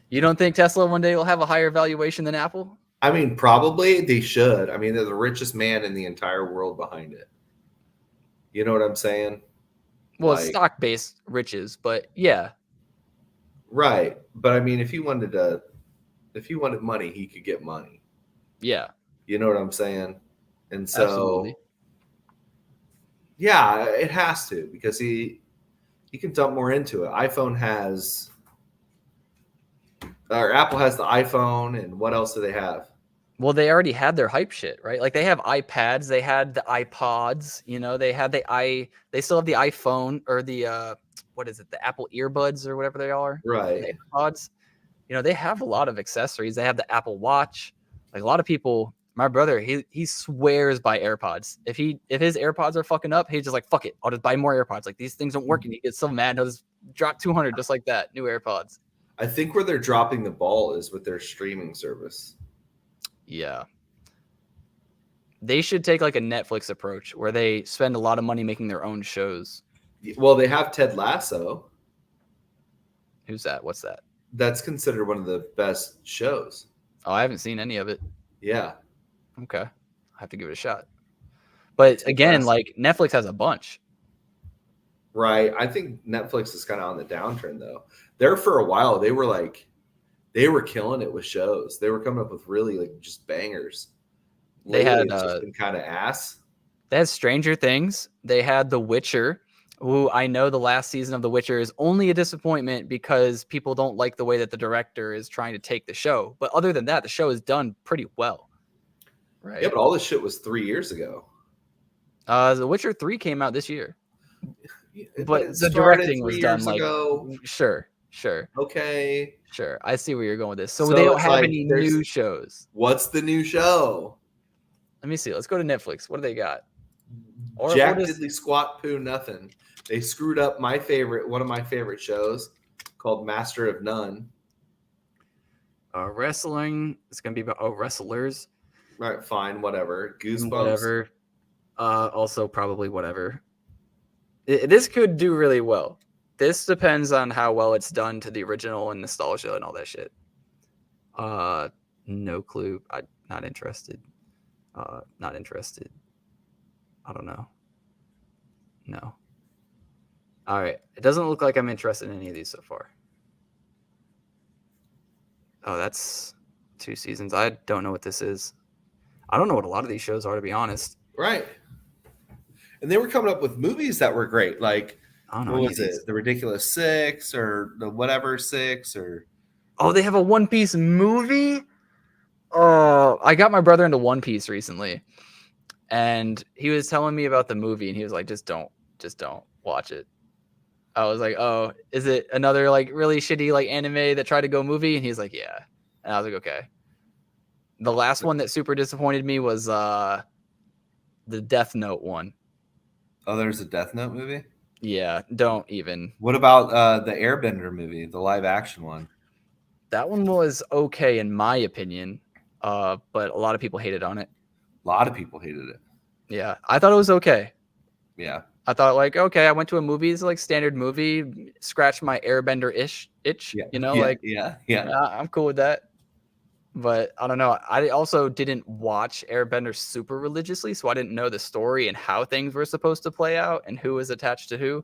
You don't think Tesla one day will have a higher valuation than Apple? I mean, probably they should. I mean, they're the richest man in the entire world behind it. You know what I'm saying? Well, like, stock-based riches, but yeah. Right. But I mean, if he wanted money, he could get money. Yeah. You know what I'm saying? And so, absolutely. Yeah, it has to, because he can dump more into it. Apple has the iPhone, and what else do they have? Well, they already had their hype shit, right? Like they have iPads, they had the iPods, they had they still have the iPhone, or the what is it, the Apple earbuds or whatever they are, right? The AirPods. They have a lot of accessories. They have the Apple Watch. Like a lot of people, my brother, he swears by AirPods. If his AirPods are fucking up, he's just like, fuck it, I'll just buy more AirPods. Like these things don't work, and he gets so mad, he'll just drop $200 just like that. New AirPods. I think where they're dropping the ball is with their streaming service. Yeah. They should take like a Netflix approach where they spend a lot of money making their own shows. Well, they have Ted Lasso. Who's that? What's that? That's considered one of the best shows. Oh, I haven't seen any of it. Yeah. Okay, I have to give it a shot. But It's again, impressive. like Netflix has a bunch. Right. I think Netflix is kind of on the downturn though. There for a while, they were killing it with shows. They were coming up with really like just bangers. They Lately, had it's just been kind of ass. They had Stranger Things. They had The Witcher, who I know the last season of The Witcher is only a disappointment because people don't like the way that the director is trying to take the show. But other than that, the show is done pretty well. Right. Yeah, but all this shit was 3 years ago. The Witcher 3 came out this year. But it the started directing 3 was done years like ago. sure. Okay. Sure. I see where you're going with this. So, So they don't it's have like any there's- new shows. What's the new show? Let me see. Let's go to Netflix. What do they got? Or Jack just- Diddley Squat Poo Nothing. They screwed up one of my favorite shows called Master of None. Wrestling. It's gonna be about wrestlers. Right, fine, whatever. Goosebumps. Whatever. Also probably whatever. This could do really well. This depends on how well it's done to the original and nostalgia and all that shit. No clue. I'm not interested. Not interested. I don't know. No. All right. It doesn't look like I'm interested in any of these so far. Oh, that's 2 seasons. I don't know what this is. I don't know what a lot of these shows are, to be honest. Right. And they were coming up with movies that were great. Like, I don't know. what any was of these. it? The Ridiculous Six or the Whatever Six or Oh, they have a One Piece movie? Oh, I got my brother into One Piece recently. And he was telling me about the movie and he was like, just don't watch it. I was like, oh, is it another like really shitty like anime that tried to go movie? And he's like, yeah. And I was like, okay. The last one that super disappointed me was the Death Note one. Oh, there's a Death Note movie? Yeah, don't even. What about the Airbender movie, the live action one? That one was okay in my opinion, but a lot of people hated on it. A lot of people hated it. Yeah, I thought it was okay. Yeah. I thought like, okay, I went to a movie, it's like standard movie, scratch my Airbender itch, Yeah. you know, yeah, like yeah. I'm cool with that. But I don't know. I also didn't watch Airbender super religiously, so I didn't know the story and how things were supposed to play out and who was attached to who.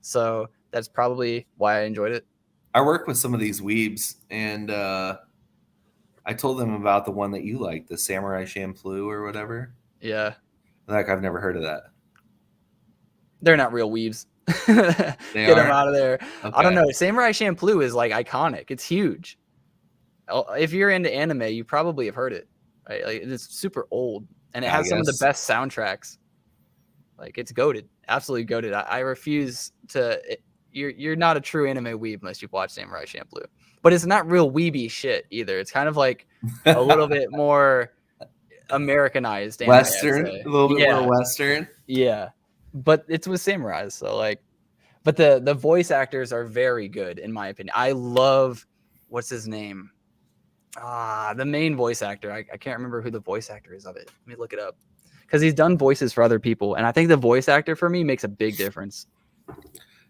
So that's probably why I enjoyed it. I work with some of these weebs, and I told them about the one that you like, the Samurai Champloo or whatever. Yeah. Like, I've never heard of that. They're not real weebs. They Get are? them out of there. Okay. I don't know. Samurai Champloo is like iconic. It's huge. If you're into anime, you probably have heard it. Right? Like, it's super old, and it I has some of the guess. best soundtracks. Like, it's goated, absolutely goated. I refuse to. You're not a true anime weeb unless you've watched Samurai Champloo. But it's not real weeby shit either. It's kind of like a little bit more Americanized anime, I'd Western, say. a little bit Yeah. more Western. Yeah, but it's with samurais, so like, but the voice actors are very good in my opinion. I love what's his name, the main voice actor. I can't remember who the voice actor is of it. Let me look it up because he's done voices for other people, and I think the voice actor for me makes a big difference.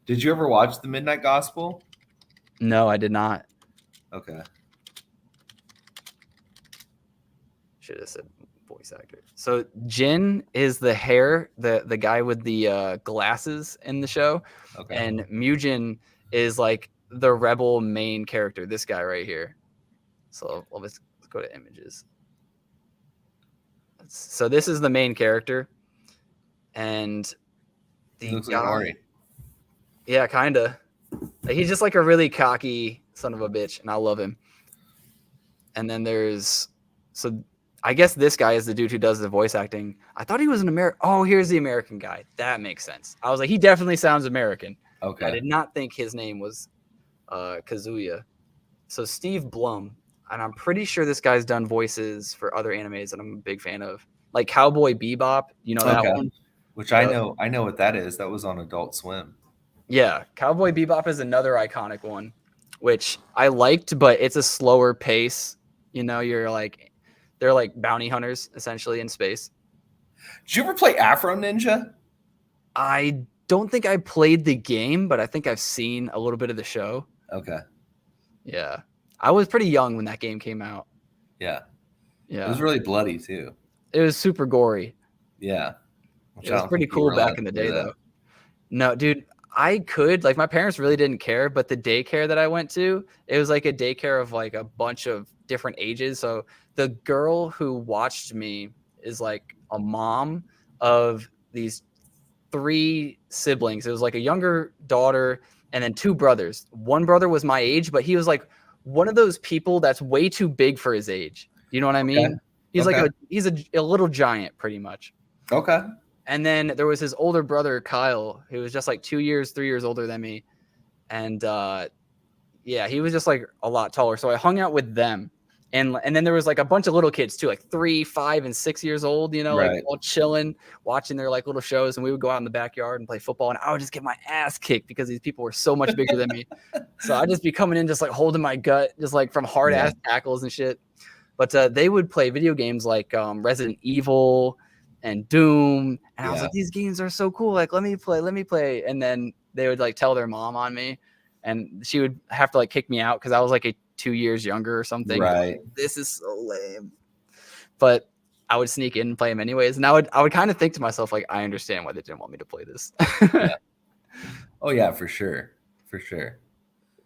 Did you ever watch The Midnight Gospel? No, I did not. Okay. Should have said voice actor. So Jin is the hair, the guy with the glasses in the show. Okay. And Mujin is like the rebel main character, this guy right here. So let's go to images. So this is the main character. And He the looks like guy, Ari. yeah, kind of. Like, he's just like a really cocky son of a bitch, and I love him. And then so I guess this guy is the dude who does the voice acting. I thought he was an American. Oh, here's the American guy. That makes sense. I was like, he definitely sounds American. Okay. I did not think his name was Kazuya. So Steve Blum, and I'm pretty sure this guy's done voices for other animes that I'm a big fan of, like Cowboy Bebop. You know that Okay. one? Which I know what that is. That was on Adult Swim. Yeah, Cowboy Bebop is another iconic one, which I liked, but it's a slower pace. You know, they're like bounty hunters essentially in space. Did you ever play Afro Ninja? I don't think I played the game, but I think I've seen a little bit of the show. Okay. Yeah. I was pretty young when that game came out. Yeah. It Yeah. was really bloody too. It was super gory. Yeah. It was pretty cool back in the day, though. No, dude, I could, like, my parents really didn't care, but the daycare that I went to, it was like a daycare of like a bunch of different ages. So the girl who watched me is like a mom of these 3 siblings. It was like a younger daughter and then 2 brothers. One brother was my age, but he was like one of those people that's way too big for his age. You know what I mean? He's like he's a little giant pretty much. Okay. And then there was his older brother, Kyle, who was just like 2 years, 3 years older than me. And yeah, he was just like a lot taller. So I hung out with them. And then there was like a bunch of little kids too, like 3, 5, and 6 years old, you know, like all chilling, watching their like little shows. And we would go out in the backyard and play football. And I would just get my ass kicked because these people were so much bigger than me. So I'd just be coming in, just like holding my gut, just like from hard ass tackles and shit. But they would play video games like Resident Evil and Doom. And I was like, these games are so cool. Like, let me play. And then they would like tell their mom on me. And she would have to like kick me out because I was like 2 years younger or something. Right. This is so lame. But I would sneak in and play them anyways. And I would kind of think to myself, like, I understand why they didn't want me to play this. Oh yeah, for sure. For sure.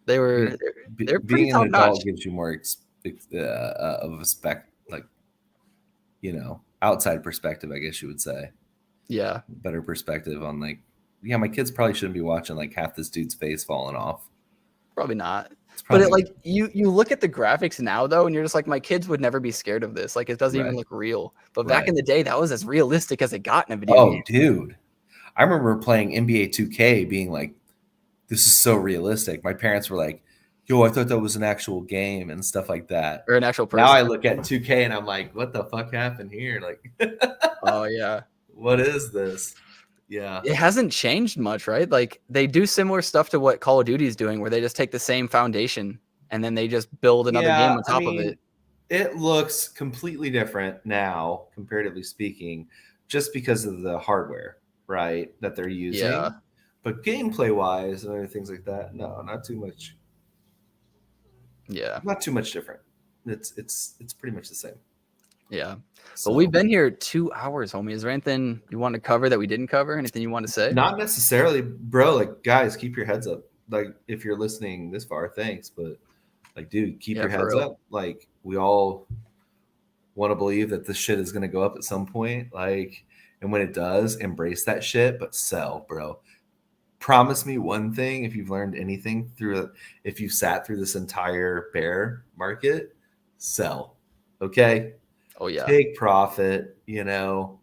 They're pretty being an adult top-notch. gives you more of a like, you know, outside perspective, I guess you would say. Yeah. Better perspective on like, yeah, my kids probably shouldn't be watching like half this dude's face falling off. Probably not. But it, like you look at the graphics now though, and you're just like, my kids would never be scared of this. Like it doesn't even look real. But back in the day, that was as realistic as it got in a video game. Dude. I remember playing NBA 2K being like, this is so realistic. My parents were like, yo, I thought that was an actual game and stuff like that. Or an actual person. Now I look at 2K and I'm like, what the fuck happened here? Like, oh yeah. What is this? Yeah. It hasn't changed much, right? Like they do similar stuff to what Call of Duty is doing, where they just take the same foundation and then they just build another game on top of it. It looks completely different now, comparatively speaking, just because of the hardware, right, that they're using. Yeah. But gameplay wise and other things like that, no, not too much. Yeah. Not too much different. It's pretty much the same. Yeah. So, but we've been here 2 hours, homie. Is there anything you want to cover that we didn't cover? Anything you want to say? Not necessarily, bro. Like, guys, keep your heads up. Like, if you're listening this far, thanks. But, like, dude, keep your heads up. Like, we all want to believe that this shit is going to go up at some point. Like, and when it does, embrace that shit, but sell, bro. Promise me one thing, if you've learned anything if you've sat through this entire bear market, sell. Okay? Oh, yeah. Take profit, you know.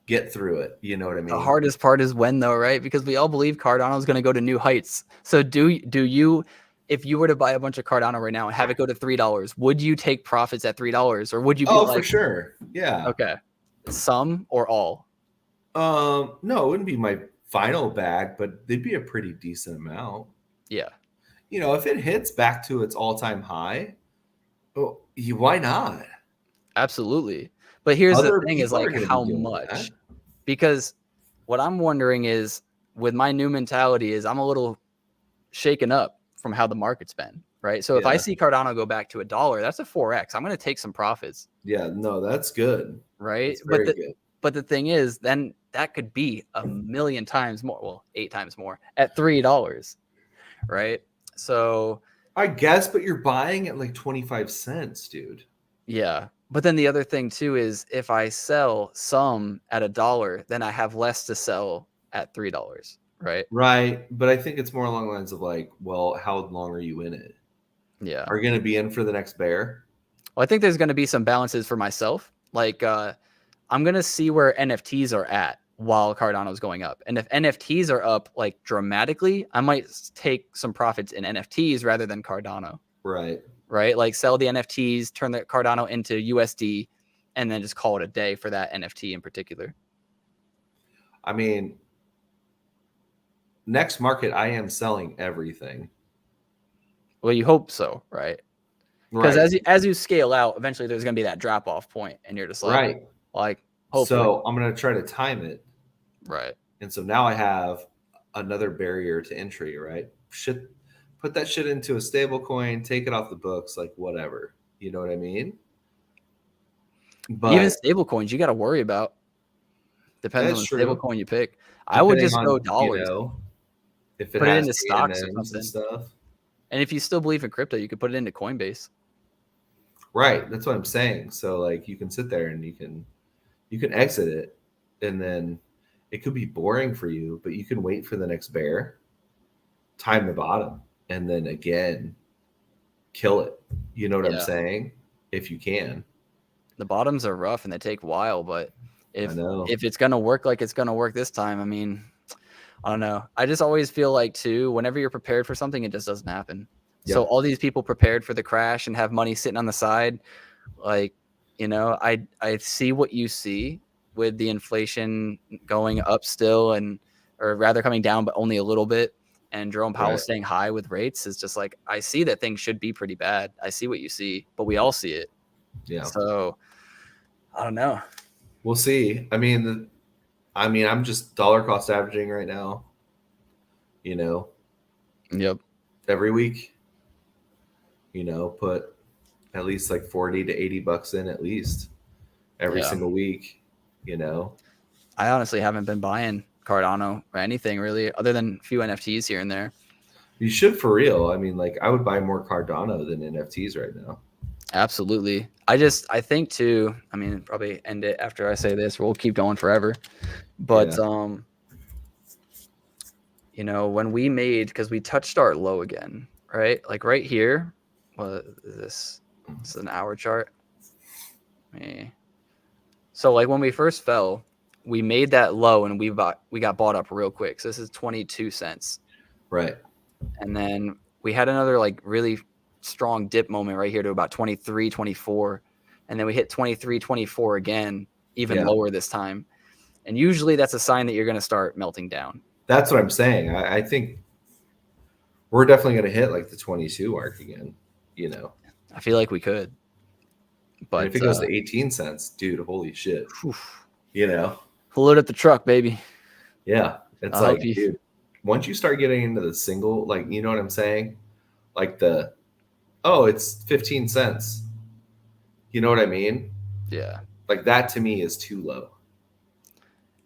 Get through it. You know what I mean? The hardest part is when, though, right? Because we all believe Cardano is going to go to new heights. So do you, if you were to buy a bunch of Cardano right now and have it go to $3, would you take profits at $3? Or would you be for sure. Yeah. Okay. Some or all? No, it wouldn't be my final bag, but they'd be a pretty decent amount. Yeah. You know, if it hits back to its all-time high, why not? Absolutely. But here's the thing is like how much? Because what I'm wondering is with my new mentality is I'm a little shaken up from how the market's been, right? So if I see Cardano go back to $1, that's a 4x. I'm going to take some profits. Yeah, no, that's good. Right? That's very good. But the thing is, then that could be 1,000,000 times more. Well, 8 times more at $3, right? So I guess, but you're buying at like 25 cents, dude. Yeah. But then the other thing too is if I sell some at $1, then I have less to sell at $3, right? Right. But I think it's more along the lines of like, well, how long are you in it? Yeah. Are you going to be in for the next bear? Well, I think there's going to be some balances for myself. Like I'm going to see where NFTs are at while Cardano is going up. And if NFTs are up like dramatically, I might take some profits in NFTs rather than Cardano. Right. Right? Like sell the NFTs, turn the Cardano into USD, and then just call it a day for that NFT in particular. I mean, next market, I am selling everything. Well, you hope so, right? Because as you scale out, eventually there's going to be that drop off point, and you're just like, hopefully. So I'm going to try to time it. Right. And so now I have another barrier to entry, right? Put that shit into a stable coin, take it off the books, like whatever. You know what I mean? But even stable coins, you got to worry about. Depends on that's the true. stable coin you pick. I would Depending just on, go dollars. if it Put it has into stocks or A&Ms and something. stuff. And if you still believe in crypto, you could put it into Coinbase. Right. That's what I'm saying. So like you can sit there and you can exit it, and then it could be boring for you, but you can wait for the next bear, time the bottom, and then again kill it. You know what I'm Yeah. saying? If you can. The bottoms are rough and they take a while, but I know. if it's gonna work like it's gonna work this time, I mean, I don't know. I just always feel like too, whenever you're prepared for something, it just doesn't happen. So Yep. all these people prepared for the crash and have money sitting on the side, like, I see what you see with the inflation going up still, or rather coming down, but only a little bit. And Jerome Powell Right. staying high with rates is just like, I see that things should be pretty bad. I see what you see, but we all see it. Yeah. So I don't know. We'll see. I mean, I'm just dollar cost averaging right now. Yep. Every week. Put at least like 40 to 80 bucks in at least every Yeah. single week. I honestly haven't been buying Cardano or anything really, other than a few NFTs here and there. You should, for real. I mean, like I would buy more Cardano than NFTs right now. Absolutely. I think too, I mean, probably end it after I say this. We'll keep going forever. But when we made, because we touched our low again, right? Like right here. What is this? This is an hour chart. So like when we first fell, we made that low and we got bought up real quick. So this is 22 cents. Right. And then we had another like really strong dip moment right here to about 23, 24. And then we hit 23, 24 again, even lower this time. And usually that's a sign that you're going to start melting down. That's what I'm saying. I think we're definitely going to hit like the 22 mark again, I feel like we could. But and if it goes to 18 cents, dude, holy shit. Oof. Load up the truck, baby. Yeah. It's like, dude, once you start getting into the single, like, you know what I'm saying? Like it's 15 cents. You know what I mean? Yeah. Like that to me is too low.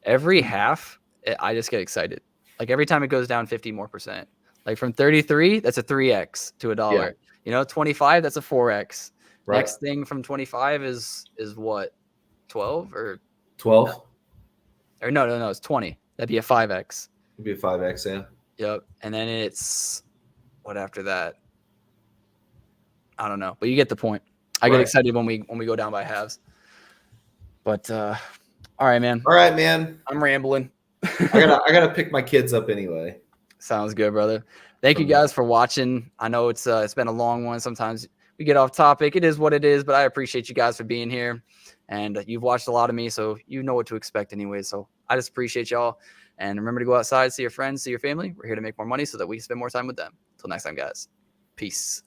Every half, I just get excited. Like every time it goes down 50 more %. Like from 33, that's a 3x to $1. Yeah. 25, that's a 4x. Right. Next thing from 25 is what? 12 or 12? No. Or no, it's 20. That'd be a 5x. It'd be a 5x, yeah. Yep. And then it's what after that? I don't know, but you get the point. I get excited when we go down by halves. But all right, man. All right, man. I'm rambling. I gotta pick my kids up anyway. Sounds good, brother. Thank you guys for watching. I know it's been a long one. Sometimes we get off topic. It is what it is, but I appreciate you guys for being here. And you've watched a lot of me, so you know what to expect anyway. So I just appreciate y'all. And remember to go outside, see your friends, see your family. We're here to make more money so that we can spend more time with them. Until next time, guys. Peace.